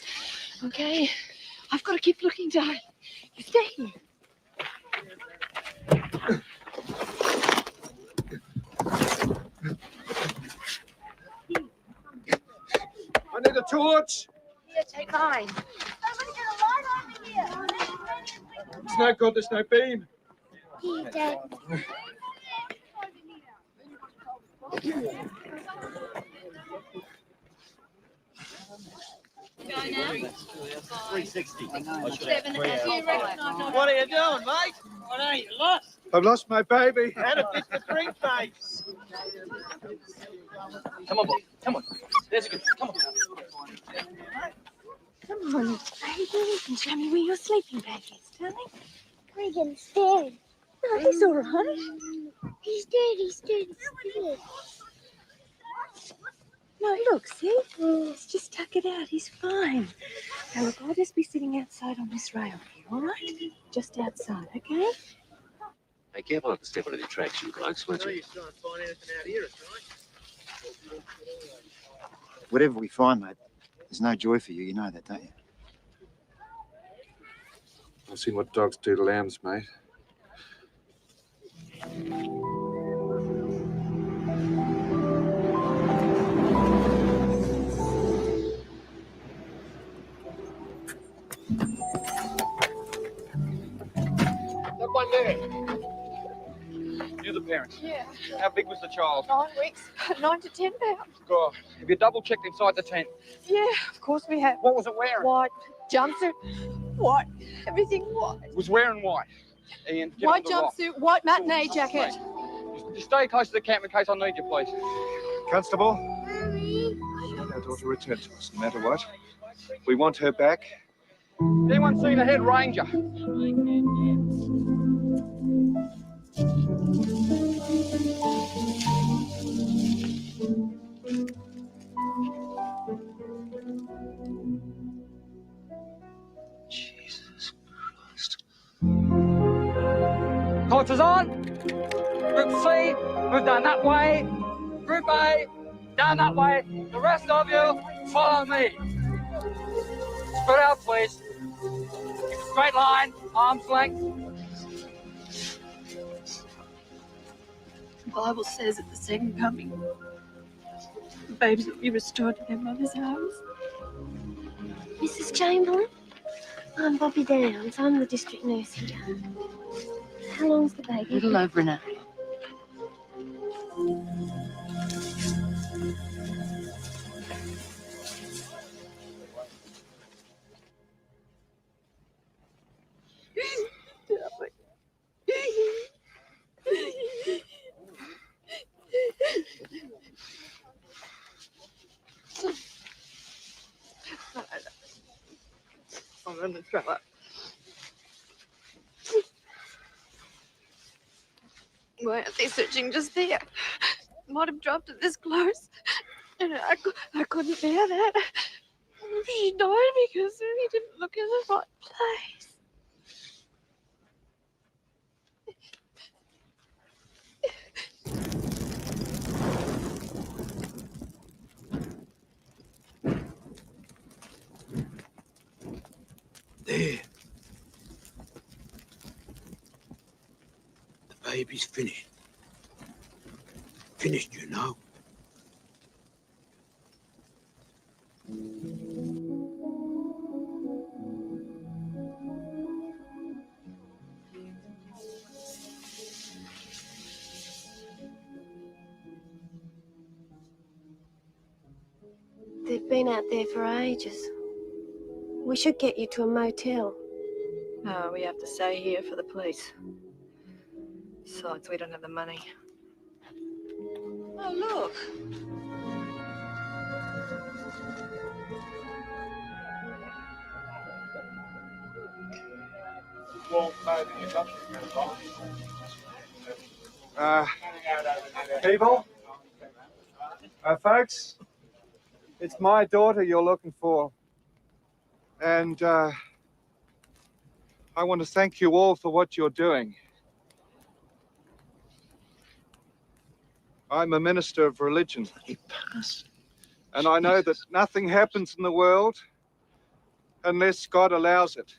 Okay? I've got to keep looking, darling. You stay here.
I need a torch.
Here, take mine.
It's no good, there's no beam.
Here, Dad.
What are you doing, mate? What are you lost?
I've lost my baby.
Had a fit for three face.
Come on, Bob. Come on. There's a good. Come on.
Come on, baby. You can show me where your sleeping bag is, darling. Regan's dead.
No, he's all right.
He's dead, he's dead, he's dead.
No, look, see? Let's just tuck it out. He's fine. Now, look, I'll just be sitting outside on this rail here, all right? Just outside, okay?
Hey, careful not to step on any tracks, you blokes, won't you?
Whatever we find, mate, there's no joy for you. You know that, don't you?
I've seen what dogs do to lambs, mate.
That one there.
You're the parents.
Yeah.
How big was the child?
9 weeks, 9 to 10 pounds.
God, have you double checked inside the tent?
Yeah, of course we have.
What was it wearing?
White jumpsuit, white, everything white.
It was wearing white. Ian, get
White
on the rock.
jumpsuit, white matinee jacket.
Just stay close to the camp in case I need you, please.
Constable, our daughter returned to us, no matter what. We want her back.
Anyone seen a head ranger?
Jesus Christ.
Torches on. Group C, move down that way. Group A, down that way. The rest of you, follow me. Spread out, please. Keep a straight line, arm's length.
The Bible says at the second coming, the babies will be restored to their mother's arms.
Mrs. Chamberlain, I'm Bobby Downs. I'm the district nurse here. How long's the baby?
A little over an hour. I'm going to throw up. Why aren't they searching just there? Might have dropped it this close. And I couldn't bear that. She died because we didn't look in the right place.
There. The baby's finished. Finished, you know. been out there for ages. We should get you to a motel.
No, we have to stay here for the police. Besides, we don't have the money.
Oh, look.
People? Folks, it's my daughter you're looking for. And I want to thank you all for what you're doing. I'm a minister of religion. And I know that nothing happens in the world unless God allows it.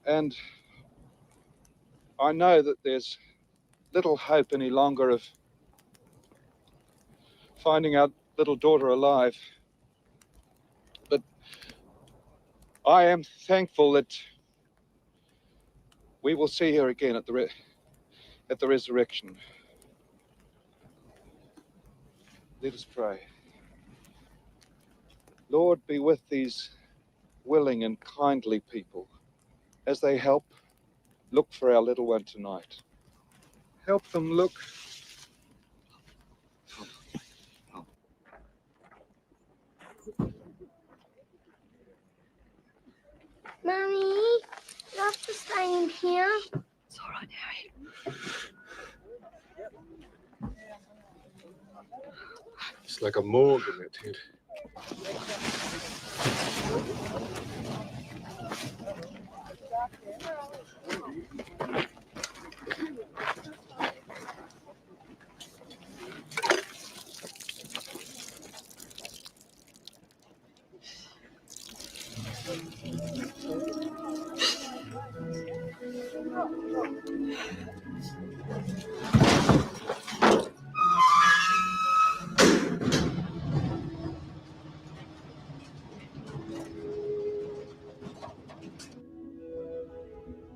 And I know that there's little hope any longer of finding our little daughter alive. But I am thankful that we will see her again at the resurrection. Let us pray. Lord, be with these willing and kindly people as they help look for our little one tonight. Help them look.
Mummy, you have to stay in here.
It's all right, Harry.
It's like a morgue in that tent.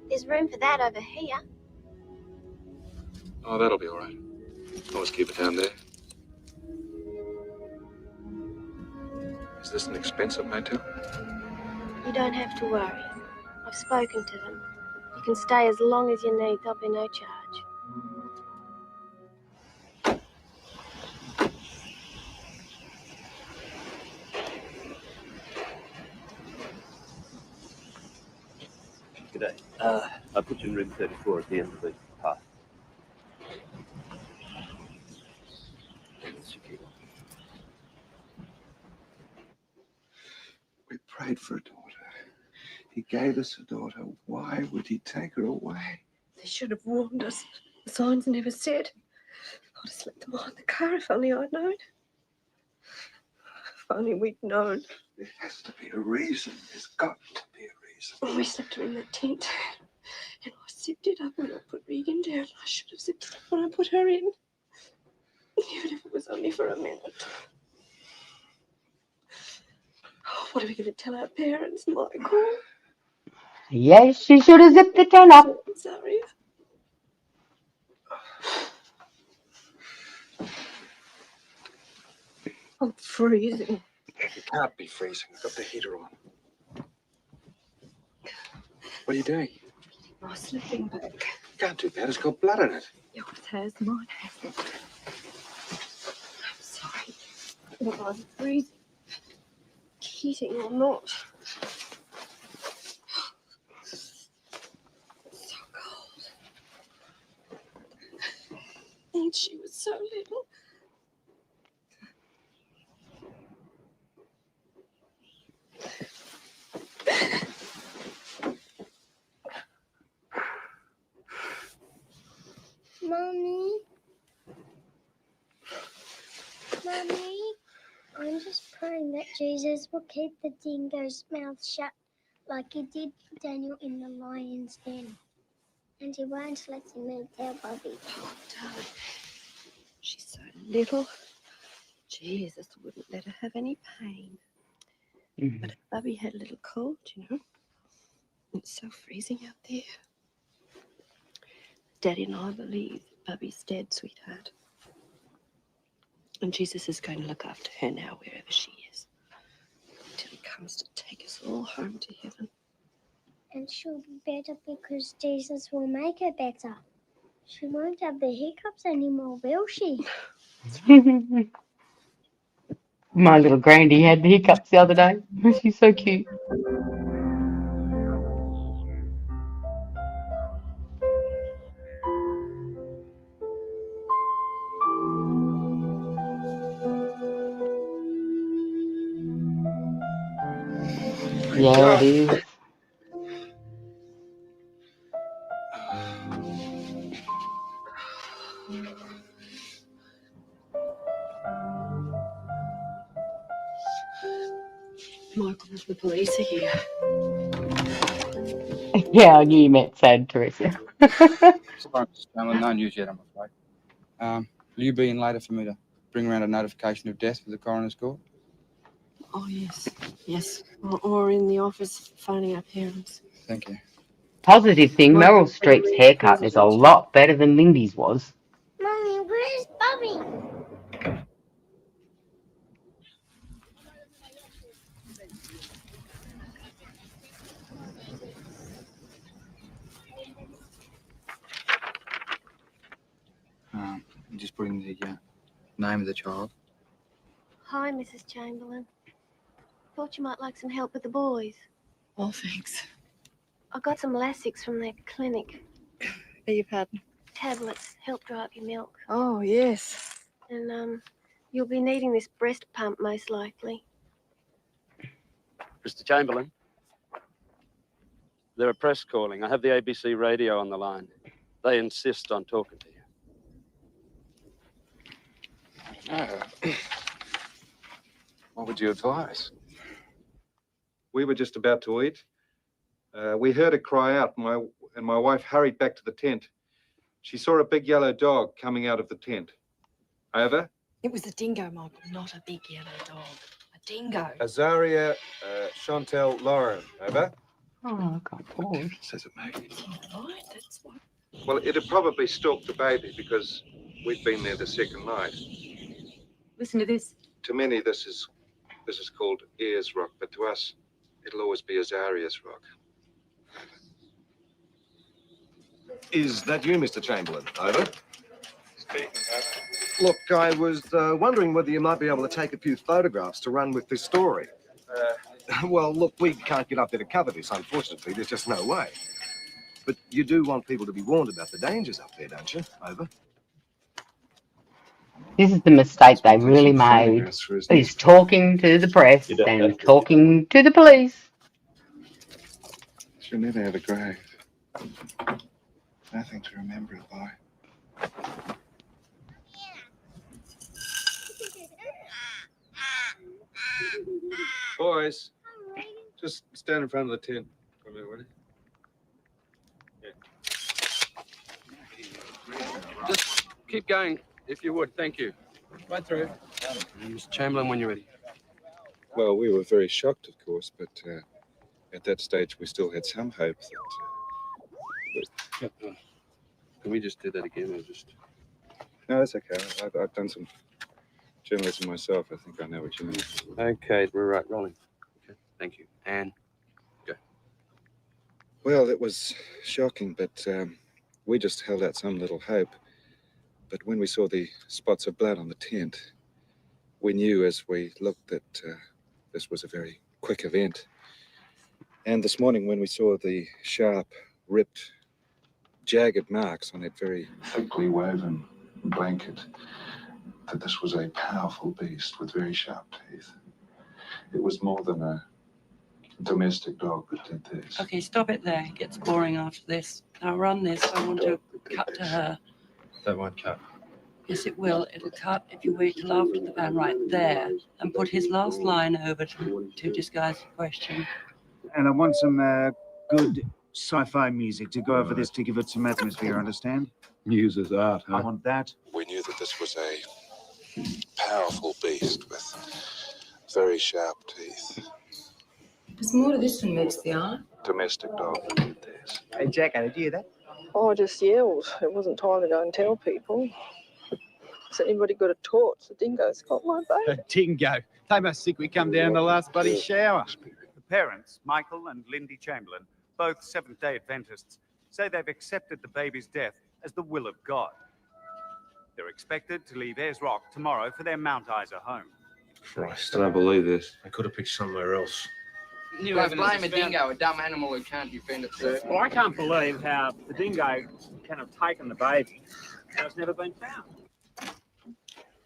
There's room for that over here.
Oh, that'll be all right. Always keep it down there. Is this an expensive motel?
You don't have to worry. I've spoken to them. You can stay as long as you need. There'll be no charge.
G'day. I put you in room 34 at the end of the path.
We prayed for a daughter. He gave us a daughter. Why would he take her away?
They should have warned us. The signs never said. I'd have slipped them behind the car if only I'd known. If only we'd known.
There has to be a reason. There's got to be a reason.
We slept her in the tent. And I zipped it up when I put Regan down. I should have zipped it up when I put her in. Even if it was only for a minute. Oh, what are we going to tell our parents, Michael?
Yes, she should have zipped the tent up.
Sorry. I'm freezing.
You can't be freezing. We've got the heater on. What are you doing?
My sleeping bag.
Can't do that. It's got blood in it.
Yours has, mine hasn't. I'm sorry. But I'm freezing. Heating or not. It's so cold. And she was so little.
Mummy, I'm just praying that Jesus will keep the dingo's mouth shut like he did Daniel in the lion's den. And he won't let him tell Bobby.
Oh, darling. She's so little. Jesus wouldn't let her have any pain. But if Bubby had a little cold, you know. It's so freezing out there. Daddy and I believe Bubby's dead, sweetheart. And Jesus is going to look after her now, wherever she is, till he comes to take us all home to heaven.
And she'll be better because Jesus will make her better. She won't have the hiccups anymore, will she?
My little Grandy had the hiccups the other day. She's so cute. Yeah, it is.
Michael, the police are here.
Yeah, I knew you meant sad, Teresa.
Sorry, Mrs. Chamberlain, no news yet, I'm afraid. Will you be in later for me to bring around a notification of death for the coroner's court?
Oh, yes. Yes. Or in the office, phoning our parents.
Thank you.
Positive thing,
Well,
Meryl Streep's haircut is a lot better than Lindy's was.
Mummy, where's Bobby?
Just putting the name of the child.
Hi, Mrs. Chamberlain. Thought you might like some help with the boys.
Oh, thanks.
I got some Lasix from their clinic.
Beg your pardon?
Tablets help dry up your milk.
Oh, yes.
And, you'll be needing this breast pump most likely.
Mr. Chamberlain, they're a press calling. I have the ABC radio on the line. They insist on talking to you.
What would you advise? We were just about to eat. We heard her cry out, and my wife hurried back to the tent. She saw a big yellow dog coming out of the tent. Over.
It was a dingo, Michael, not a big yellow dog. A dingo.
Azaria, Chantel, Lauren. Over.
Oh, I can't pause.
Says it, mate.
Right, that's what.
Well, it had probably stalked the baby because we'd been there the second night.
Listen to this.
To many, this is called Ayers Rock, but to us, it'll always be Azaria's Rock.
Is that you, Mr. Chamberlain? Over.
Speaking,
Look, I was wondering whether you might be able to take a few photographs to run with this story. Well, look, we can't get up there to cover this, unfortunately. There's just no way. But you do want people to be warned about the dangers up there, don't you? Over.
This is the mistake they really made, is talking to the press and talking to the police.
She'll never have a grave. Nothing to remember it by. Boys, just stand in front of the tent for a minute, will you?
Yeah. Just keep going, if you would. Thank you. Right through. Mr. Chamberlain, when you're ready.
Well, we were very shocked, of course, but at that stage we still had some hope that...
Can we just do that again, or just...
No, that's okay. I've done some journalism myself. I think I know what you mean.
Okay, we're right, rolling. Okay, thank you. And go.
Well, it was shocking, but we just held out some little hope. But when we saw the spots of blood on the tent, we knew as we looked that this was a very quick event. And this morning when we saw the sharp, ripped, jagged marks on that very thickly woven blanket, that this was a powerful beast with very sharp teeth. It was more than a domestic dog that did this.
Okay, stop it there. It gets boring after this. Now run this. I want to cut to her.
That won't cut.
Yes, it will. It'll cut if you wait till after the van right there and put his last line over to disguise the question.
And I want some good sci-fi music to go over this to give it some atmosphere, understand?
News is art, huh?
I want that.
We knew that this was a powerful beast with very sharp teeth.
There's more to this than meets the eye.
Domestic dog that did this.
Hey, Jack, did you hear that?
Oh, I just yelled. It wasn't time to go and tell people. Has anybody got a torch? The dingo's got my baby.
A dingo. They must think we come down the last bloody shower.
The parents, Michael and Lindy Chamberlain, both Seventh-day Adventists, say they've accepted the baby's death as the will of God. They're expected to leave Ayers Rock tomorrow for their Mount Isa home.
Christ, I don't believe this. I could have picked somewhere else.
You blame a dingo, a dumb animal who can't defend itself.
Well, I can't believe how the dingo can have taken the baby and it's never been found.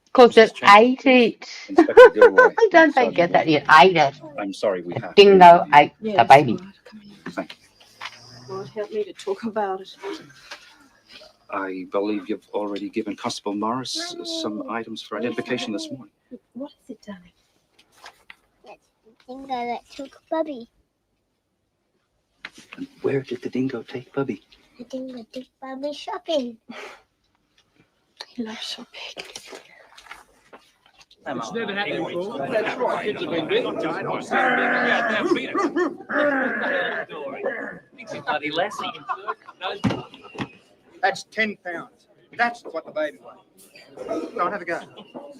Because it ate it. Don't they get that? It ate it.
I'm sorry, we have.
Dingo ate the baby.
Thank you.
Might help me to talk about it.
I believe you've already given Constable Morris some items for identification this morning.
What is it, darling?
That's the dingo that took Bubby.
And where did the dingo take Bubby?
The dingo took Bubby shopping.
He loves shopping.
It's never happened before.
That's right. Kids have been bitten.
Thinks he's bloody lassie.
That's 10 pounds. That's what the baby weighs. Go on, have a go.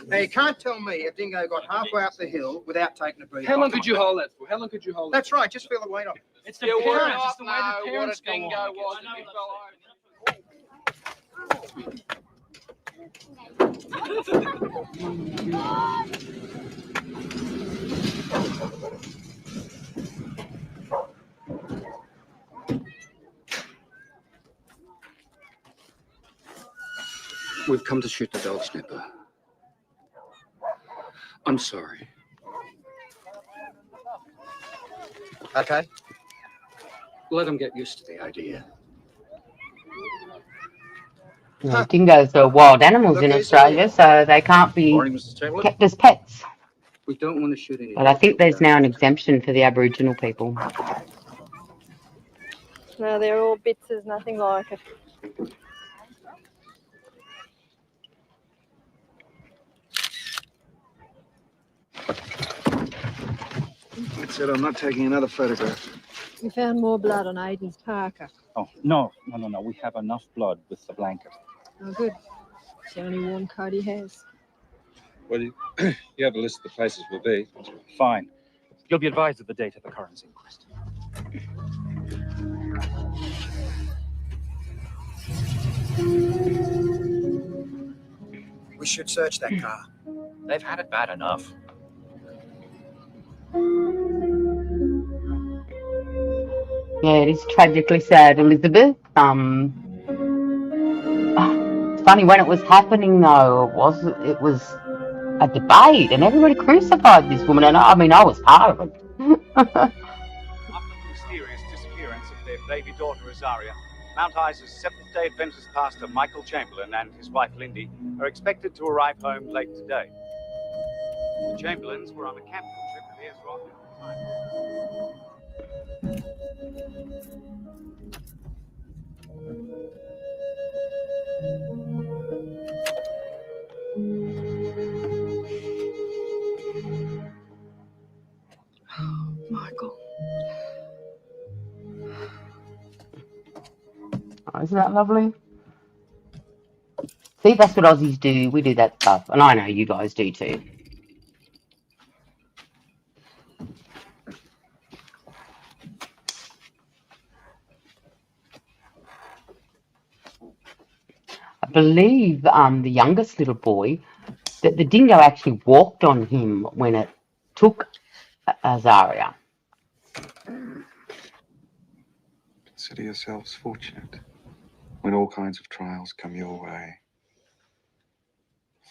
Now, you can't tell me a dingo got halfway up the hill without taking a breather.
How long could you hold that for? How long could you hold it?
That's right, just feel the weight of it.
It's the parents. It's the way the parents go on. Was if he fell
We've come to shoot the dog sniffer. I'm sorry.
Okay.
Let him get used to the idea.
Yeah, dingoes are wild animals in Australia, so they can't be
Morning, Mrs. Chamberlain.
kept as pets.
We don't want to shoot any.
But I think there's now an exemption for the Aboriginal people.
No, they're all bits. There's nothing like it.
That's it, I'm not taking another photograph.
We found more blood on Aiden's parka.
Oh, no. We have enough blood with the blanket.
Oh, good. It's the only warm coat he has.
Well, you have a list of the places we'll be.
Fine. You'll be advised of the date of the coroner's inquest.
We should search that car.
They've had it bad enough.
Yeah, it is tragically sad, Elizabeth. It's funny when it was happening though. It was a debate, and everybody crucified this woman. And I mean, I was part of it.
After the mysterious disappearance of their baby daughter, Rosaria, Mount Isa's Seventh-day Adventist pastor, Michael Chamberlain, and his wife, Lindy, are expected to arrive home late today. The Chamberlains were on a camping trip at Ayers Rock at the time.
Michael.
Oh, isn't that lovely? See, that's what Aussies do. We do that stuff, and I know you guys do too. I believe the youngest little boy, that the dingo actually walked on him when it took Azaria.
Consider yourselves fortunate when all kinds of trials come your way.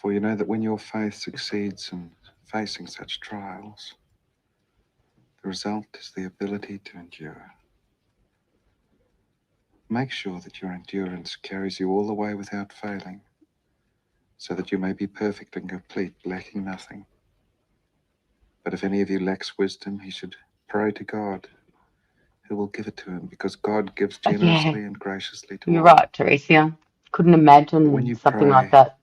For you know that when your faith succeeds in facing such trials, the result is the ability to endure. Make sure that your endurance carries you all the way without failing, so that you may be perfect and complete, lacking nothing. But if any of you lacks wisdom, he should pray to God, who will give it to him, because God gives generously and graciously to
You're
all.
right, Teresia. Couldn't imagine
When you
something
pray,
like that.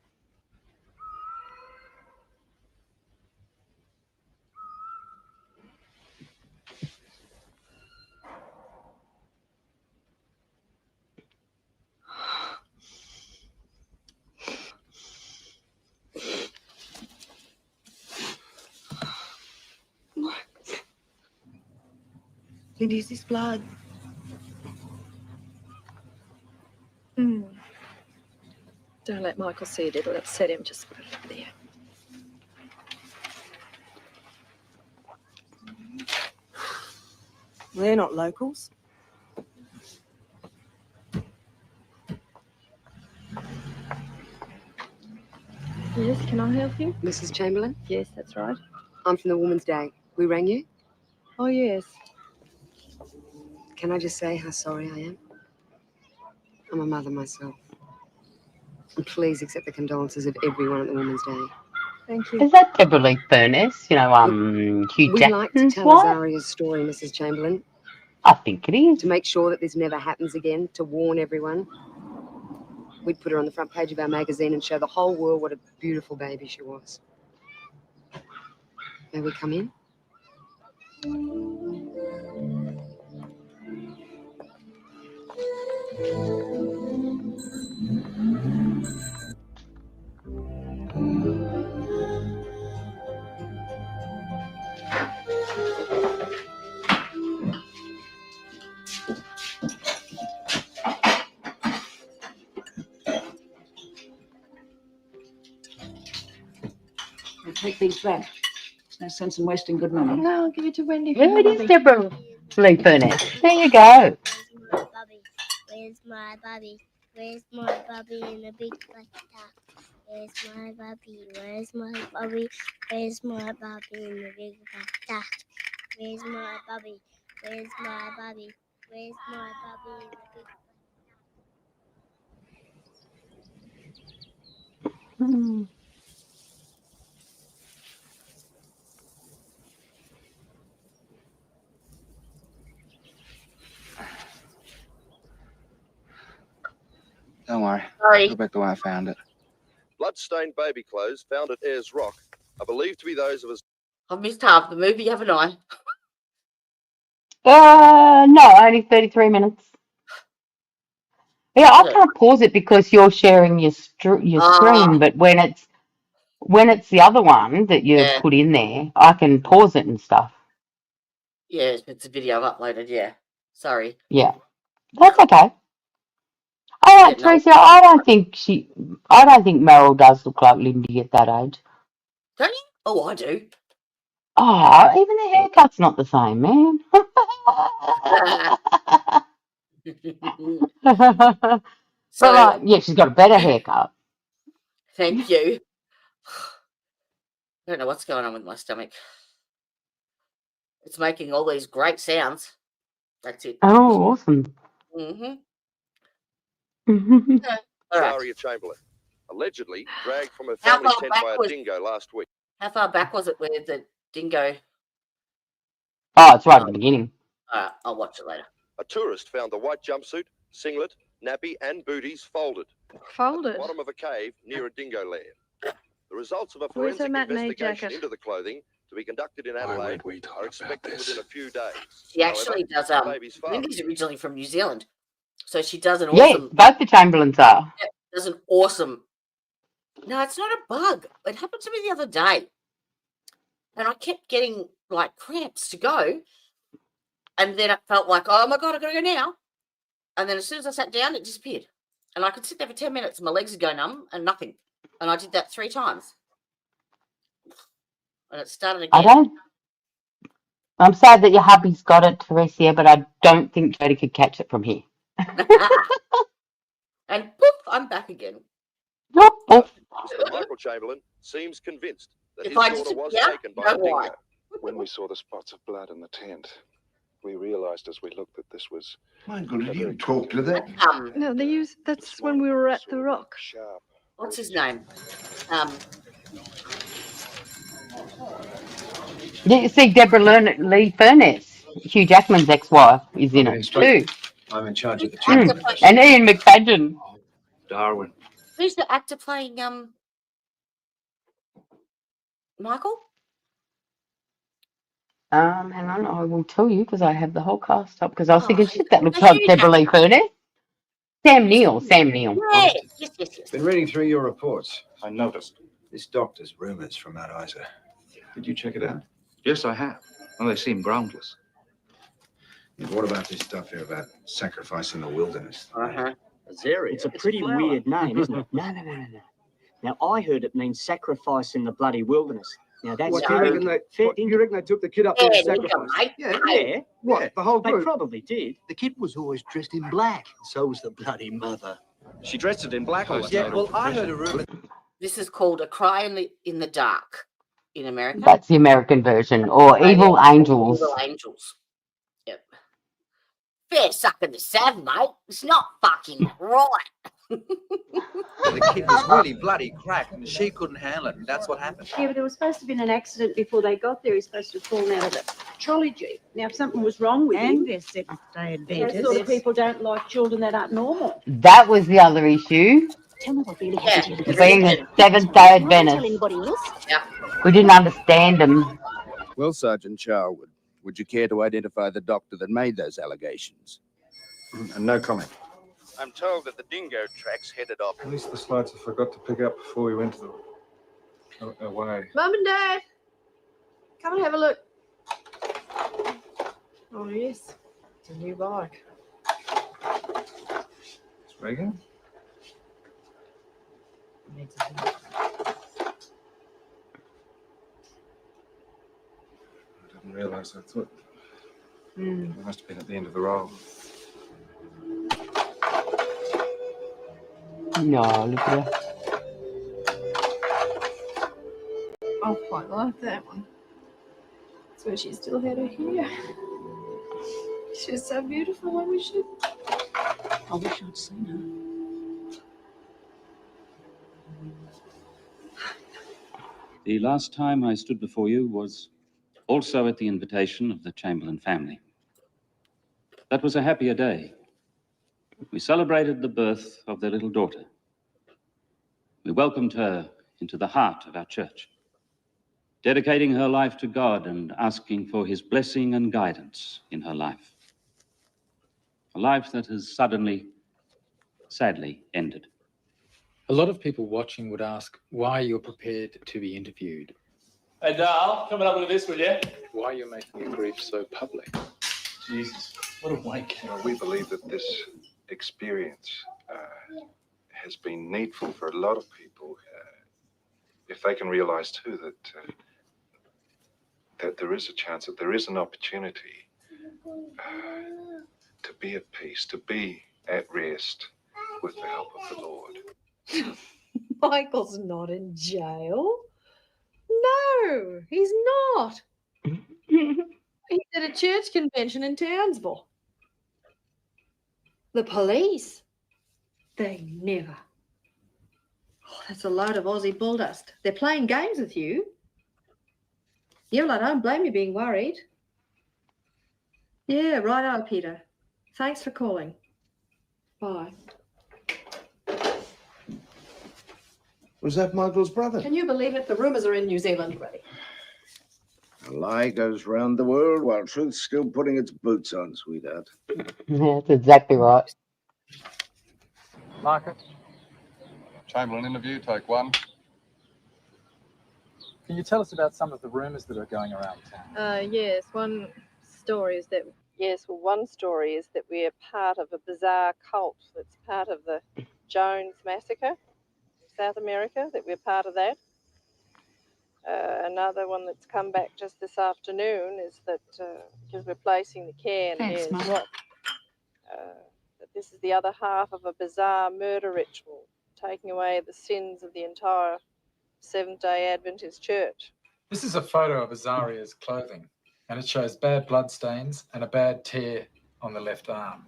Lindy, is this blood? Hmm. Don't let Michael see it. It'll upset him. Just put it over there.
They're not locals.
Yes, can I help you?
Mrs. Chamberlain?
Yes, that's right.
I'm from the Woman's Day. We rang you.
Oh, yes.
Can I just say how sorry I am? I'm a mother myself. And please accept the condolences of everyone at the Woman's Day.
Thank you.
Is that Deborah Lee Furness? You know, Hugh
We like to
Jackson's
tell
wife?
Azaria's story, Mrs. Chamberlain.
I think it is.
To make sure that this never happens again, to warn everyone. We'd put her on the front page of our magazine and show the whole world what a beautiful baby she was. May we come in?
I'll take these back. No sense in wasting good money.
No, I'll give it to Wendy.
Yeah, it is Deborah Lee Furness. There you go.
Where's my Bobby? Where's my Bobby in a big black duck? Where's my Bobby? Where's my Bobby? Where's my Bobby in a big black duck? Where's my Bobby? Where's my Bobby? Where's my Bobby in a big
Hmm.
Don't worry.
Sorry.
Go back the way I found it.
Bloodstained baby clothes found at Ayers Rock are believed to be those of a...
I've missed half the movie, haven't I?
No, only 33 minutes. Yeah, I can't pause it because you're sharing your screen, but when it's the other one that you
Yeah.
put in there, I can pause it and stuff.
Yeah, it's a video I've uploaded, yeah. Sorry.
Yeah, that's okay. All right, Teresa, I don't think Meryl does look like Lindy at that age.
Don't you? Oh, I do.
Oh, even the haircut's not the same, man. But
So,
like, yeah, she's got a better haircut.
thank you. I don't know what's going on with my stomach. It's making all these great sounds. That's it.
Oh, awesome.
Mm-hmm.
Mm-hmm.
All right.
Azaria Chamberlain, allegedly dragged from her
How
family
far
tent
back
by a
was-
dingo last week.
How far back was it where the dingo...
Oh, it's right at the beginning.
All right, I'll watch it later.
A tourist found the white jumpsuit, singlet, nappy and booties folded at
Folded?
the bottom of a cave near a dingo lair. The results of a
Where's her
forensic
matinee
investigation
jacket?
into the clothing to be conducted in Adelaide are expected within a few days.
She actually
However,
does...
the baby's father...
Lindy's originally from New Zealand. So she does an
Yeah,
awesome...
both the Chamberlains are.
Yeah, does an awesome... No, it's not a bug. It happened to me the other day. And I kept getting, like, cramps to go. And then I felt like, oh, my God, I've got to go now. And then as soon as I sat down, it disappeared. And I could sit there for 10 minutes and my legs would go numb and nothing. And I did that 3 times. And it started again.
I'm sad that your hubby's got it, Teresa, but I don't think Jody could catch it from here.
And poof, I'm back again.
Mr. Michael Chamberlain seems convinced that
If
his
I
daughter was
disappear,
taken by a
you know why.
dingo.
When we saw the spots of blood in the tent, we realized as we looked that this was...
Michael, did you talk to them?
No, that's when we were at the rock.
What's his name?
You see, Deborah Lee Furness, Hugh Jackman's ex-wife, is in it too.
I'm in charge of the
Mm.
chamber.
And Ian McFadden.
Darwin.
Who's the actor playing Michael?
Hang on, I will tell you because I have the whole cast up because I was
Oh,
thinking, shit, that looks
the
like
Hugh
Deborah Lee Furness. Sam Neill.
Yeah, yes.
Been reading through your reports.
I noticed.
This doctor's rumors from Mount Isa. Did you check it out?
Yes, I have. Well, they seem groundless.
What about this stuff here about sacrifice in the wilderness?
Azaria. It's a pretty weird name, isn't it? No. Now, I heard it means sacrifice in the bloody wilderness. Now, that's
What, you reckon they took the kid up there to sacrifice?
Yeah.
What, the whole group?
They probably did.
The kid was always dressed in black. So was the bloody mother.
She dressed it in black.
Yeah, well, I heard a rumor.
This is called A Cry in the Dark in America.
That's the American version, or Evil Angels.
Evil Angels. Yep. Fair sucking the sav, mate. It's not fucking right.
The kid was really bloody cracked and she couldn't handle it, and that's what happened.
Yeah, but there was supposed to have been an accident before they got there. He's supposed to have fallen out of the trolley jeep. Now, if something was wrong with him,
they're Seventh-day
those sort of people don't like children that aren't normal.
That was the other issue.
Tell me what really happened.
Being a Seventh-day Adventist.
Anybody else?
Yeah.
We didn't understand them.
Well, Sergeant Charwood, would you care to identify the doctor that made those allegations?
No comment.
I'm told that the Dingo tracks headed off.
At least the slides I forgot to pick up before we went to the away.
Mum and Dad, come and have a look. Oh yes, it's a new bike.
It's Reagan. I didn't realise. I thought it must have been at the end of the roll.
No, look at her.
I quite like that one. That's where she still had her hair. She was so beautiful. I wish I'd seen her.
The last time I stood before you was also at the invitation of the Chamberlain family. That was a happier day. We celebrated the birth of their little daughter. We welcomed her into the heart of our church, dedicating her life to God and asking for his blessing and guidance in her life. A life that has suddenly, sadly, ended.
A lot of people watching would ask why you're prepared to be interviewed.
Hey, Dal, come and have a look at this, will you?
Why you're making your grief so public.
Jesus, what a wank.
You know, we believe that this experience has been needful for a lot of people. If they can realize too that there is a chance, that there is an opportunity to be at peace, to be at rest with the help of the Lord.
Michael's not in jail. No, he's not. He's at a church convention in Townsville. The police? They never. Oh, that's a load of Aussie bulldust. They're playing games with you. Yeah, well, I don't blame you being worried. Yeah, righto, Peter. Thanks for calling. Bye.
Was that Michael's brother?
Can you believe it? The rumours are in New Zealand already.
A lie goes round the world while truth's still putting its boots on, sweetheart.
Yeah, that's exactly right.
Marcus?
Chamberlain interview, take one.
Can you tell us about some of the rumours that are going around town?
Yes, one story is that we're part of a bizarre cult that's part of the Jones massacre, South America, that we're part of that. Another one that's come back just this afternoon is that because we're placing the can here, that this is the other half of a bizarre murder ritual, taking away the sins of the entire Seventh-day Adventist Church.
This is a photo of Azaria's clothing, and it shows bad blood stains and a bad tear on the left arm.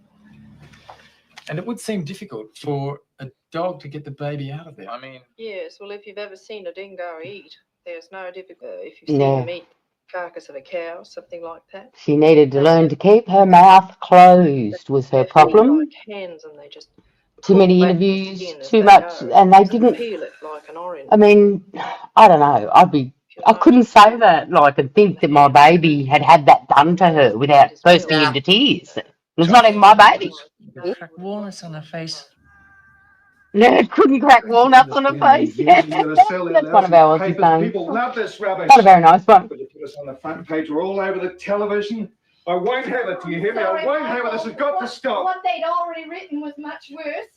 And it would seem difficult for a dog to get the baby out of there. I mean...
Yes, well, if you've ever seen a dingo eat, there's no difficulty. If you've seen them eat the carcass of a cow, something like that.
She needed to learn to keep her mouth closed was her problem.
Like hands, and they just
Too many interviews, too much, and they didn't.
peel it like an orange.
I mean, I don't know. I couldn't say that, and think that my baby had had that done to her without bursting into tears. It was not even my baby.
Crack walnuts on her face.
No, it couldn't crack walnuts on her face. Yeah. That's one of our Aussie sayings.
People love this rubbish.
Not a very nice one.
But you put us on the front page. We're all over the television.
I won't have it, do you hear me? I won't have it. This has got to stop.
What they'd already written was much worse.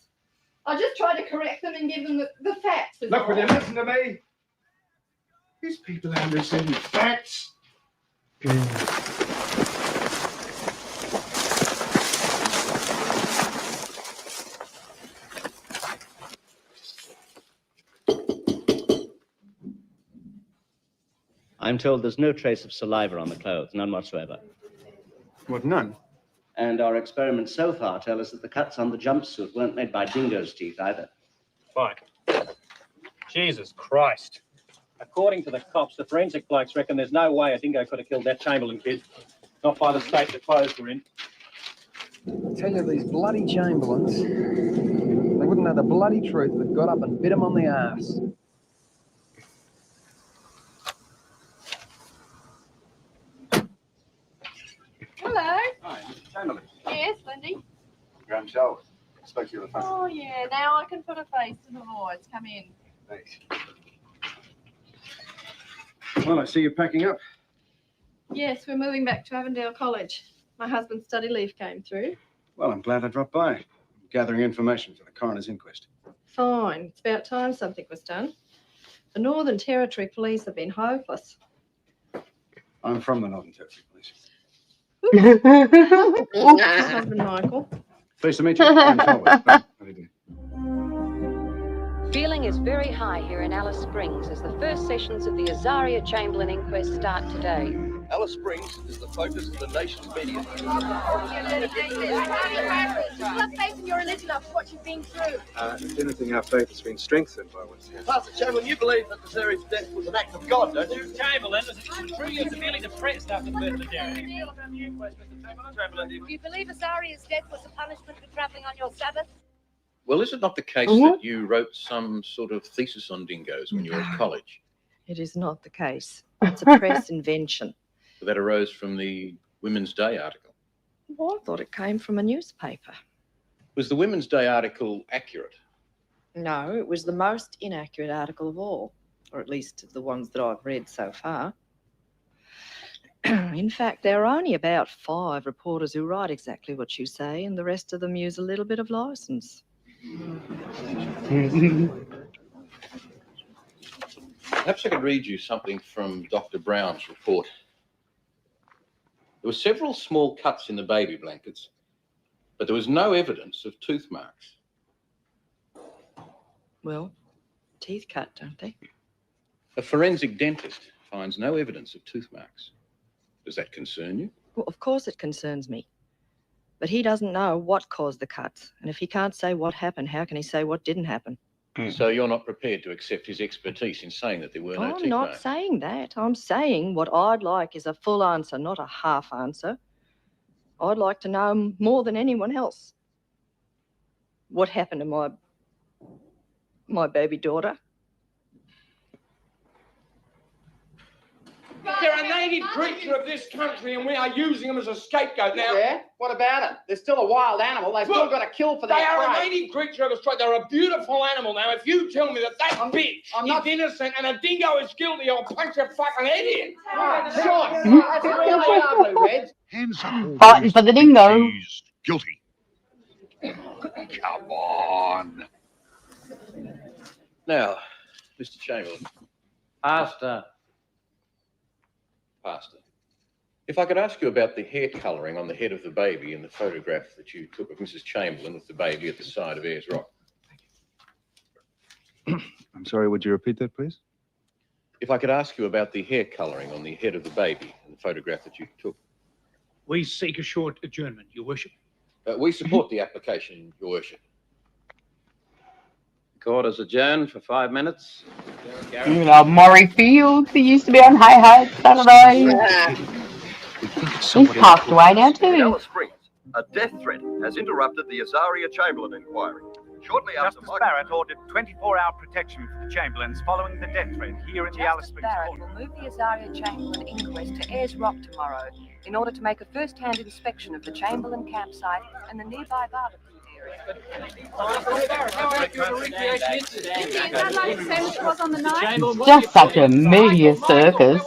I just tried to correct them and give them the facts.
Look, will you listen to me? These people aren't receiving facts.
I'm told there's no trace of saliva on the clothes, none whatsoever.
What, none?
And our experiments so far tell us that the cuts on the jumpsuit weren't made by Dingo's teeth either.
Fine. Jesus Christ. According to the cops, the forensic blokes reckon there's no way a dingo could have killed that Chamberlain kid. Not by the state the clothes were in.
I tell you, these bloody Chamberlains, they wouldn't know the bloody truth if it got up and bit them on the arse.
Hello.
Hi, Mr. Chamberlain.
Yes, Lindy.
Graham Shelf. Spoke to you on the phone.
Oh, yeah. Now I can put a face to the voice. Come in.
Thanks. Well, I see you're packing up.
Yes, we're moving back to Avondale College. My husband's study leave came through.
Well, I'm glad I dropped by. I'm gathering information for the coroner's inquest.
Fine. It's about time something was done. The Northern Territory Police have been hopeless.
I'm from the Northern Territory Police.
My husband, Michael.
Pleased to meet you. I'm Forward. How do you do?
Feeling is very high here in Alice Springs as the first sessions of the Azaria Chamberlain inquest start today.
Alice Springs is the focus of the nation's media.
Have faith in your religion after what you've been through.
If anything, our faith has been strengthened by what's happened.
Pastor Chamberlain, you believe that Azaria's death was an act of God, don't you?
Chamberlain was true you're severely depressed after the birth of Derek.
Do you believe Azaria's death was a punishment for travelling on your Sabbath?
Well, is it not the case that you wrote some sort of thesis on dingoes when you were at college?
It is not the case. It's a press invention.
That arose from the Women's Day article.
Well, I thought it came from a newspaper.
Was the Women's Day article accurate?
No, it was the most inaccurate article of all, or at least of the ones that I've read so far. In fact, there are only about 5 reporters who write exactly what you say, and the rest of them use a little bit of license.
Perhaps I could read you something from Dr. Brown's report. There were several small cuts in the baby blankets, but there was no evidence of tooth marks.
Well, teeth cut, don't they?
A forensic dentist finds no evidence of tooth marks. Does that concern you?
Well, of course it concerns me. But he doesn't know what caused the cuts. And if he can't say what happened, how can he say what didn't happen?
So you're not prepared to accept his expertise in saying that there were no teeth
I'm not
marks?
saying that. I'm saying what I'd like is a full answer, not a half answer. I'd like to know more than anyone else what happened to my baby daughter.
They're a native creature of this country and we are using them as a scapegoat now.
Yeah? What about it? They're still a wild animal. They've still got to kill for their
They are
prey.
a native creature of Australia. They're a beautiful animal. Now, if you tell me that bitch is innocent and a dingo is guilty, I'll punch your fucking head in.
Sure. That's really ugly, Reg.
Hands up.
Fighting for the dingo.
He's guilty. Come on.
Now, Mr. Chamberlain. Pastor, if I could ask you about the hair colouring on the head of the baby in the photograph that you took of Mrs. Chamberlain with the baby at the side of Ayers Rock.
I'm sorry, would you repeat that, please?
If I could ask you about the hair colouring on the head of the baby in the photograph that you took.
We seek a short adjournment, Your Worship.
We support the application, Your Worship.
Court is adjourned for 5 minutes.
You know, Maury Fields, he used to be on High Hat Saturday. He's passed away now
In
too.
Alice Springs, a death threat has interrupted the Azaria Chamberlain inquiry. Shortly after
Justice Barrett ordered 24-hour protection for the Chamberlains following the death threat here in the Alice Springs
Barrett
court.
will move the Azaria Chamberlain inquest to Ayers Rock tomorrow in order to make a first-hand inspection of the Chamberlain campsite and the nearby barbecue area.
It's just such a media circus.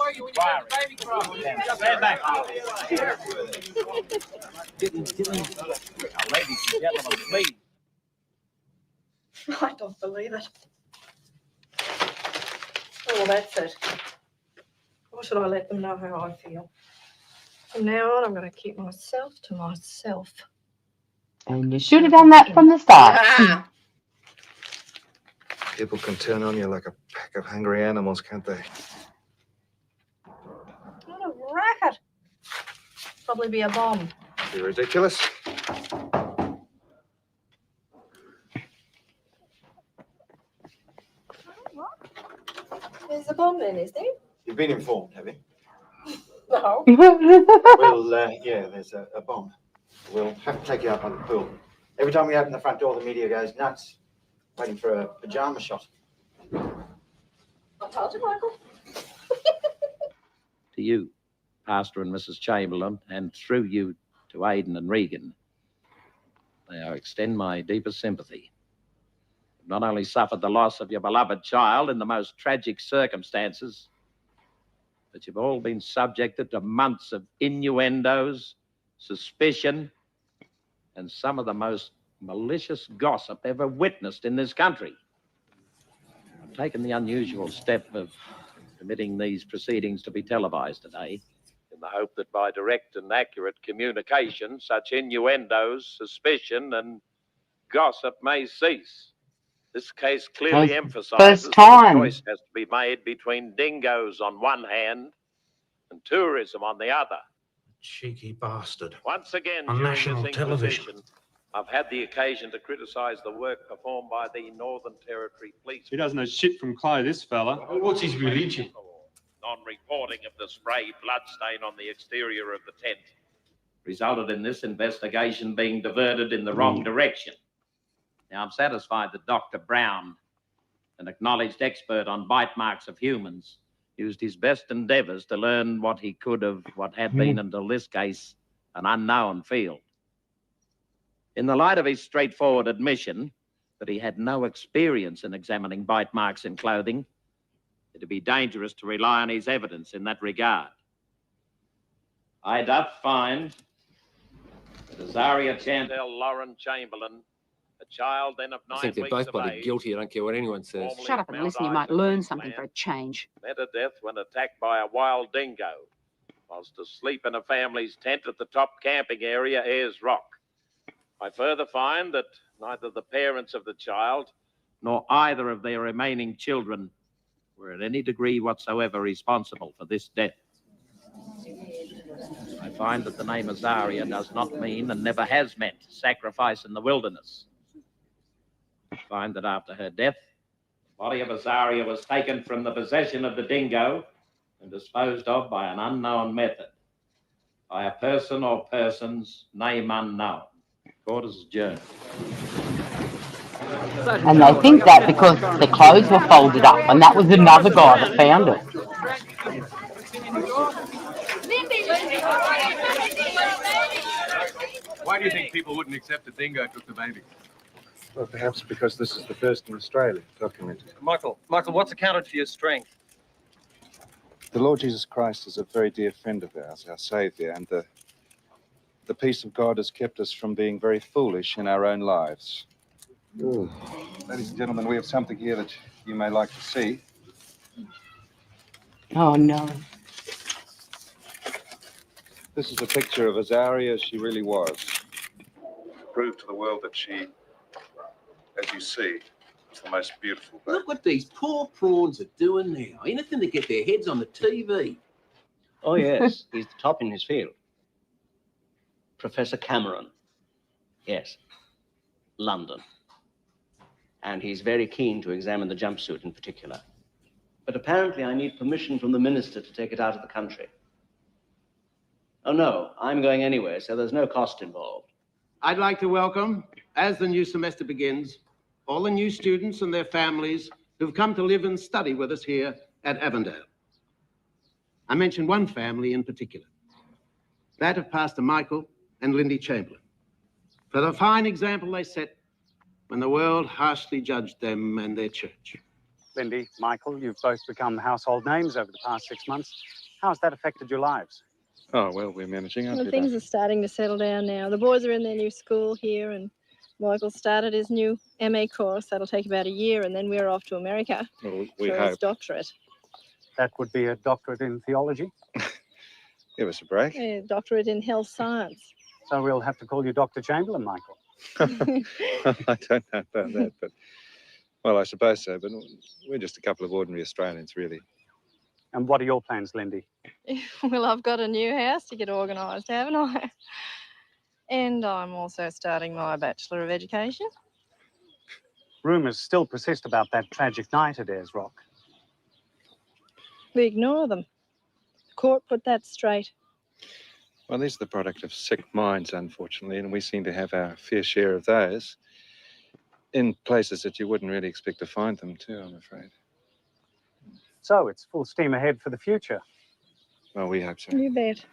Stand back. Ladies and gentlemen, please.
I don't believe it. Oh, well, that's it. Why should I let them know how I feel? From now on, I'm going to keep myself to myself.
And you should have done that from the start.
People can turn on you like a pack of hungry animals, can't they?
What a racket. Probably be a bomb.
You're ridiculous.
There's a bomb then, is there?
You've been informed, have you?
No.
Well, yeah, there's a bomb. We'll have to take you up on the pool. Every time we open the front door, the media goes nuts, waiting for a pajama shot.
I told you, Michael.
To you, Pastor and Mrs. Chamberlain, and through you to Aidan and Regan, may I extend my deepest sympathy. You've not only suffered the loss of your beloved child in the most tragic circumstances, but you've all been subjected to months of innuendos, suspicion, and some of the most malicious gossip ever witnessed in this country. I've taken the unusual step of permitting these proceedings to be televised today, in the hope that by direct and accurate communication, such innuendos, suspicion, and gossip may cease. This case clearly emphasizes that a choice has to be made between dingoes on one hand and tourism on the other.
Cheeky bastard.
Once again,
On
during
national
this
television.
inquisition, I've had the occasion to criticize the work performed by the Northern Territory Police.
He doesn't know shit from Clay, this fella.
What's his religion? Non-reporting of the spray bloodstain on the exterior of the tent resulted in this investigation being diverted in the wrong direction. Now, I'm satisfied that Dr. Brown, an acknowledged expert on bite marks of humans, used his best endeavors to learn what he could of what had been, until this case, an unknown field. In the light of his straightforward admission that he had no experience in examining bite marks in clothing, it'd be dangerous to rely on his evidence in that regard. I doth find that Azaria Chantel Lauren Chamberlain, a child then of 9
I think they're
weeks
both
of
bloody
age,
guilty. I don't care what anyone says.
Shut up and listen. You might learn something for a change.
met a death when attacked by a wild dingo, whilst asleep in a family's tent at the top camping area, Ayers Rock. I further find that neither the parents of the child nor either of their remaining children were in any degree whatsoever responsible for this death. I find that the name Azaria does not mean and never has meant sacrifice in the wilderness. I find that after her death, the body of Azaria was taken from the possession of the dingo and disposed of by an unknown method, by a person or persons, name unknown. Court is adjourned.
And they think that because the clothes were folded up, and that was another guy that found it.
Why do you think people wouldn't accept a dingo took the baby? Well, perhaps because this is the first in Australia documented.
Michael, what's accounted for your strength?
The Lord Jesus Christ is a very dear friend of ours, our Saviour, and the peace of God has kept us from being very foolish in our own lives. Ooh. Ladies and gentlemen, we have something here that you may like to see.
Oh, no.
This is a picture of Azaria as she really was. Prove to the world that she, as you see, is the most beautiful baby.
Look what these poor prawns are doing now. Anything to get their heads on the TV.
Oh, yes, he's the top in his field. Professor Cameron. Yes, London. And he's very keen to examine the jumpsuit in particular. But apparently I need permission from the minister to take it out of the country. Oh, no, I'm going anyway, so there's no cost involved.
I'd like to welcome, as the new semester begins, all the new students and their families who've come to live and study with us here at Avondale. I mention one family in particular, that of Pastor Michael and Lindy Chamberlain. for the fine example they set when the world harshly judged them and their church.
Lindy, Michael, you've both become household names over the past 6 months. How has that affected your lives?
Oh, well, we're managing, aren't
Well,
we?
things are starting to settle down now. The boys are in their new school here, and Michael started his new MA course. That'll take about a year, and then we're off to America
Well, we
for his
hope.
doctorate.
That would be a doctorate in theology.
Give us a break.
Yeah, doctorate in health science.
So we'll have to call you Dr. Chamberlain, Michael.
I don't know about that, but, well, I suppose so, but we're just a couple of ordinary Australians, really.
And what are your plans, Lindy?
Well, I've got a new house to get organised, haven't I? And I'm also starting my Bachelor of Education.
Rumours still persist about that tragic night at Ayers Rock.
We ignore them. The court put that straight.
Well, these are the product of sick minds, unfortunately, and we seem to have our fair share of those in places that you wouldn't really expect to find them, too, I'm afraid.
So it's full steam ahead for the future.
Well, we hope so.
You bet.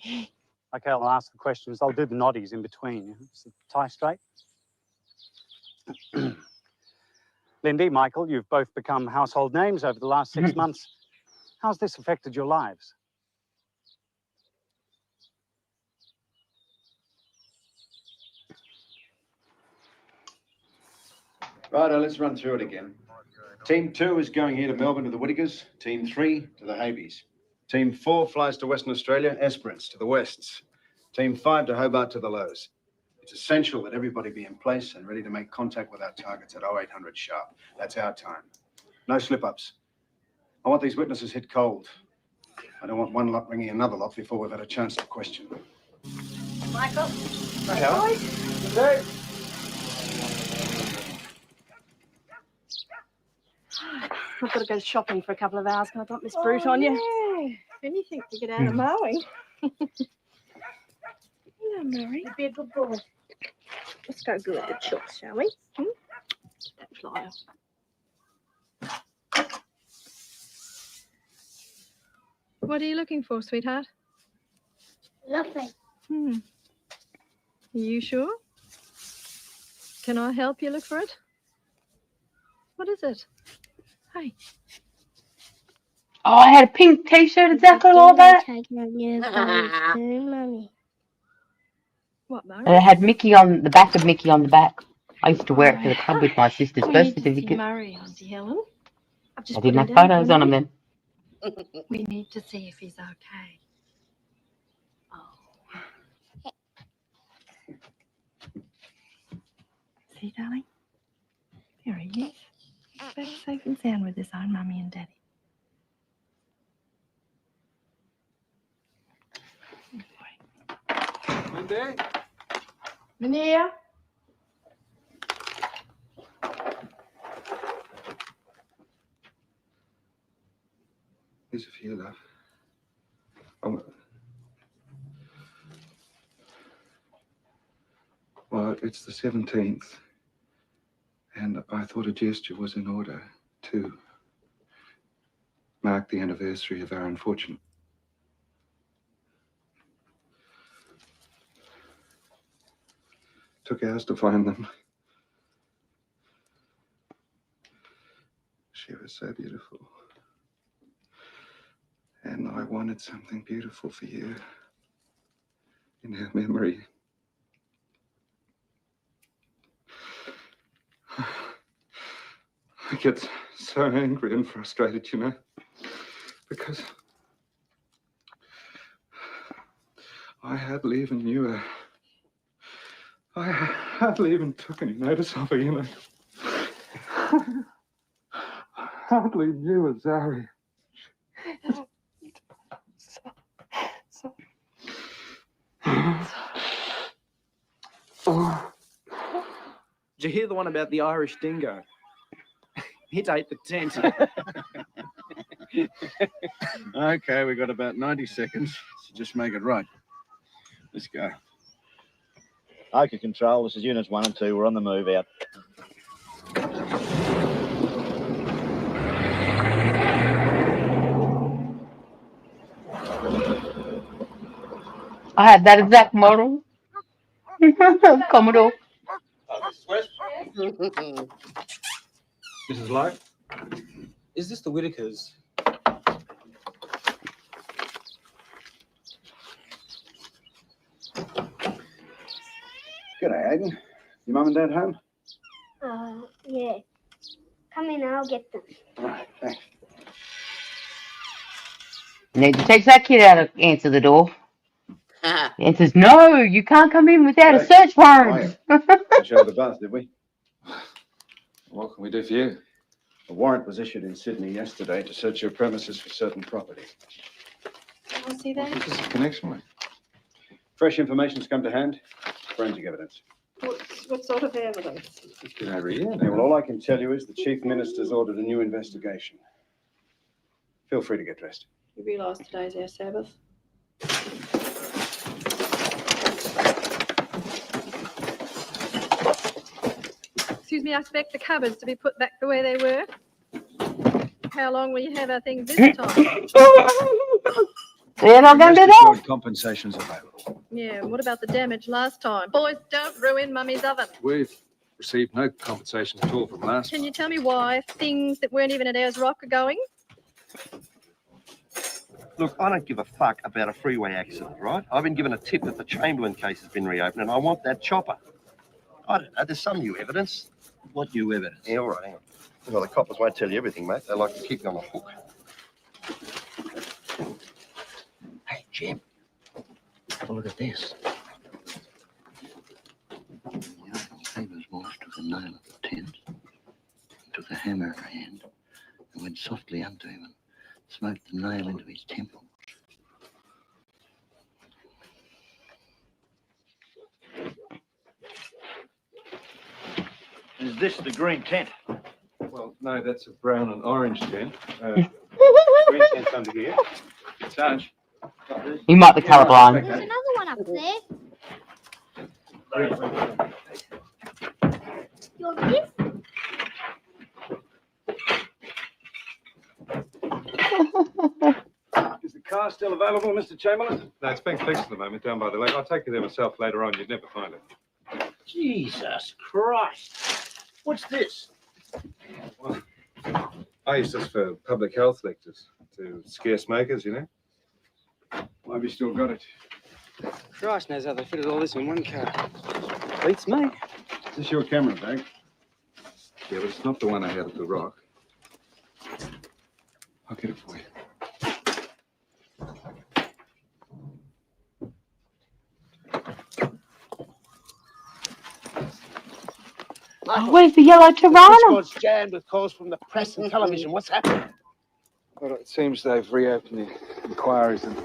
Okay, I'll ask the questions. I'll do the noddies in between. Is the tie straight? Lindy, Michael, you've both become household names over the last 6 months. How's this affected your lives?
Righto, let's run through it again. Team 2 is going here to Melbourne to the Whittakers. Team 3 to the Habeys. Team 4 flies to Western Australia, Esperance to the Wests. Team 5 to Hobart to the Lows. It's essential that everybody be in place and ready to make contact with our targets at 0800 sharp. That's our time. No slip-ups. I want these witnesses hit cold. I don't want one lot ringing another lot before we've had a chance to question them.
Michael?
Hey,
Good.
I've got to go shopping for a couple of hours. Can I dump this brute on you? Yeah. Anything to get out of mowing. Hello, Mary. Be a good boy. Let's go good the chops, shall we? Get that flyer. What are you looking for, sweetheart?
Nothing.
Are you sure? Can I help you look for it? What is it? Hey.
Oh, I had a pink t-shirt exactly like that.
Taking on your phones too, Mummy.
What, Mary?
And it had Mickey on the back of Mickey on the back. I used to wear it for the club with my sister's
We
birth
need to see
certificate.
Murray, Auntie Helen. I've just
I
put
didn't
him
have
down
photos
for a
on them
minute.
then.
We need to see if he's okay. Oh. See, darling? There he is. Back safe and sound with his own mummy and daddy.
Lindy?
Minia?
Here's a few, love. Oh. Well, it's the 17th, and I thought a gesture was in order to mark the anniversary of our unfortunate. Took hours to find them. She was so beautiful. And I wanted something beautiful for you in her memory. I get so angry and frustrated, you know, because I hardly even knew her. I hardly even took any notice of her, you know. Hardly knew a Zari.
Did you hear the one about the Irish dingo? It ate the tent.
Okay, we've got about 90 seconds to just make it right. Let's go.
Okay, Control, this is Units 1 and 2. We're on the move out.
I had that exact model. Commodore.
Mrs. West? Mrs. Lowe? Is this the Whitakers?
G'day, Aidan. Your mum and dad home?
Yeah. Come in, I'll get them.
All right, thanks.
Need to take that kid out and answer the door. The answer's no, you can't come in without a search warrant.
Got you over the buzz, did we?
What can we do for you?
A warrant was issued in Sydney yesterday to search your premises for certain property.
I'll see that.
What's this in connection with?
Fresh information's come to hand. Forensic evidence.
What sort of evidence?
It's been over a year
Yeah,
now.
well, all I can tell you is the Chief Minister's ordered a new investigation. Feel free to get dressed.
You realise today's our Sabbath? Excuse me, I expect the cupboards to be put back the way they were. How long will you have our things this time?
They're not going to do that.
Compensation's available.
Yeah, and what about the damage last time? Boys, don't ruin Mummy's oven.
We've received no compensation at all from last.
Can you tell me why things that weren't even at Ayers Rock are going?
Look, I don't give a fuck about a freeway accident, right? I've been given a tip that the Chamberlain case has been reopened and I want that chopper. I don't know, there's some new evidence.
What new evidence?
Yeah, all right, hang on. Well, the coppers won't tell you everything, mate. They like to keep you on the hook.
Hey, Jim. Have a look at this. Taylor's wife took a nail at the tent, took a hammer in her hand, and went softly up to him and smoked the nail into his temple. Is this the green tent?
Well, no, that's a brown and orange tent. Green tent's under here. Sarge.
You might be colourblind.
There's another one up there. You want this?
Is the car still available, Mr. Chamberlain? No, it's being fixed at the moment down by the lake. I'll take you there myself later on. You'd never find it.
Jesus Christ. What's this?
I use this for public health lectures to scare smokers, you know.
Why have you still got it?
Christ knows how they fitted all this in one car. Beats me.
Is this your camera bag?
Yeah, but it's not the one I had at the Rock. I'll get it for you.
Oh, where's the yellow Tirana?
This was jammed with calls from the press and television. What's happening?
Well, it seems they've reopened the inquiries and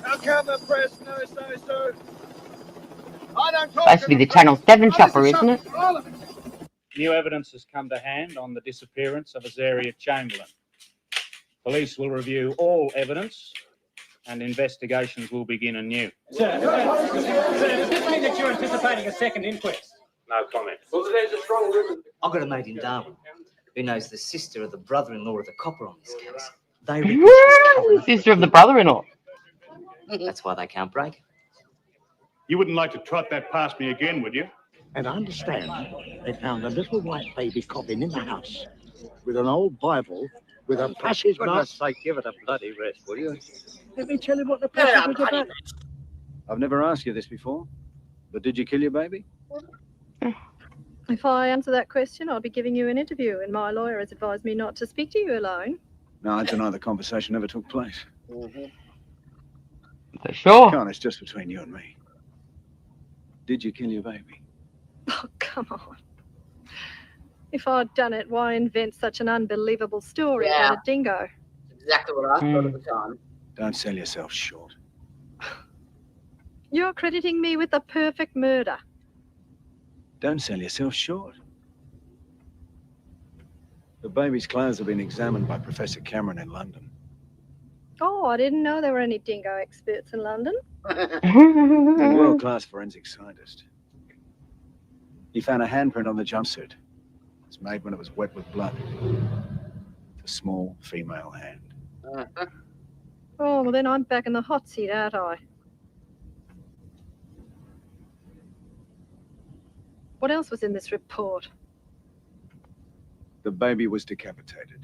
How come the press knows those two? I don't talk
Supposed to be the Channel 7 chopper, isn't it?
New evidence has come to hand on the disappearance of Azaria Chamberlain. Police will review all evidence and investigations will begin anew. Sir, does this mean that you're anticipating a second inquest? No comment.
Well, there's a strong ribbon.
I've got a mate in Darwin who knows the sister of the brother-in-law of the copper on this case. They
The sister of the brother-in-law.
That's why they can't break it.
You wouldn't like to trot that past me again, would you?
And I understand they found a little white baby coffin in the house with an old Bible with a passage
For
mark.
goodness sake, give it a bloody rest, will you?
Let me tell you what the passage was about.
I've never asked you this before, but did you kill your baby?
If I answer that question, I'll be giving you an interview, and my lawyer has advised me not to speak to you alone.
No, I deny the conversation ever took place.
For sure.
Come on, it's just between you and me. Did you kill your baby?
Oh, come on. If I'd done it, why invent such an unbelievable story about a dingo?
Exactly what I thought at the time.
Don't sell yourself short.
You're crediting me with a perfect murder.
Don't sell yourself short. The baby's clothes have been examined by Professor Cameron in London.
Oh, I didn't know there were any dingo experts in London.
He's a world-class forensic scientist. He found a handprint on the jumpsuit. It was made when it was wet with blood. It's a small female hand.
well, then I'm back in the hot seat, aren't I? What else was in this report?
The baby was decapitated.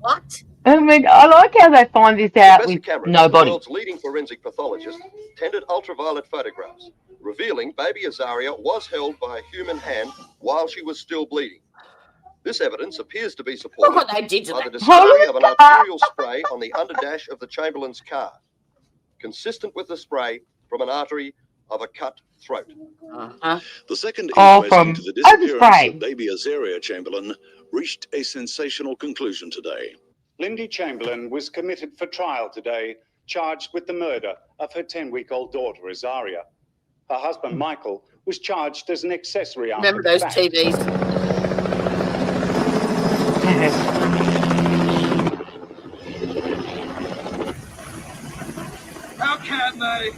What?
I mean, I like how they find this out
Professor
with
Cameron,
no
the
body.
world's leading forensic pathologist, tendered ultraviolet photographs, revealing baby Azaria was held by a human hand while she was still bleeding. This evidence appears to be supported
Look what they did to
by
that.
the discovery of an arterial spray on the underdash of the Chamberlain's car, consistent with the spray from an artery of a cut throat.
The second
Oh,
inquest
from
into the disappearance
overspray.
of baby Azaria Chamberlain reached a sensational conclusion today.
Lindy Chamberlain was committed for trial today, charged with the murder of her 10-week-old daughter, Azaria. Her husband, Michael, was charged as an accessory after
Remember
the
those
fact.
TVs?
How can they?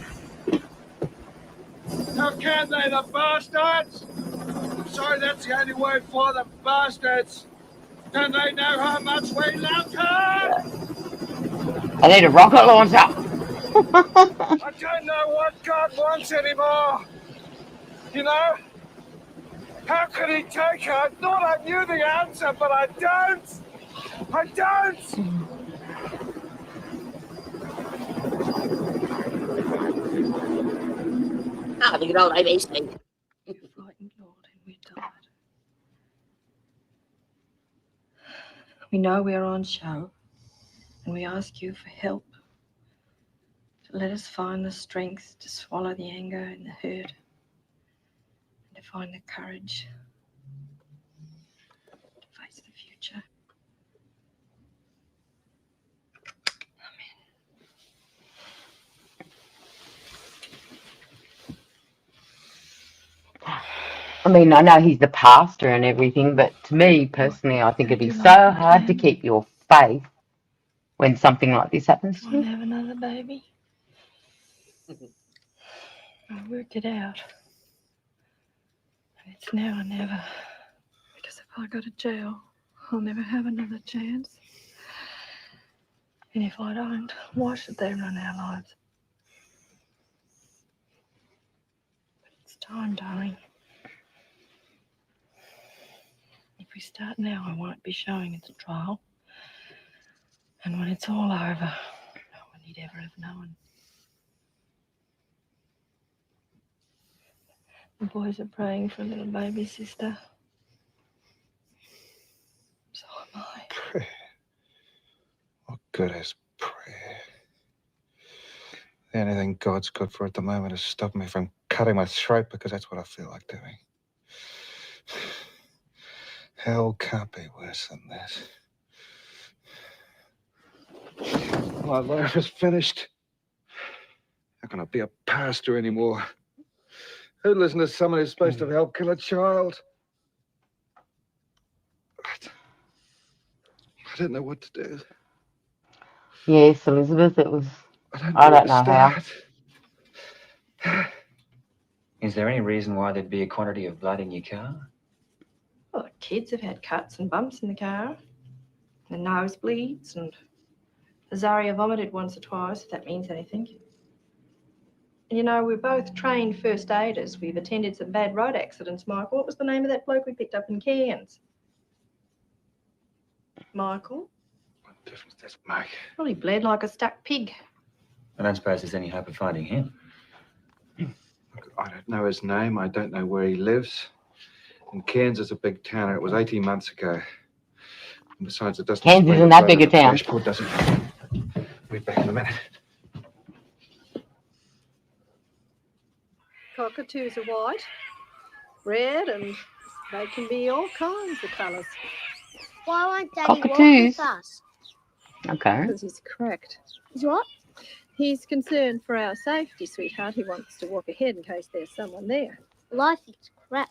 How can they, the bastards? I'm sorry, that's the only word for them, bastards. Don't they know how much we love her?
I need a rocket launcher.
I don't know what God wants anymore. You know? How could he take her? I thought I knew the answer, but I don't. I don't.
Ah, the good old ABC.
We know we're on show, and we ask you for help. To let us find the strength to swallow the anger and the hurt, and to find the courage to face the future.
I mean, I know he's the pastor and everything, but to me personally, I think it'd be so hard to keep your faith when something like this happens to
Want to
you.
have another baby? I worked it out. And it's now or never. Because if I go to jail, I'll never have another chance. And if I don't, why should they run our lives? But it's time, darling. If we start now, I won't be showing at the trial. And when it's all over, no one need ever have known. The boys are praying for a little baby sister. So am I.
Prayer. What good is prayer? The only thing God's good for at the moment is stopping me from cutting my throat because that's what I feel like doing. Hell can't be worse than this. My life is finished. How can I be a pastor anymore? Who listens to someone who's supposed to help kill a child? I don't know what to do.
Yes, Elizabeth, it was.
I
I don't
where to
know how.
start.
Is there any reason why there'd be a quantity of blood in your car?
Well, the kids have had cuts and bumps in the car, and nosebleeds, and Azaria vomited once or twice, if that means anything. And you know, we're both trained first aiders. We've attended some bad road accidents, Michael. What was the name of that bloke we picked up in Cairns? Michael?
What difference does it make?
Well, he bled like a stuck pig.
I don't suppose there's any hope of finding him.
Look, I don't know his name. I don't know where he lives. And Cairns is a big town, and it was 18 months ago. And besides, it doesn't.
Cairns isn't that big a town.
Dashboard doesn't. We'll be back in a minute.
Cockatoos are white, red, and they can be all kinds of colours.
Why won't Daddy walk
Cockatoos.
with us?
Okay.
Because he's cracked.
Is what?
He's concerned for our safety, sweetheart. He wants to walk ahead in case there's someone there.
Well, I think it's crap.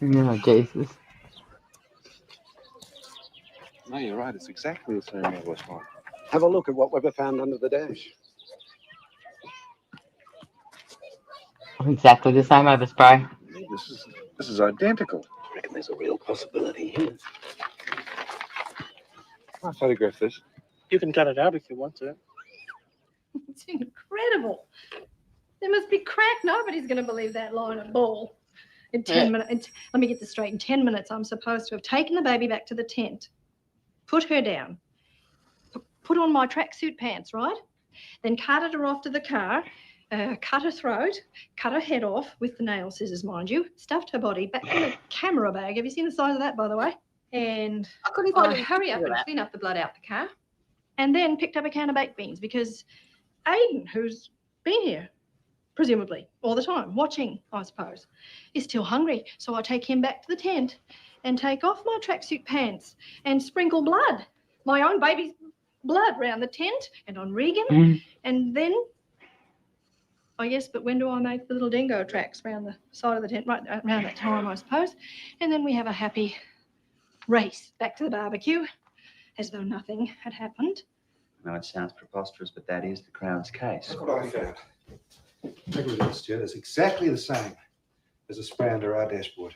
Oh, Jesus.
No, you're right. It's exactly the same as last night. Have a look at what we've found under the dash.
Exactly the same overspray.
This is identical.
I reckon there's a real possibility here.
I'll photograph this.
You can cut it out if you want to.
It's incredible. There must be crack. Nobody's going to believe that line of bull. In 10 minutes, let me get this straight. In 10 minutes, I'm supposed to have taken the baby back to the tent, put her down, put on my tracksuit pants, right? Then carted her off to the car, cut her throat, cut her head off with the nail scissors, mind you, stuffed her body back in a camera bag. Have you seen the size of that, by the way? And
I couldn't find any
hurry up
picture of
and
that.
clean up the blood out the car. And then picked up a can of baked beans because Aiden, who's been here, presumably, all the time, watching, I suppose, is still hungry. So I take him back to the tent and take off my tracksuit pants and sprinkle blood, my own baby's blood, round the tent and on Regan. And then, oh yes, but when do I make the little dingo tracks round the side of the tent? Right around that time, I suppose. And then we have a happy race back to the barbecue as though nothing had happened.
No, it sounds preposterous, but that is the Crown's case.
That's what I found. Take a look at this, Stuart. It's exactly the same as a spray under our dashboard.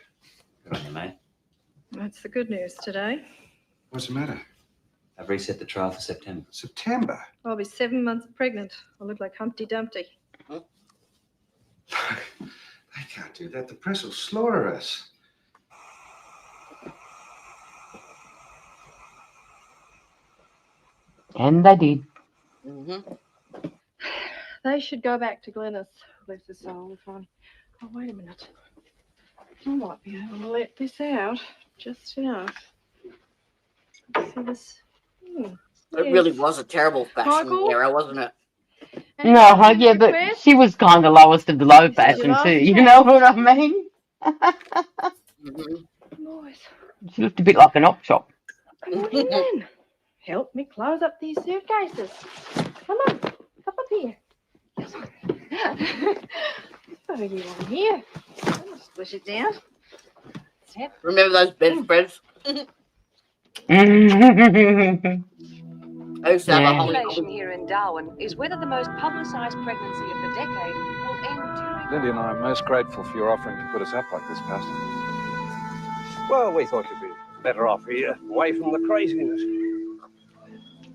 Good on you, mate.
That's the good news today.
What's the matter?
I've reset the trial for September.
September?
I'll be 7 months pregnant. I'll look like Humpty Dumpty.
They can't do that. The press will slaughter us.
And they did.
They should go back to Glennis. Bless his soul. Oh, wait a minute. I might be able to let this out just enough. See this?
It really was a terrible fashion
Michael?
era, wasn't it?
No, yeah, but she was kind of lowest of the low fashion too. You know what I mean?
Boys,
She looked a bit like an op shop.
come on in. Help me close up these suitcases. Come on, come up here. What are you on here? I'll squish it down. Yep.
Remember those bedspreads?
Speculation here in Darwin is whether the most publicised pregnancy of the decade will end during...
Lindy and I are most grateful for your offering to put us up like this, Pastor.
Well, we thought you'd be better off here, away from the craziness.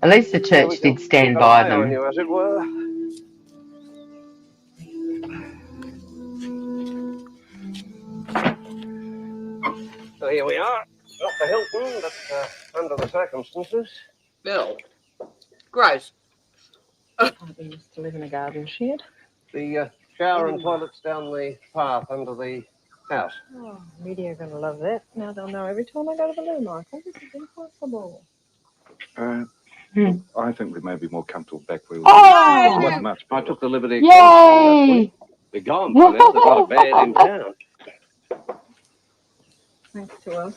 At least the church did stand
Keep
by
an eye on
them.
you, as it were. So here we are, Dr. Hilton, but under the circumstances.
Bill. Gross.
We used to live in a garden shed.
The shower and toilets down the path under the house.
Oh, media are going to love that. Now they'll know every time I go to the loo, Michael. This is impossible.
I think we may be more comfortable back where we
Oh!
Not much.
I took the liberty of
Yay!
They're gone, so there's not a bed in town.
Thanks to us.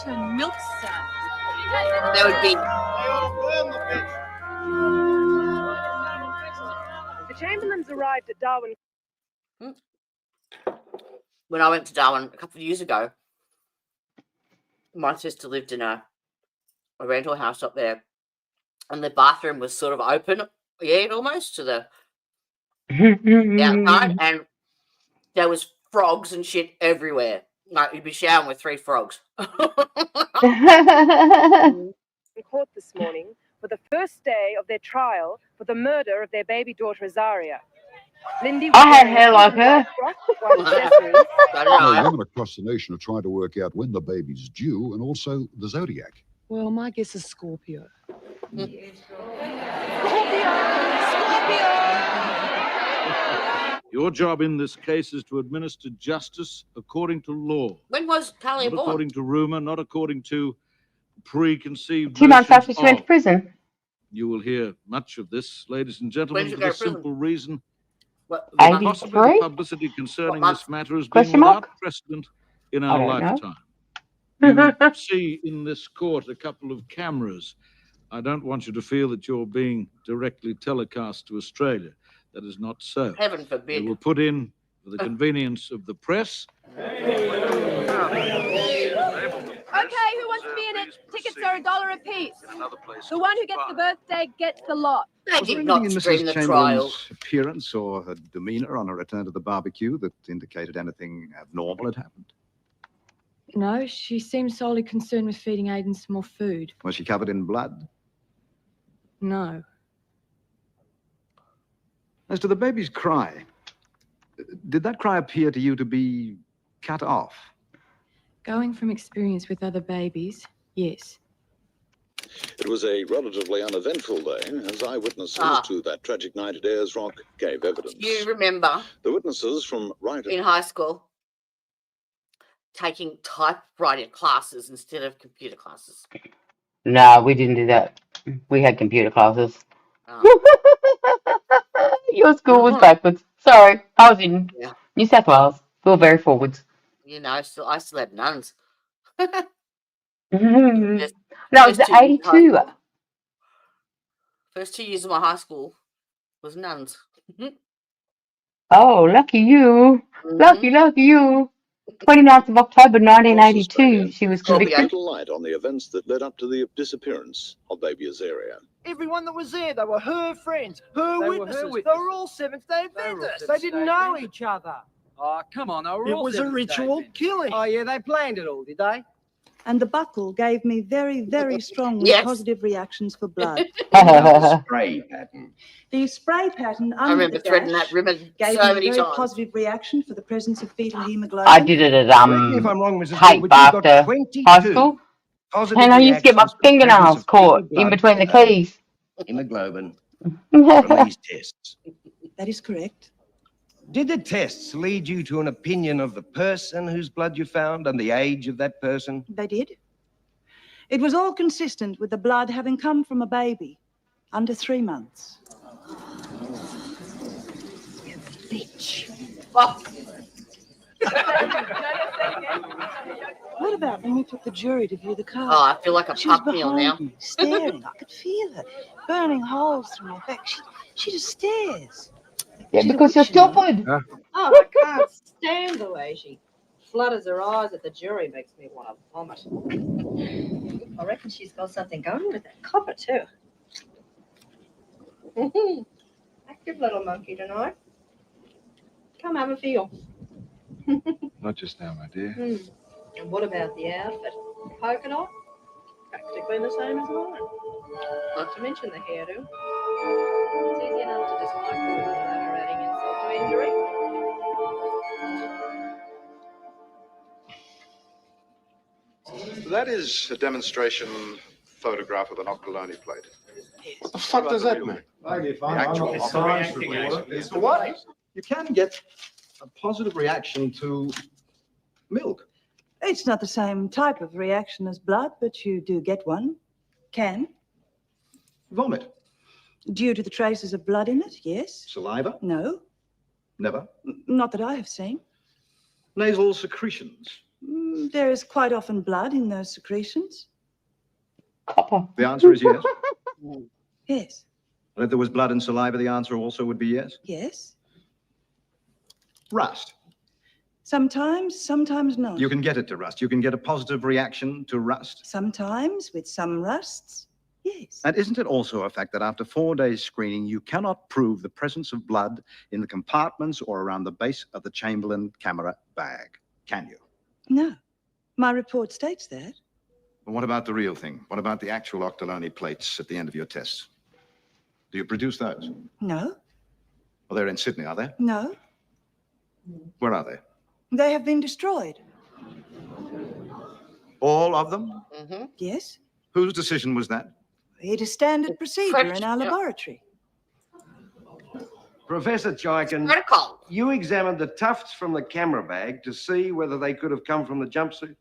To milk son.
There would be...
The Chamberlains arrived at Darwin.
When I went to Darwin a couple of years ago, my sister lived in a rental house up there, and the bathroom was sort of open, almost to the outside, and there was frogs and shit everywhere. Like, you'd be showering with 3 frogs.
In court this morning for the first day of their trial for the murder of their baby daughter Azaria. Lindy was
I had hair like her.
Women across the nation are trying to work out when the baby's due and also the zodiac.
Well, my guess is Scorpio.
Your job in this case is to administer justice according to law.
When was Talia
Not
born?
according to rumor, not according to preconceived
2 months after
notions
she went to
of.
prison.
You will hear much of this, ladies and gentlemen,
When did
for
she go
the
to prison?
simple reason
What,
that possibly the
83?
publicity concerning
month?
this matter has been
Question mark?
without precedent in
I
our
don't know.
lifetime. You see in this court a couple of cameras. I don't want you to feel that you're being directly telecast to Australia. That is not so.
Heaven
They
forbid.
were put in for the convenience of the press.
Okay, who wants to be in it? Tickets are $1 a piece. The one who gets the birthday gets the lot.
They
Was there
did
anything
not
in
stream
Mrs.
the
Chamberlain's
trial.
appearance or her demeanour on her return to the barbecue that indicated anything abnormal had happened?
No, she seemed solely concerned with feeding Aiden some more food.
Was she covered in blood?
No.
As to the baby's cry, did that cry appear to you to be cut off?
Going from experience with other babies, yes.
It was a relatively uneventful day, as eyewitnesses to that tragic night at Ayers Rock gave evidence.
You remember
The witnesses from right
in high school taking typewriting classes instead of computer classes?
No, we didn't do that. We had computer classes. Your school was backwards. Sorry, I was in New South Wales. We were very forwards.
You know, so I still had nuns.
No, it was the 82.
First 2 years of my high school was nuns.
Oh, lucky you. Lucky you. 29th of October 1982, she was convicted.
little light on the events that led up to the disappearance of baby Azaria.
Everyone that was there, they were her friends, her witnesses. They were all Seventh-day Adventists. They didn't know each other.
Oh, come on, they were
It
all
was a
Seventh-day
ritual
Adventists.
killing.
Oh, yeah, they planned it all, did they?
And the buckle gave me very, very strong positive reactions for blood.
Spray pattern.
The spray pattern
I
under
remember
the
threading
dash
that ribbon
gave
so
me
many
a very
times.
positive reaction for the presence of fetal hemoglobin.
I did it at
Correct me if I'm wrong, Mrs.
tape
Wood, but you've got
after
22
high school.
positive
And I used to get my
reactions to the presence
fingernails
of
caught
fetal blood
in between the
from
keys.
hemoglobin from these tests.
That is correct.
Did the tests lead you to an opinion of the person whose blood you found and the age of that person?
They did. It was all consistent with the blood having come from a baby under 3 months. You bitch. What about when we took the jury to view the car?
Oh, I feel like a
She was
pup meal
behind
now.
me, staring. I could feel her, burning holes through my back. She just stares.
Yeah, because you're stupid.
Oh, I can't stand the way she flutters her eyes at the jury. Makes me want to vomit. I reckon she's got something going with that copper, too. Active little monkey tonight. Come have a feel.
Not just now, my dear.
And what about the outfit? Polka dot? Practically the same as mine. Not to mention the hairdo. It's easy enough to dislike her without her adding insult to injury.
That is a demonstration photograph of an octoloni plate.
What the fuck does that mean?
It's what? You can get a positive reaction to milk.
It's not the same type of reaction as blood, but you do get one. Can.
Vomit.
Due to the traces of blood in it, yes.
Saliva?
No,
Never.
not that I have seen.
Nasal secretions.
There is quite often blood in those secretions.
The answer is yes.
Yes.
And if there was blood in saliva, the answer also would be yes.
Yes.
Rust.
Sometimes, sometimes not.
You can get it to rust. You can get a positive reaction to rust.
Sometimes, with some rusts, yes.
And isn't it also a fact that after 4 days screening, you cannot prove the presence of blood in the compartments or around the base of the Chamberlain camera bag? Can you?
No. My report states that.
Well, what about the real thing? What about the actual octoloni plates at the end of your tests? Do you produce those?
No.
Well, they're in Sydney, are they?
No.
Where are they?
They have been destroyed.
All of them?
Yes.
Whose decision was that?
It is standard procedure in our laboratory.
Professor Chaikin, you examined the tufts from the camera bag to see whether they could have come from the jumpsuit?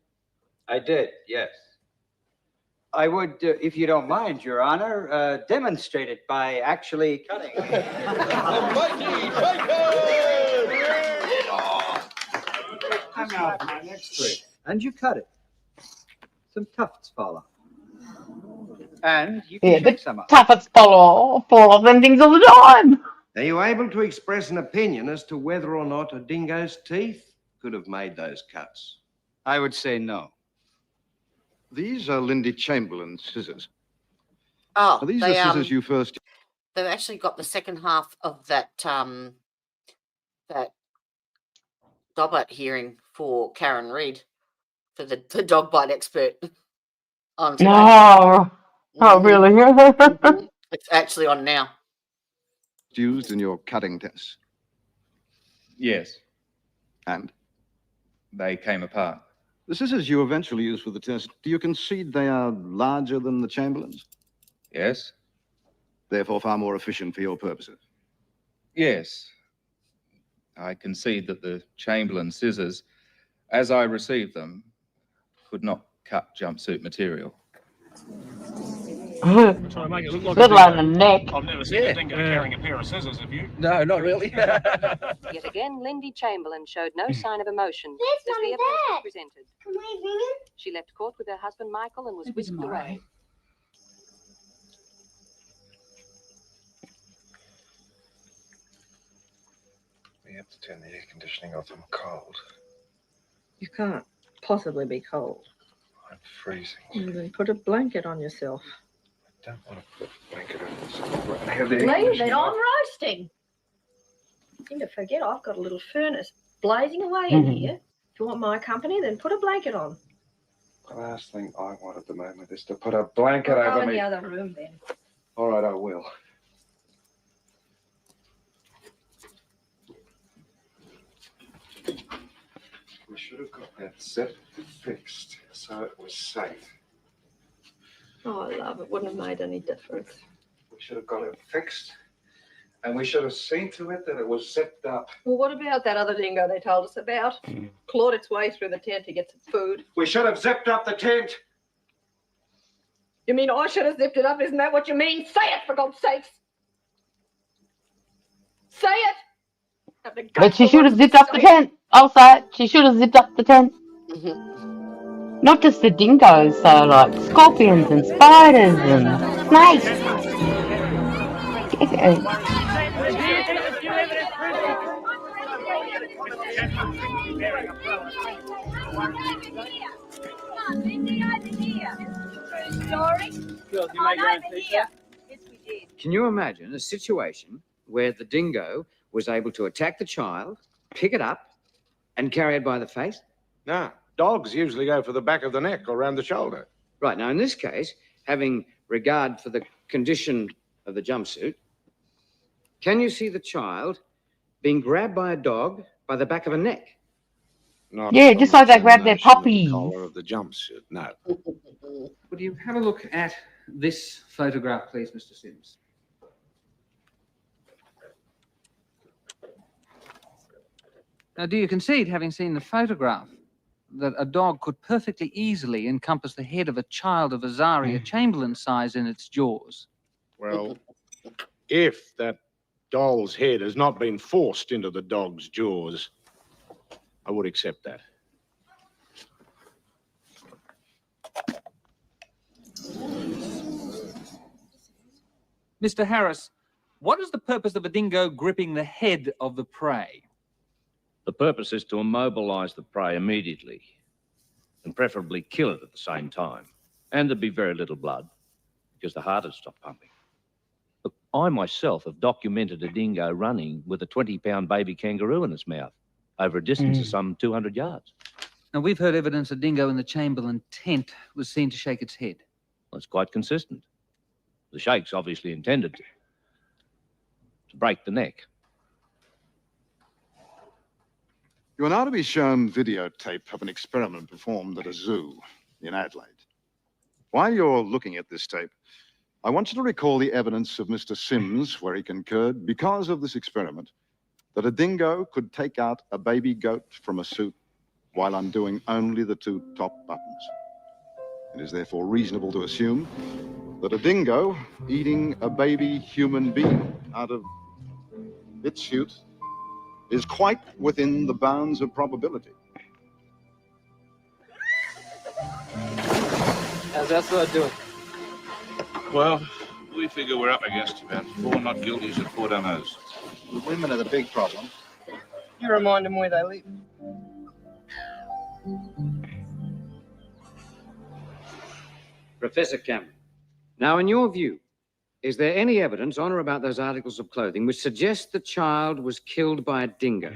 I did, yes. I would, if you don't mind, Your Honor, demonstrate it by actually cutting. I'm out of my next trick. And you cut it. Some tufts fall off. And you
Yeah,
can
the
shake some off.
toughest fall off them things all the time.
Are you able to express an opinion as to whether or not a dingo's teeth could have made those cuts?
I would say no.
These are Lindy Chamberlain scissors.
Oh,
Are these
they,
the scissors you first...
they've actually got the second half of that that Dobbart hearing for Karen Reid, for the dog bite expert on today.
No. Oh, really?
It's actually on now.
...used in your cutting tests?
Yes.
And?
They came apart.
The scissors you eventually used for the test, do you concede they are larger than the Chamberlains?
Yes.
Therefore far more efficient for your purposes?
Yes. I concede that the Chamberlain scissors, as I received them, could not cut jumpsuit material.
Good line the neck.
I've never seen a dingo carrying a pair of scissors, have you?
No, not really.
Yet again, Lindy Chamberlain showed no sign of emotion as the evidence was presented. She left court with her husband Michael and was whisked away.
We have to turn the air conditioning off. I'm cold.
You can't possibly be cold.
I'm freezing.
Then put a blanket on yourself.
I don't want to put a blanket on myself right now.
Leave it, I'm roasting. You seem to forget I've got a little furnace blazing away in here. If you want my company, then put a blanket on.
The last thing I want at the moment is to put a blanket
I'll go
over
in
me.
the other room then.
All right, I will. We should have got that set fixed so it was safe.
Oh, love, it wouldn't have made any difference.
We should have got it fixed, and we should have seen to it that it was zipped up.
Well, what about that other dingo they told us about? Clawed its way through the tent to get some food.
We should have zipped up the tent.
You mean I should have zipped it up? Isn't that what you mean? Say it, for God's sakes! Say it!
But she should have zipped up the tent. I'll say it. She should have zipped up the tent. Not just the dingoes, so like scorpions and spiders and snakes.
Can you imagine a situation where the dingo was able to attack the child, pick it up, and carry it by the face?
No. Dogs usually go for the back of the neck or around the shoulder.
Right. Now, in this case, having regard for the condition of the jumpsuit, can you see the child being grabbed by a dog by the back of a neck?
Not
Yeah, just like they grab their puppies.
The collar of the jumpsuit, no.
Would you have a look at this photograph, please, Mr. Sims? Now, do you concede, having seen the photograph, that a dog could perfectly easily encompass the head of a child of Azaria Chamberlain size in its jaws?
Well, if that doll's head has not been forced into the dog's jaws, I would accept that.
Mr. Harris, what is the purpose of a dingo gripping the head of the prey?
The purpose is to immobilize the prey immediately and preferably kill it at the same time. And there'd be very little blood because the heart would stop pumping. Look, I myself have documented a dingo running with a 20-pound baby kangaroo in its mouth over a distance of some 200 yards.
Now, we've heard evidence a dingo in the Chamberlain tent was seen to shake its head.
Well, it's quite consistent. The shake's obviously intended to break the neck.
You are now to be shown videotape of an experiment performed at a zoo in Adelaide. While you're looking at this tape, I want you to recall the evidence of Mr. Sims, where he concurred, because of this experiment, that a dingo could take out a baby goat from a suit while undoing only the two top buttons. It is therefore reasonable to assume that a dingo eating a baby human being out of its suit is quite within the bounds of probability.
How's that sort of doing?
Well, we figure we're up against about 4 not guilties and 4 don't knows.
The women are the big problem.
You remind them where they live.
Professor Cameron, now in your view, is there any evidence on or about those articles of clothing which suggests the child was killed by a dingo?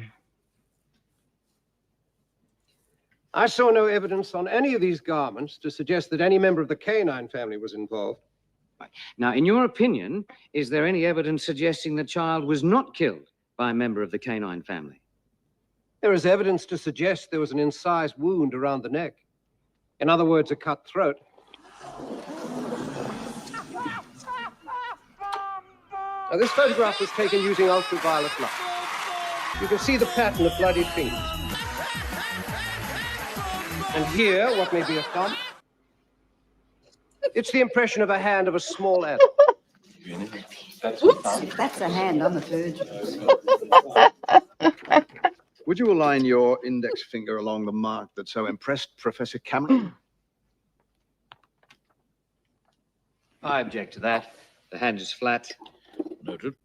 I saw no evidence on any of these garments to suggest that any member of the canine family was involved.
Now, in your opinion, is there any evidence suggesting the child was not killed by a member of the canine family?
There is evidence to suggest there was an incised wound around the neck. In other words, a cut throat. Now, this photograph was taken using ultraviolet light. You can see the pattern of bloody fingers. And here, what may be a thumb? It's the impression of a hand of a small adult.
If that's a hand, I'm a virgin.
Would you align your index finger along the mark that so impressed Professor Cameron?
I object to that. The hand is flat.
Noted.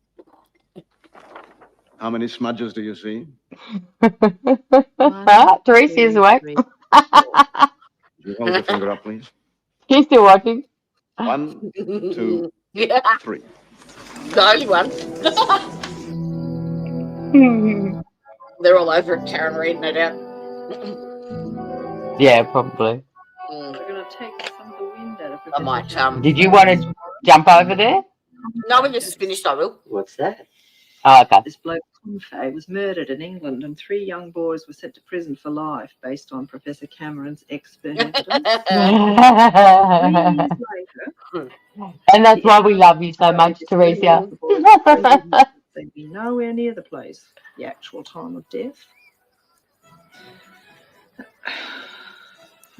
How many smudges do you see?
Teresa's awake.
Would you hold your finger up, please?
He's still watching.
1, 2,
Yeah.
3.
The only one. They're all over it, Karen Reid, no doubt.
Yeah, probably.
We're going to take some of the wind out of
I might.
Did you want to jump over there?
No, when this is finished, I will.
What's that?
Oh, okay.
This bloke Confe was murdered in England, and 3 young boys were sent to prison for life based on Professor Cameron's expert evidence. 3 years later,
And that's why we love you so much, Teresa.
they'd be nowhere near the place, the actual time of death.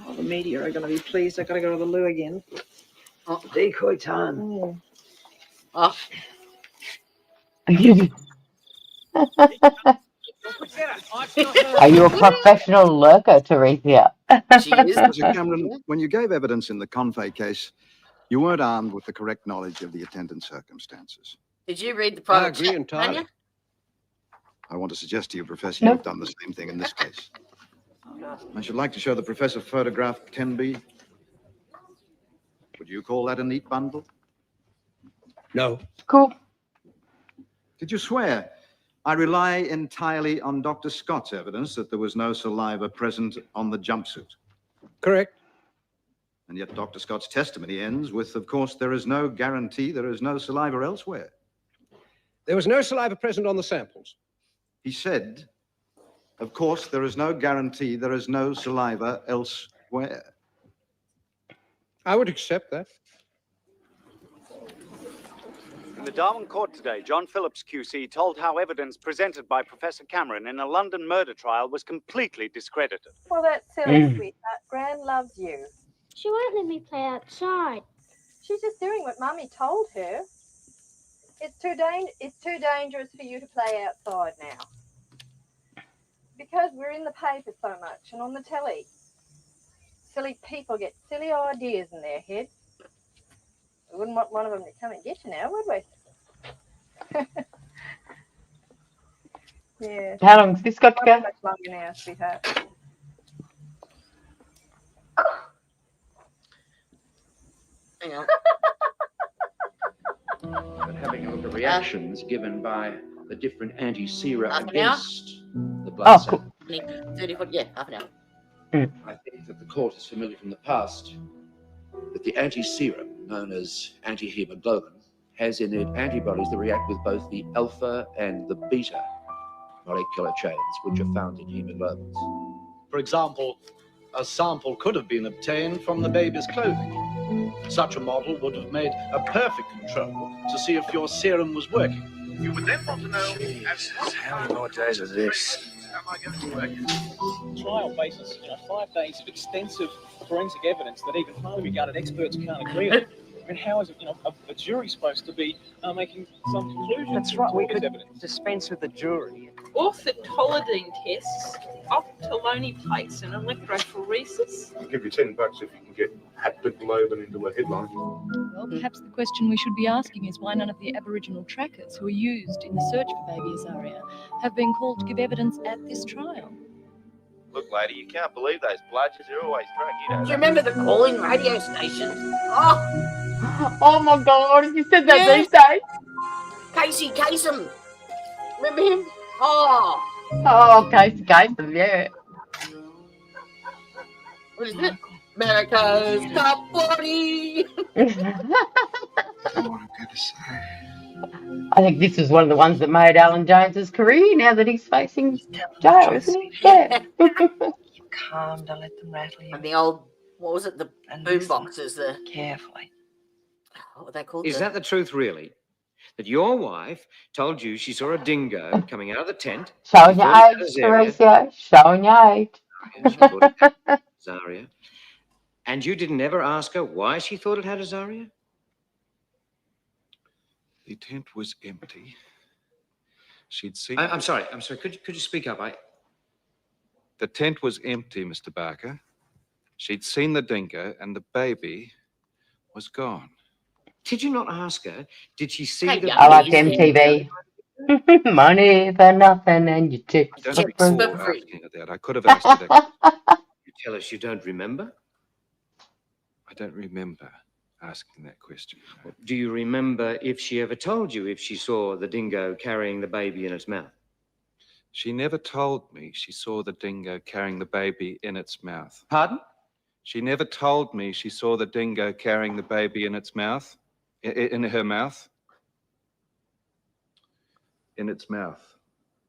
Oh, the media are going to be pleased. I've got to go to the loo again.
Oh.
Decoy time.
Oh.
Are you a professional lurker, Teresa?
Professor Cameron, when you gave evidence in the Confe case, you weren't armed with the correct knowledge of the attendant circumstances.
Did you read the private
I agree
chat,
entirely.
Tanya?
I want to suggest to you, Professor, you've done the same thing in this case. I should like to show the Professor photograph 10B. Would you call that a neat bundle?
No.
Cool.
Did you swear? I rely entirely on Dr. Scott's evidence that there was no saliva present on the jumpsuit.
Correct.
And yet Dr. Scott's testimony ends with, of course, there is no guarantee there is no saliva elsewhere.
There was no saliva present on the samples.
He said, of course, there is no guarantee there is no saliva elsewhere.
I would accept that.
In the Darwin court today, John Phillips QC told how evidence presented by Professor Cameron in a London murder trial was completely discredited.
Well, that's silly, sweetheart. Gran loves you.
She won't let me play outside.
She's just doing what Mummy told her. It's too dangerous for you to play outside now. Because we're in the paper so much and on the telly. Silly people get silly ideas in their heads. We wouldn't want one of them to come and get you now, would we? Yeah.
How long's this got to go?
Not much longer now, sweetheart.
Hang on.
But having a look at reactions given by the different anti-sera
Half an hour?
against the blood sample.
30 foot, yeah, half an hour.
I think that the court is familiar from the past that the anti-serum, known as anti-hemoglobin, has in it antibodies that react with both the alpha and the beta molecular chains, which are found in hemoglobins.
For example, a sample could have been obtained from the baby's clothing. Such a model would have made a perfect control to see if your serum was working. You would then want to know
how many more days of this?
am I going to work?
Trial basis, 5 days of extensive forensic evidence that even highly regarded experts can't agree on. I mean, how is it, a jury supposed to be making some conclusions?
That's right, we could
evidence?
dispense with the jury.
Orthotolidine tests, optoloni plates, and electrophoresis.
I'll give you $10 if you can get haptoglobin into a headline.
Well, perhaps the question we should be asking is why none of the Aboriginal trackers who were used in the search for baby Azaria have been called to give evidence at this trial.
Look, lady, you can't believe those bludgers. They're always drunk. You know
Do you
that.
remember the calling radio stations? Oh,
Oh my God, you said that
yes.
these days.
Casey Kasem. Remember him? Oh,
Oh, Casey Kasem, yeah.
what is it? America's Top 40.
I think this was one of the ones that made Alan Jones's career now that he's facing jail, isn't he? Yeah.
Calm, don't let them rattle you.
And the old, what was it? The boom boxes.
Carefully.
What were they called?
Is that the truth, really? That your wife told you she saw a dingo coming out of the tent?
Showing
she
your
thought it
age,
had Azaria,
Teresa. Showing your age.
she thought it had Azaria. And you didn't ever ask her why she thought it had Azaria?
The tent was empty. She'd seen.
I'm sorry. Could you speak up?
The tent was empty, Mr. Barker. She'd seen the dingo, and the baby was gone.
Did you not ask her? Did she see
Hey,
the?
yeah.
I like MTV. Money for nothing and your chicks
I don't
for
recall
free.
asking her that. I could have asked her that.
You tell us you don't remember?
I don't remember asking that question.
Do you remember if she ever told you if she saw the dingo carrying the baby in its mouth?
She never told me she saw the dingo carrying the baby in its mouth.
Pardon?
She never told me she saw the dingo carrying the baby in its mouth. In her mouth. In its mouth.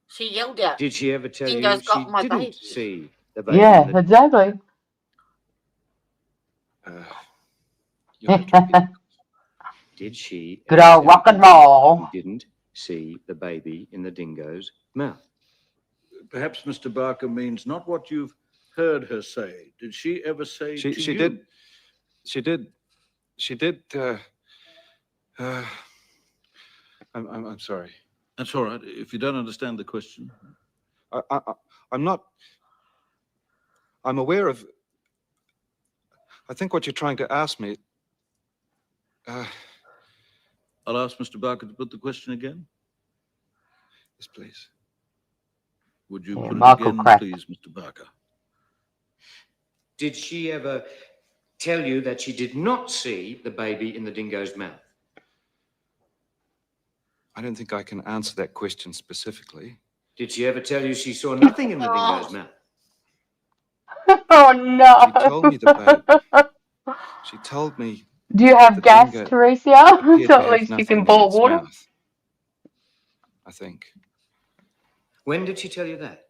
She yelled out.
Did she ever tell
Dingo's
you
got
she
my
didn't
baby.
see the baby?
Yeah, exactly.
Did she?
Good
ever
old
tell
rock and
you
roll.
she didn't see the baby in the dingo's mouth?
Perhaps Mr. Barker means not what you've heard her say. Did she ever say to you? She did. I'm sorry. That's all right. If you don't understand the question. I'm not. I'm aware of. I think what you're trying to ask me. I'll ask Mr. Barker to put the question again. Yes, please. Would you put it
Michael
again,
Crack.
please, Mr. Barker?
Did she ever tell you that she did not see the baby in the dingo's mouth?
I don't think I can answer that question specifically.
Did she ever tell you she saw nothing in the dingo's mouth?
Oh no.
She told me the baby. She told me.
Do you have
the
gas,
dingo
Teresa?
appeared
So
to
at
have
least you
nothing
can
in
boil
its
water.
mouth, I think.
When did she tell you that?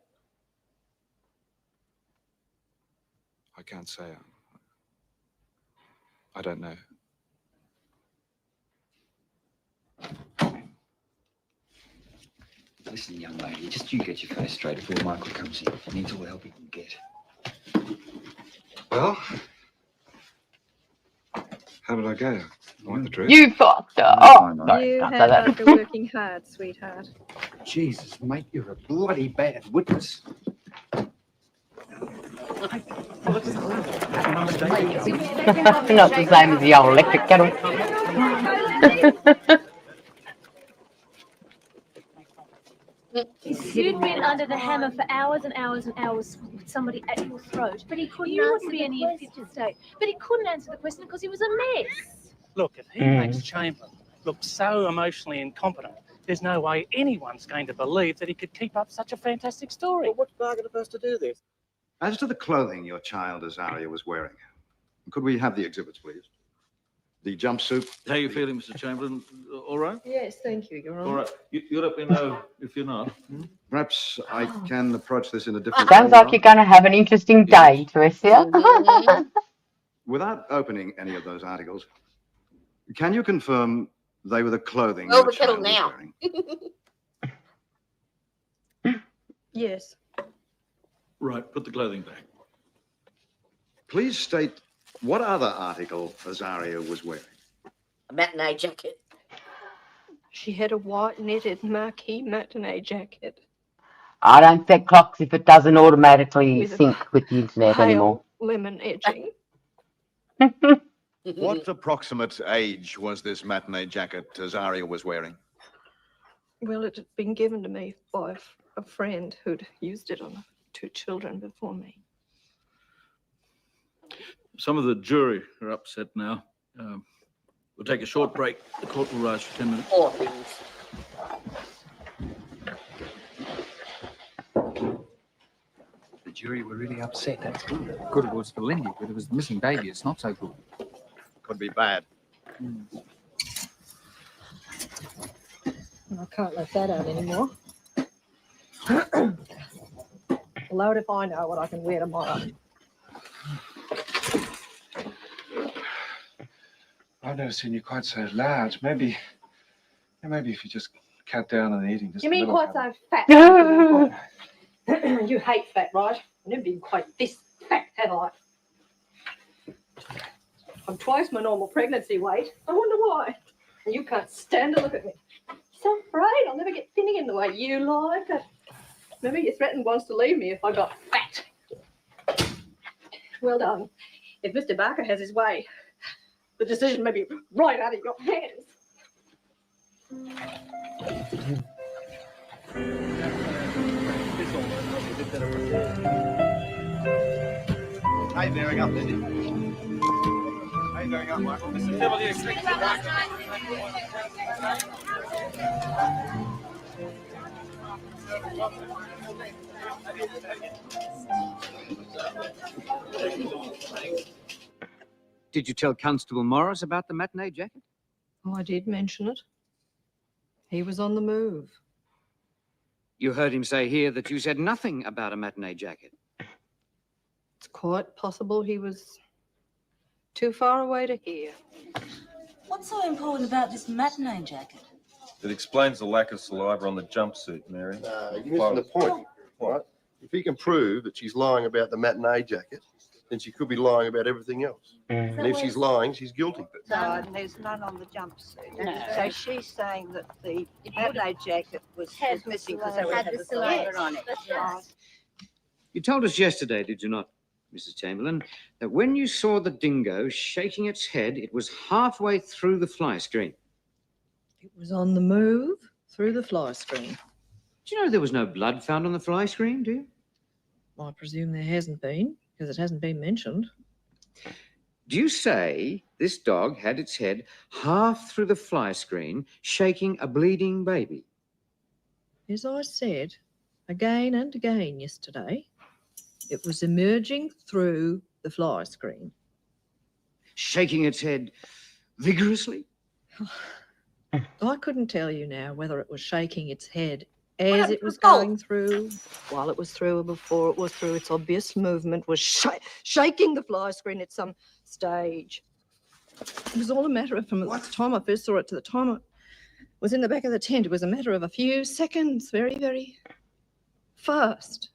I can't say. I don't know.
Listen, young lady, just you get your face straight before Michael comes in. He needs all the help he can get.
Well, how did I go? I want the truth.
You fucked up.
Oh,
Oh, sorry,
You
can't say
have
that.
after working hard, sweetheart.
Jesus, mate, you're a bloody bad witness.
Not the same as the old electric kettle.
You'd been under the hammer for hours and hours and hours with somebody at your throat, but he couldn't answer the question. But he couldn't answer the question because he was a mess.
Look, if he makes Chamberlain look so emotionally incompetent, there's no way anyone's going to believe that he could keep up such a fantastic story.
Well, what's Barker supposed to do this?
As to the clothing your child Azaria was wearing, could we have the exhibits, please? The jumpsuit.
How are you feeling, Mr. Chamberlain? All right?
Yes, thank you, Your Honour.
All right. You let me know if you're not.
Perhaps I can approach this in a different
Sounds
way.
like you're going to have an interesting day, Teresa.
Without opening any of those articles, can you confirm they were the clothing your child was
now.
wearing?
Yes.
Right, put the clothing back.
Please state what other article Azaria was wearing.
A matinee jacket.
She had a white knitted marquee matinee jacket.
I don't set clocks if it doesn't automatically
With a
sync with the internet
pale
anymore.
lemon edging.
What approximate age was this matinee jacket Azaria was wearing?
Well, it had been given to me by a friend who'd used it on a
two children before me.
Some of the jury are upset now. We'll take a short break. The court will rise for 10 minutes.
Poor things.
The jury were really upset. That's good. Good it was for Lindy, but it was the missing baby. It's not so good.
Could be bad.
I can't let that out anymore. Blowed if I know what I can wear tomorrow.
I've never seen you quite so large. Maybe if you just cut down on eating. Just
You
a
mean
little.
quite so fat? You hate fat, right? I've never been quite this fat, have I? I'm twice my normal pregnancy weight. I wonder why. And you can't stand to look at me. So afraid I'll never get thin again the way you like it. Remember, you threatened once to leave me if I got fat. Well done. If Mr. Barker has his way, the decision may be right out of your hands.
How you bearing up, Lindy? How you bearing up, Michael? Mr. W.
Did you tell Constable Morris about the matinee jacket?
Oh, I did mention it. He was on the move.
You heard him say here that you said nothing about a matinee jacket.
It's quite possible he was too far away to hear.
What's so important about this matinee jacket?
It explains the lack of saliva on the jumpsuit, Mary.
You're missing the point, right? If he can prove that she's lying about the matinee jacket, then she could be lying about everything else. And if she's lying, she's guilty.
No, there's none on the jumpsuit.
No.
So she's saying that the matinee jacket was missing because there
Had
was
the
saliva
saliva
on it.
That's right.
You told us yesterday, did you not, Mrs. Chamberlain, that when you saw the dingo shaking its head, it was halfway through the fly screen.
It was on the move through the fly screen.
Do you know there was no blood found on the fly screen, do you?
I presume there hasn't been, because it hasn't been mentioned.
Do you say this dog had its head half through the fly screen, shaking a bleeding baby?
As I said again and again yesterday, it was emerging through the fly screen.
Shaking its head vigorously?
I couldn't tell you now whether it was shaking its head as it was going through, while it was through, or before it was through. Its obvious movement was shaking the fly screen at some stage. It was all a matter of, from the time I first saw it to the time I was in the back of the tent, it was a matter of a few seconds, very, very fast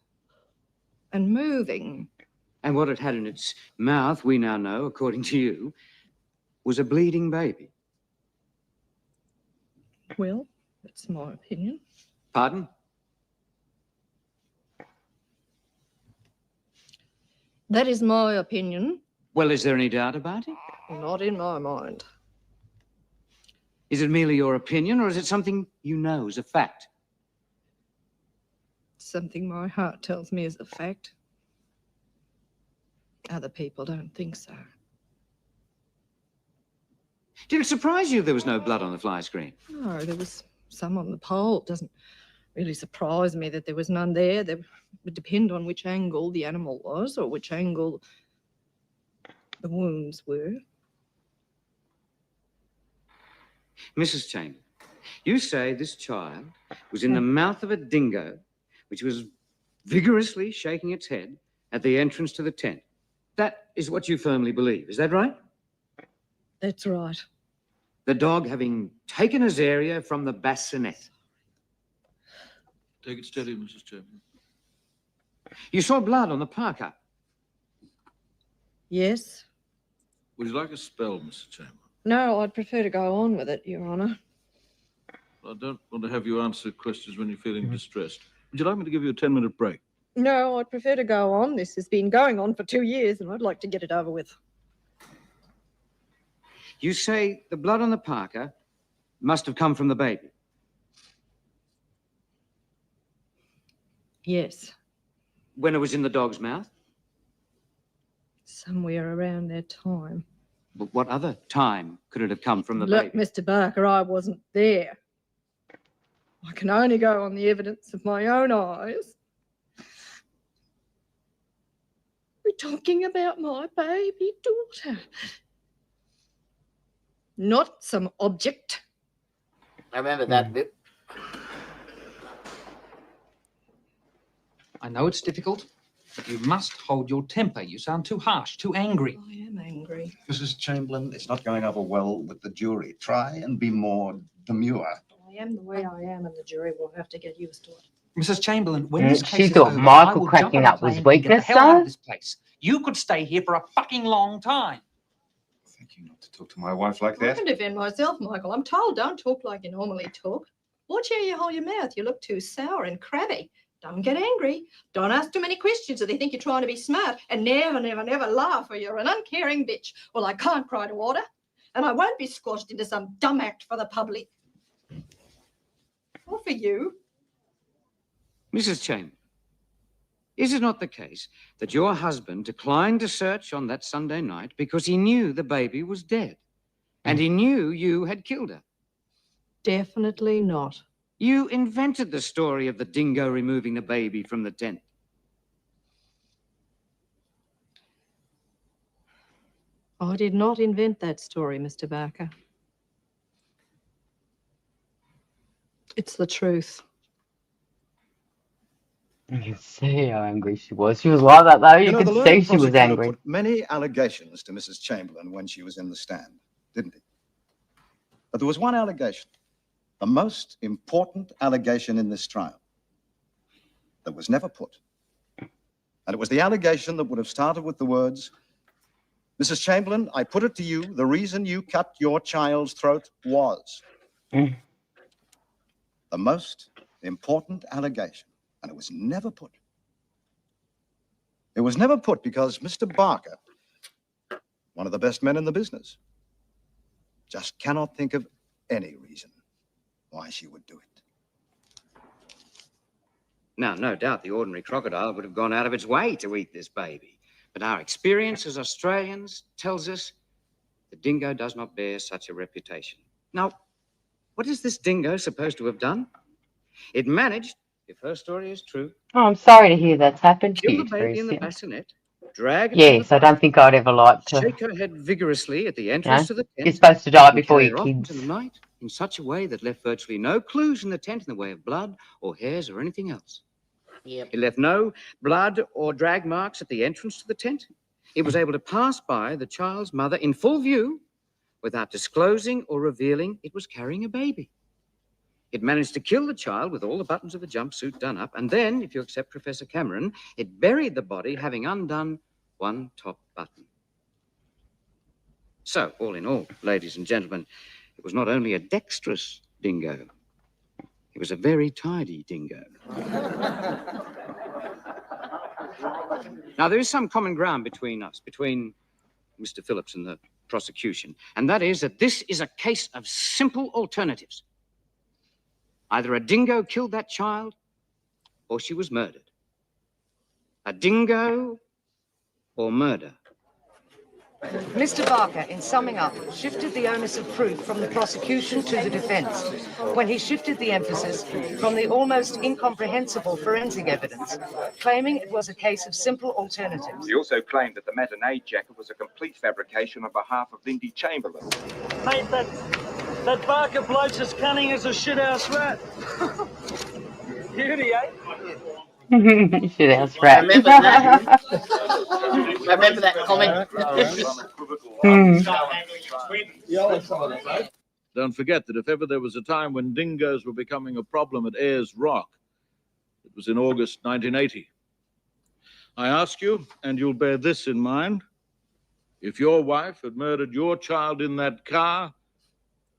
and moving.
And what it had in its mouth, we now know, according to you, was a bleeding baby.
Well, that's my opinion.
Pardon?
That is my opinion.
Well, is there any doubt about it?
Not in my mind.
Is it merely your opinion, or is it something you know as a fact?
Something my heart tells me is a fact. Other people don't think so.
Did it surprise you there was no blood on the fly screen?
No, there was some on the pole. It doesn't really surprise me that there was none there. There would depend on which angle the animal was or which angle the wounds were.
Mrs. Chamberlain, you say this child was in the mouth of a dingo, which was vigorously shaking its head at the entrance to the tent. That is what you firmly believe. Is that right?
That's right.
The dog having taken his area from the bassinet.
Take it steady, Mrs. Chamberlain.
You saw blood on the parka.
Yes.
Would you like a spell, Mrs. Chamberlain?
No, I'd prefer to go on with it, Your Honour.
I don't want to have you answer questions when you're feeling distressed. Would you like me to give you a 10-minute break?
No, I'd prefer to go on. This has been going on for 2 years and I'd like to get it over with.
You say the blood on the parka must have come from the baby.
Yes.
when it was in the dog's mouth?
Somewhere around that time.
But what other time could it have come from the
Look,
baby?
Mr. Barker, I wasn't there. I can only go on the evidence of my own eyes. We're talking about my baby daughter. Not some object.
I remember that bit.
I know it's difficult, but you must hold your temper. You sound too harsh, too angry.
I am angry.
Mrs. Chamberlain, it's not going over well with the jury. Try and be more demure.
I am the way I am, and the jury will have to get used to it.
Mrs. Chamberlain, when this
She
case is
thought
over, I
Michael
will
cracking
jump
up
on a
was
plane and get
weakness,
the hell out
though.
of this place. You could stay here for a fucking long time.
Thank you not to talk to my wife like
I
that.
can defend myself, Michael. I'm told don't talk like you normally talk. Watch how you hold your mouth. You look too sour and crabby. Don't get angry. Don't ask too many questions or they think you're trying to be smart. And never, never, never laugh or you're an uncaring bitch. Well, I can't cry to water. And I won't be squashed into some dumb act for the public. Or for you.
Mrs. Chamberlain, is it not the case that your husband declined to search on that Sunday night because he knew the baby was dead and he knew you had killed her?
Definitely not.
You invented the story of the dingo removing the baby from the tent.
I did not invent that story, Mr. Barker. It's the truth.
You can see how angry she was. She was like that, though. You
the
could
learned
see she was
prosecutor
angry.
put many allegations to Mrs. Chamberlain when she was in the stand, didn't he? But there was one allegation, the most important allegation in this trial, that was never put. And it was the allegation that would have started with the words, Mrs. Chamberlain, I put it to you, the reason you cut your child's throat was. The most important allegation. And it was never put. It was never put because Mr. Barker, one of the best men in the business, just cannot think of any reason why she would do it.
Now, no doubt the ordinary crocodile would have gone out of its way to eat this baby. But our experience as Australians tells us the dingo does not bear such a reputation. Now, what is this dingo supposed to have done? It managed, if her story is true,
Oh, I'm sorry to hear that's happened to
kill
you,
the baby in the
Teresa.
bassinet, drag it
Yes, I don't think I'd ever like to.
shake her head vigorously at the
You know,
entrance to the tent.
you're supposed to die
and
before
carry
your
her off
kids.
into the night in such a way that left virtually no clues in the tent in the way of blood or hairs or anything else.
Yep.
It left no blood or drag marks at the entrance to the tent. It was able to pass by the child's mother in full view without disclosing or revealing it was carrying a baby. It managed to kill the child with all the buttons of the jumpsuit done up, and then, if you accept Professor Cameron, it buried the body having undone one top button. So, all in all, ladies and gentlemen, it was not only a dexterous dingo, it was a very tidy dingo. Now, there is some common ground between us, between Mr. Phillips and the prosecution, and that is that this is a case of simple alternatives. Either a dingo killed that child, or she was murdered. A dingo or murder.
Mr. Barker, in summing up, shifted the onus of proof from the prosecution to the defense when he shifted the emphasis from the almost incomprehensible forensic evidence, claiming it was a case of simple alternatives.
He also claimed that the matinee jacket was a complete fabrication on behalf of Lindy Chamberlain.
Mate, that Barker bloke's as cunning as a shithouse rat. Beauty, eh?
Shithouse rat.
Remember that. Remember that comment.
Don't forget that if ever there was a time when dingoes were becoming a problem at Ayers Rock, it was in August 1980. I ask you, and you'll bear this in mind, if your wife had murdered your child in that car,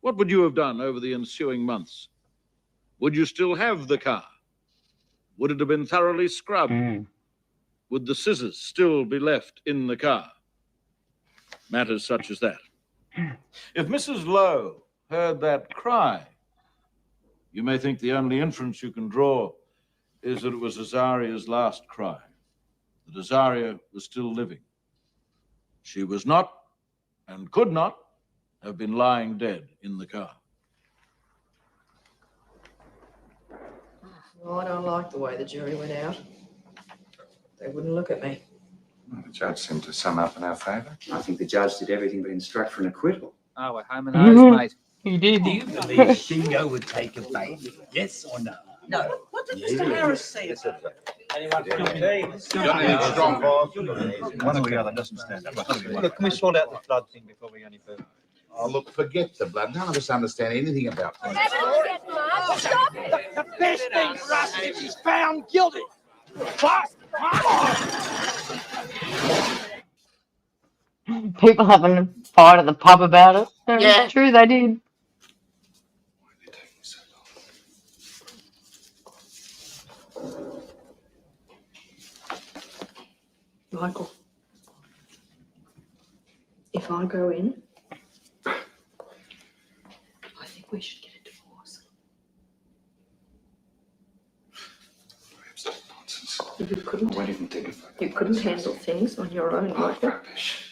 what would you have done over the ensuing months? Would you still have the car? Would it have been thoroughly scrubbed? Would the scissors still be left in the car? Matters such as that. If Mrs. Lowe heard that cry, you may think the only inference you can draw is that it was Azaria's last cry.
that Azaria was still living. She was not and could not have been lying dead in the car.
Well, I don't like the way the jury went out. They wouldn't look at me.
Well, the judge seemed to sum up in our favour.
I think the judge did everything but instruct for an acquittal.
Oh, we're home and hose, mate.
He did.
Do you believe Dingo would take a bait? Yes or no?
No. What did Mr. Harris say about it?
Anyone from the team?
Strong boss.
One or the other doesn't stand up. Well, look, can we sort out the flood thing before we go any further? Oh, look, forget the blood. None of us understand anything about it.
Stop it! The best thing for us is if she's found guilty. Fast!
People having a fight at the pub about it.
Yeah.
It's true, they did.
Michael, if I go in, I think we should get a divorce.
Absolute nonsense.
You couldn't.
I won't even think about it.
You couldn't handle things on your own, Michael.
Rubbish.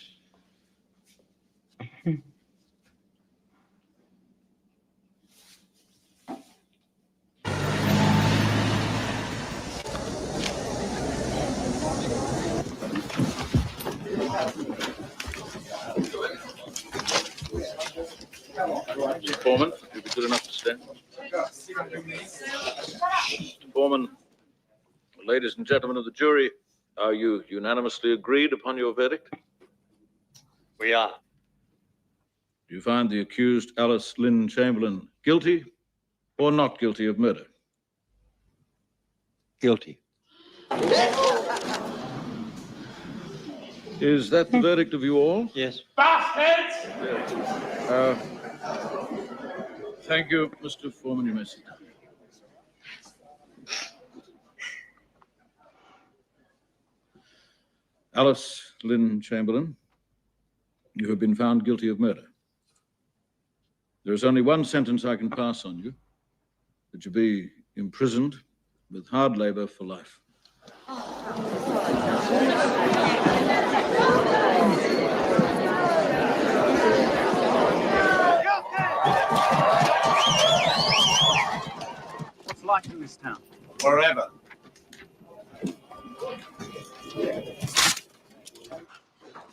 Foreman, you'll be good enough to stand. Foreman, ladies and gentlemen of the jury, are you unanimously agreed upon your verdict?
We are.
Do you find the accused Alice Lynn Chamberlain guilty or not guilty of murder?
Guilty.
Is that the verdict of you all?
Yes.
Bastards!
Thank you, Mr. Foreman. You may sit down. Alice Lynn Chamberlain, you have been found guilty of murder. There is only one sentence I can pass on you, that you be imprisoned with hard labor for life.
What's life in this town?
Forever.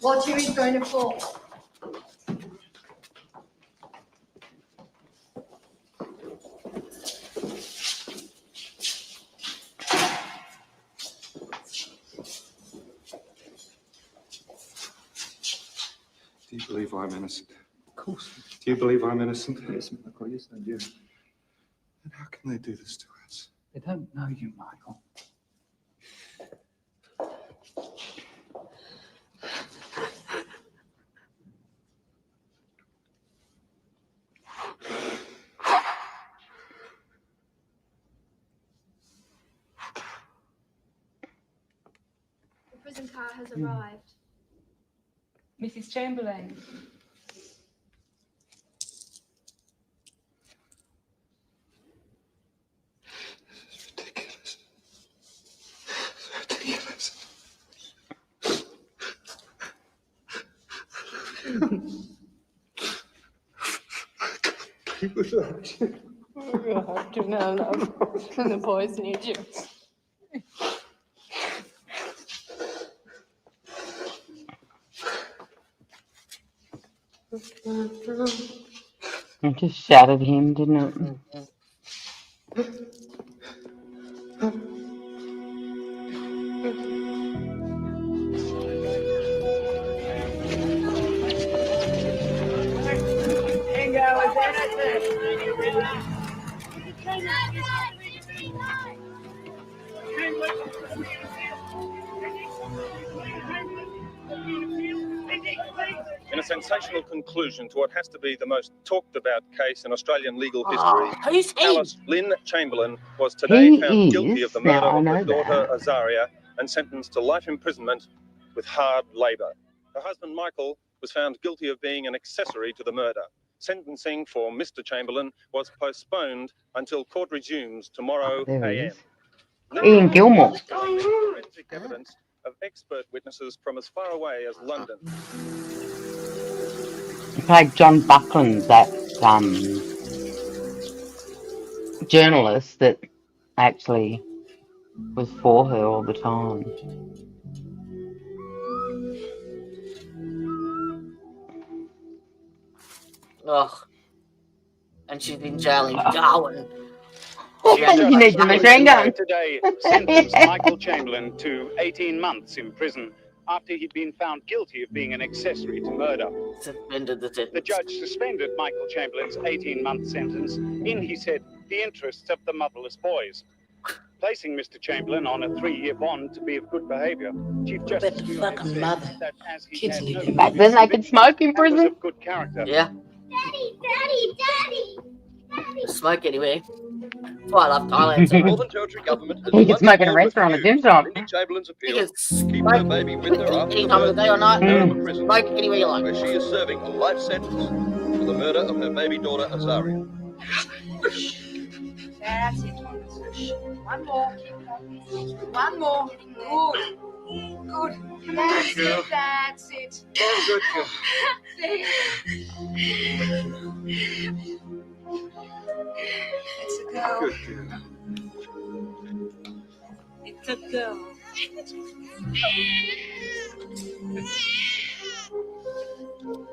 What you is going to fall?
Do you believe I'm innocent?
Of course.
Do you believe I'm innocent?
Yes, Michael, yes, I do.
Then how can they do this to us?
They don't know you, Michael.
The prison car has arrived.
Mrs. Chamberlain.
Ridiculous. Ridiculous.
You have to now, love. And the boys need you.
It just shattered him, didn't it?
Dingo is innocent.
In a sensational conclusion to what has to be the most talked about case in Australian legal history,
Who's he?
Alice Lynn Chamberlain was today
He
found guilty
is.
of the
Now,
murder
I
of
know
her daughter
that.
Azaria and sentenced to life imprisonment with hard labour. Her husband Michael was found guilty of being an accessory to the murder. Sentencing for Mr. Chamberlain was postponed until court resumes tomorrow
There he
a.m.
is. Ian Gilmore.
Forensic evidence of expert witnesses from as far away as London.
Like John Buckland's that journalist that actually was for her all the time.
Ugh. And she's in jail in Darwin.
You need the machine gun.
Today sentenced Michael Chamberlain to 18 months in prison after he'd been found guilty of being an accessory to murder.
Suspended the sentence.
The judge suspended Michael Chamberlain's 18-month sentence in, he said, the interests of the motherless boys, placing Mr. Chamberlain on a 3-year bond to be of good behaviour. Chief Justice said that as he had no
Back then they could smoke in
was
prison.
of good character.
Yeah. Smoke anyway. That's why I love Thailand so much.
Northern Territory government has
He could smoke in a
once more
restaurant at
refused
Dimsdom.
Lindy Chamberlain's appeal
You can
to keep her baby with her after
any time of the day or night.
prison,
Smoke anywhere you like.
where she is serving a life sentence for the murder of her baby daughter Azaria.
That's it. One more. One more. Good. Good. That's it. That's it.
Good girl.
It's a girl.
Good girl.
It's a girl.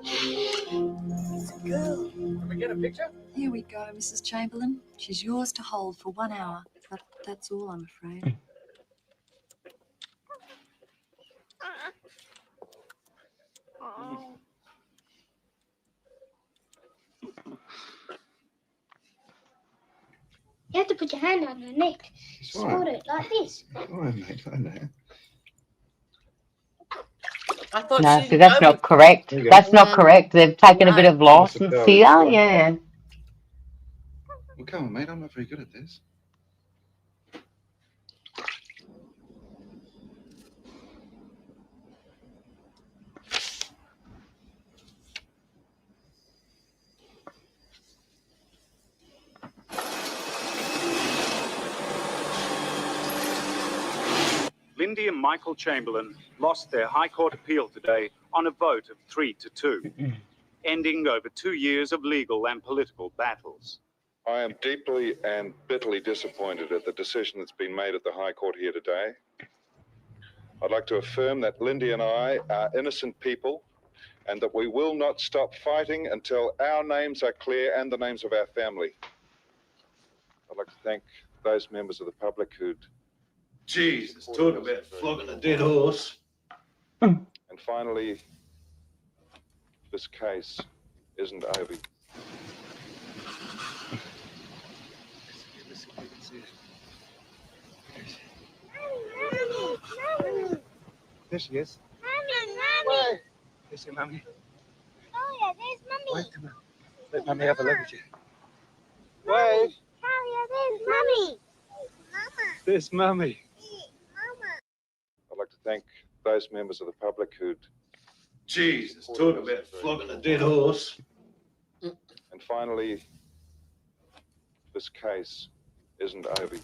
It's a girl.
Can we get a picture?
Here we go, Mrs. Chamberlain. She's yours to hold for 1 hour, but that's all, I'm afraid.
You have to put your hand on her neck.
It's all right.
Hold it like this.
All right, mate, I know.
I thought
No,
she
see, that's not correct.
There you go.
That's not correct. They've taken a bit of license
Well,
here. Yeah.
Well, come on, mate. I'm not very good at this.
Lindy and Michael Chamberlain lost their High Court appeal today on a vote of 3-2, ending over 2 years of legal and political battles.
I am deeply and bitterly disappointed at the decision that's been made at the High Court here today. I'd like to affirm that Lindy and I are innocent people and that we will not stop fighting until our names are clear and the names of our family. I'd like to thank those members of the public who'd...
Jesus, talk about flogging a dead horse.
And finally, this case isn't over.
There she is.
Mommy!
There's your mummy.
Oh yeah, there's Mummy.
Wait a minute. Let mummy have a look at you.
Wave. Carrier, there's Mummy.
There's mummy.
I'd like to thank those members of the public who'd...
Jesus, talk about flogging a dead horse.
And finally, this case isn't over.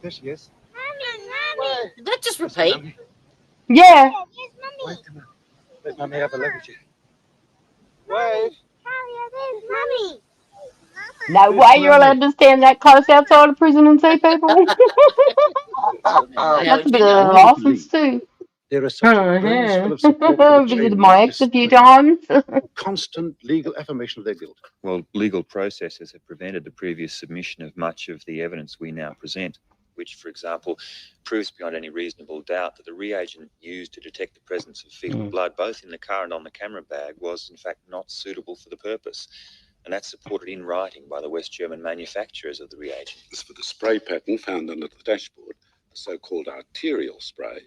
There she is.
Mommy.
Did that just repeat?
Yeah.
There's Mummy.
Wait a minute. Let mummy have a look at you.
Wave. Carrier, there's Mummy.
No way you're allowed to stand that close outside of prison and see people. That's a bit of a license too.
There are such a blaze full of support for the
Visited
Chamberlains
my ex a few
despite
times.
constant legal affirmation of their guilt.
Well, legal processes have prevented the previous submission of much of the evidence we now present, which, for example, proves beyond any reasonable doubt that the reagent used to detect the presence of fetal blood, both in the car and on the camera bag, was in fact not suitable for the purpose. And that's supported in writing by the West German manufacturers of the reagent.
As for the spray pattern found under the dashboard, the so-called arterial spray,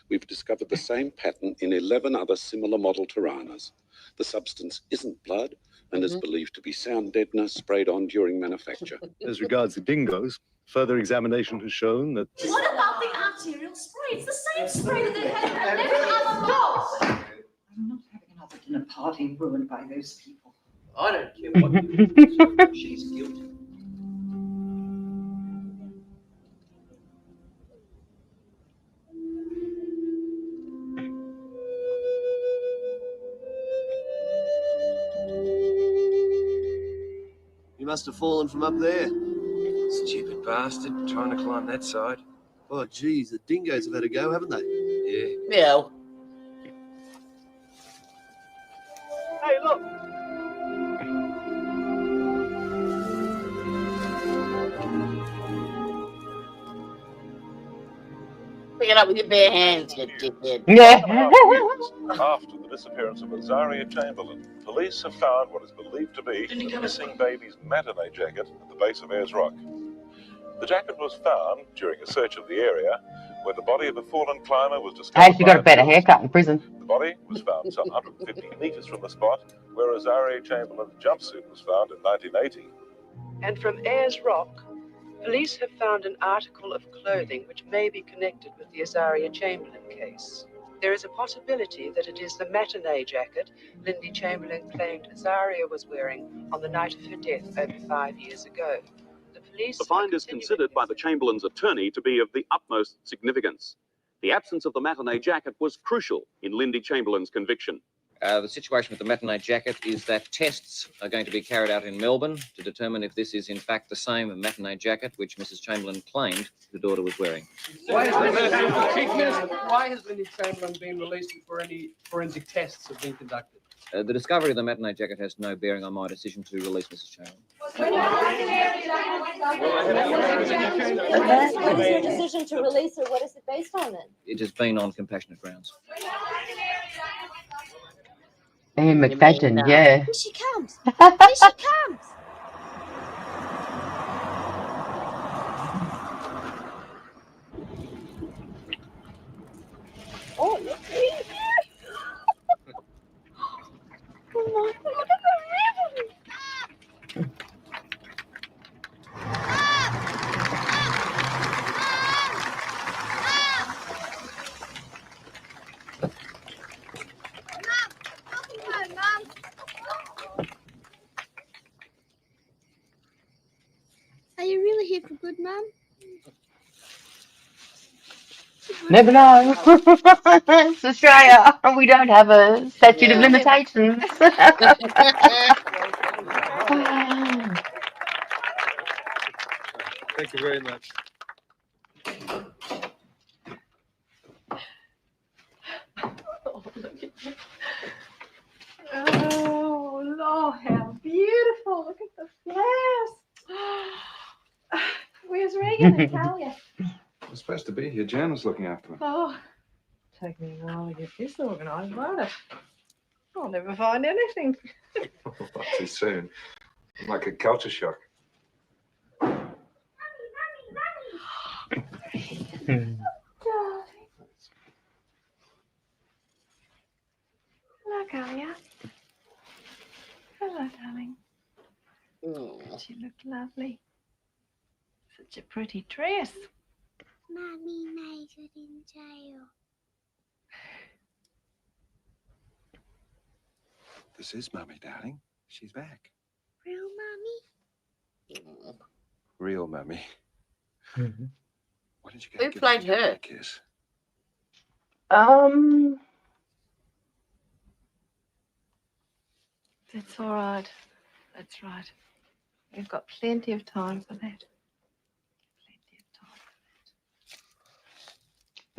we've discovered the same pattern in 11 other similar model Tiranas. The substance isn't blood and is believed to be sound deadener sprayed on during manufacture.
As regards the dingoes, further examination has shown that...
What about the arterial spray? It's the same spray that they had at 11 other laws.
I'm not having another dinner party ruined by those people.
I don't care what you do. She's guilty.
You must have fallen from up there.
Stupid bastard, trying to climb that side.
Oh, geez, the dingoes have had a go, haven't they?
Yeah.
Yeah.
Hey, look.
Pick it up with your bare hands, you dickhead.
Yeah.
After the disappearance of Azaria Chamberlain, police have found what is believed to be the missing baby's matinee jacket at the base of Ayers Rock. The jacket was found during a search of the area where the body of a fallen climber was discovered.
Hey, she got a better haircut in prison.
The body was found some 150 metres from the spot where Azaria Chamberlain's jumpsuit was found in 1980.
And from Ayers Rock, police have found an article of clothing which may be connected with the Azaria Chamberlain case. There is a possibility that it is the matinee jacket Lindy Chamberlain claimed Azaria was wearing on the night of her death over 5 years ago.
The find is considered by the Chamberlain's attorney to be of the utmost significance. The absence of the matinee jacket was crucial in Lindy Chamberlain's conviction.
The situation with the matinee jacket is that tests are going to be carried out in Melbourne to determine if this is in fact the same matinee jacket which Mrs. Chamberlain claimed her daughter was wearing.
Why has Lindy Chamberlain been released before any forensic tests have been conducted?
The discovery of the matinee jacket has no bearing on my decision to release Mrs. Chamberlain.
What is your decision to release her? What is it based on then?
It has been on compassionate grounds.
Hey, McFadden, yeah.
Here she comes. Here she comes. Oh, look at me. Oh my, look at the ribbon.
Are you really here for good, Mum?
Never know. It's Australia. We don't have a statute of limitations.
Thank you very much.
Oh, look at that. Oh, Lord, how beautiful. Look at the flowers. Where's Regan and Talia?
I'm supposed to be here. Jan was looking after me.
Oh, take me a while to get this organised, won't it? I'll never find anything.
Not too soon. Like a culture shock.
Darling. Look, Alia. Hello, darling. She looked lovely. Such a pretty dress.
Mummy made it in jail.
This is Mummy, darling. She's back.
Real Mummy?
Real Mummy.
Mm-hmm.
Why did you
Who played her?
a kiss?
That's all right. That's right. We've got plenty of time for that.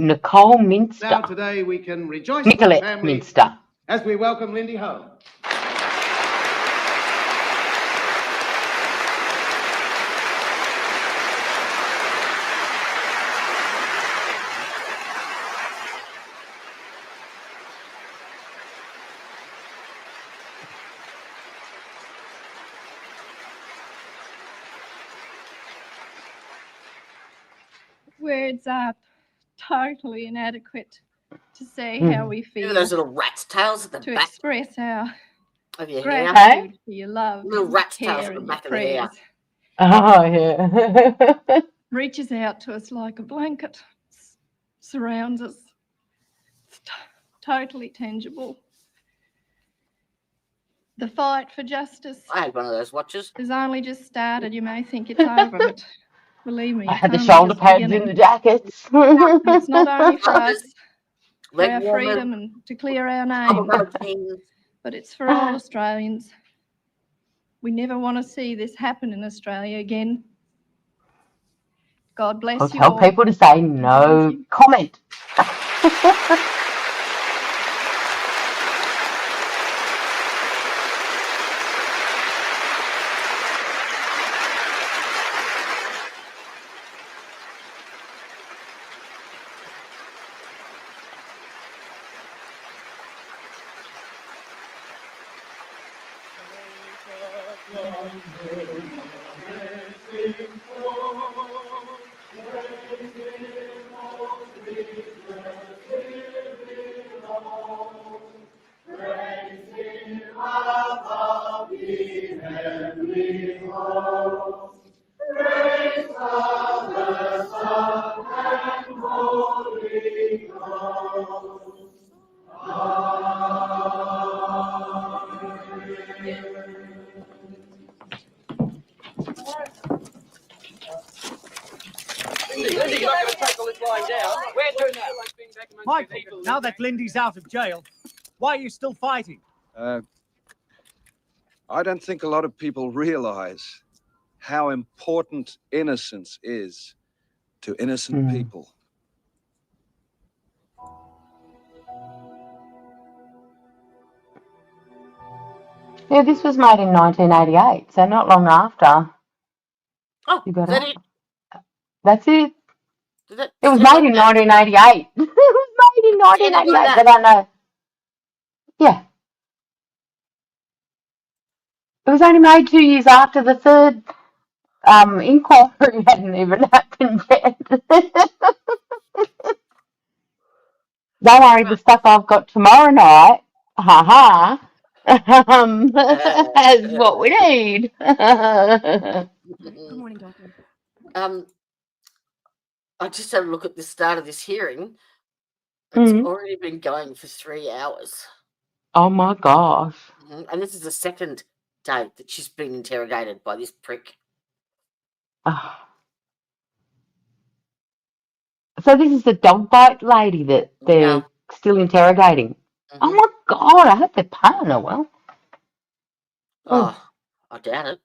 Nicole Minster.
Now today we can rejoice with the
Nicolette
family
Minster.
as we welcome Lindy home.
Words are totally inadequate to say how we feel.
Look at those little rat's tails at the
to
back
express our
of your hair.
gratitude for your love,
Little
and
rat's
care,
tails at the
and
back
your
of the hair.
prayers.
Oh, yeah.
Reaches out to us like a blanket, surrounds us. It's totally tangible. The fight for justice
I had one of those watches.
has only just started. You may think it's over, but believe me,
I
it's
had the
only
shoulder
just
pads in
beginning.
the jackets.
And it's not only for us, for
Leg
our
warmers.
freedom and to clear our
Bubble
name,
gum things.
but it's for all Australians. We never want to see this happen in Australia again. God bless
I'll
you
tell
all.
people to say no comment.
Lindy, you're not going to take all this lying down. Where to now? Michael, now that Lindy's out of jail, why are you still fighting?
I don't think a lot of people realize how important innocence is to innocent people.
Yeah, this was made in 1988, so not long after.
Oh,
You got
is that
it?
it?
That's it.
Did it
It was
stand
made in
like that?
1988. It was made in
Stand like
1988,
that?
but I know. Yeah. It was only made 2 years after the third inquiry hadn't even happened yet. Don't worry, the stuff I've got tomorrow night, has what we need.
Good morning, Doctor.
I just had a look at the start of this hearing. It's already been going for 3 hours.
Oh my gosh.
And this is the second day that she's been interrogated by this prick.
So this is the dog bite lady that they're still interrogating. Oh my God, I hope they're paying her well.
Oh, I doubt it.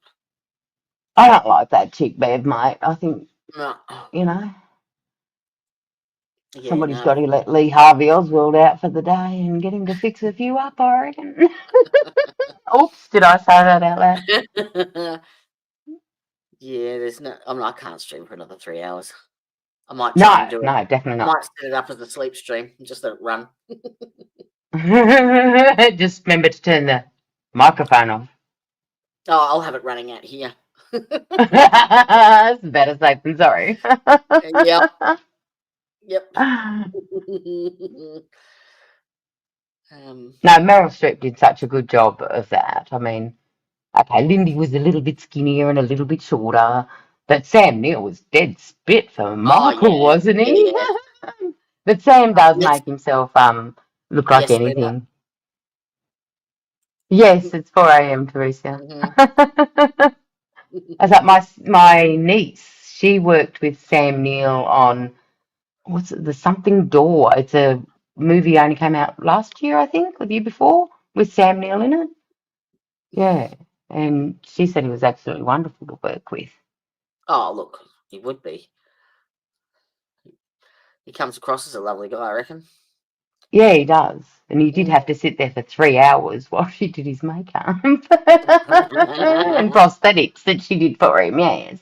I don't like that chick, Bev, mate. I think,
No.
you know,
Yeah,
somebody's
no.
got to let Lee Harvey Oswald out for the day and get him to fix a few up, I reckon. Oops, did I say that out loud?
Yeah, there's no. I can't stream for another 3 hours. I might try and do it.
No, definitely
I
not.
might set it up as a sleep stream and just let it run.
Just remember to turn the microphone off.
Oh, I'll have it running out here.
That's better safe than sorry.
Yep.
No, Meryl Streep did such a good job of that. I mean, okay, Lindy was a little bit skinnier and a little bit shorter, but Sam Neill was dead spit for Michael, wasn't he?
Yeah.
But Sam does make himself look like
Yes,
anything. Yes, it's 4 a.m., Teresa. I was like, my niece, she worked with Sam Neill on, what's it, The Something Door. It's a movie only came out last year, I think, or the year before, with Sam Neill in it. Yeah, and she said he was absolutely wonderful to work with.
Oh, look, he would be. He comes across as a lovely guy, I reckon.
Yeah, he does. And he did have to sit there for 3 hours while she did his makeup and prosthetics that she did for him, yes.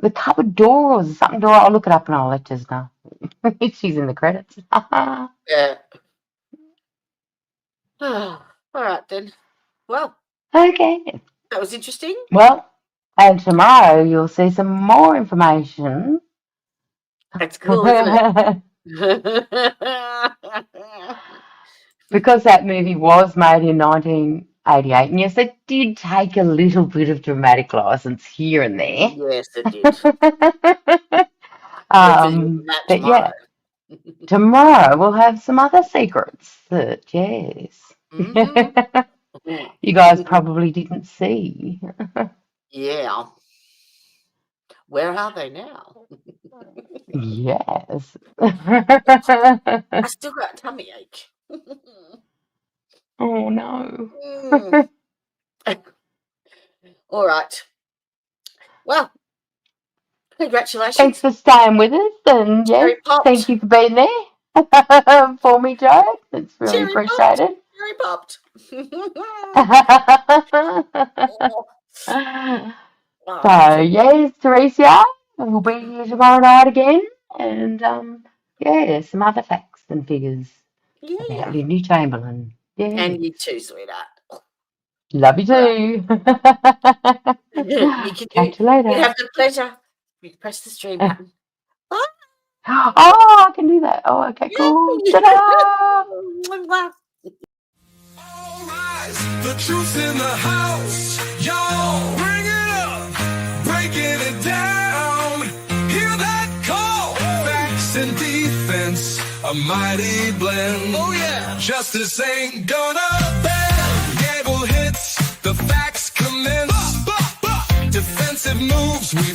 The cupboard door or something door, I'll look it up and I'll let you know. She's in the credits.
Yeah. All right, then. Well.
Okay.
That was interesting.
Well, and tomorrow you'll see some more information.
That's cool, isn't it?
Because that movie was made in 1988, and yes, it did take a little bit of dramatic license here and there.
Yes, it did.
But yeah, tomorrow we'll have some other secrets. Yes. you guys probably didn't see.
Yeah. Where are they now?
Yes.
I still got a tummy ache.
Oh no.
All right. Well, congratulations.
Thanks for staying with us, and yes, thank you for being there for me, Joe. It's really appreciated.
Cherry popped.
So yes, Teresa, we'll be here tomorrow night again, and yeah, some other facts and figures about Lindy Chamberlain. Yeah,
And you too, sweetheart.
love you too. Catch you later.
You have the pleasure. You press the stream button.
Oh, I can do that. Oh, okay, cool. Ta-da!
The truth in the house, y'all bring it up, breaking it down. Hear that call? Facts and defense, a mighty blend. Oh yeah, justice ain't gonna bend. Gable hits, the facts commence. Defensive moves, we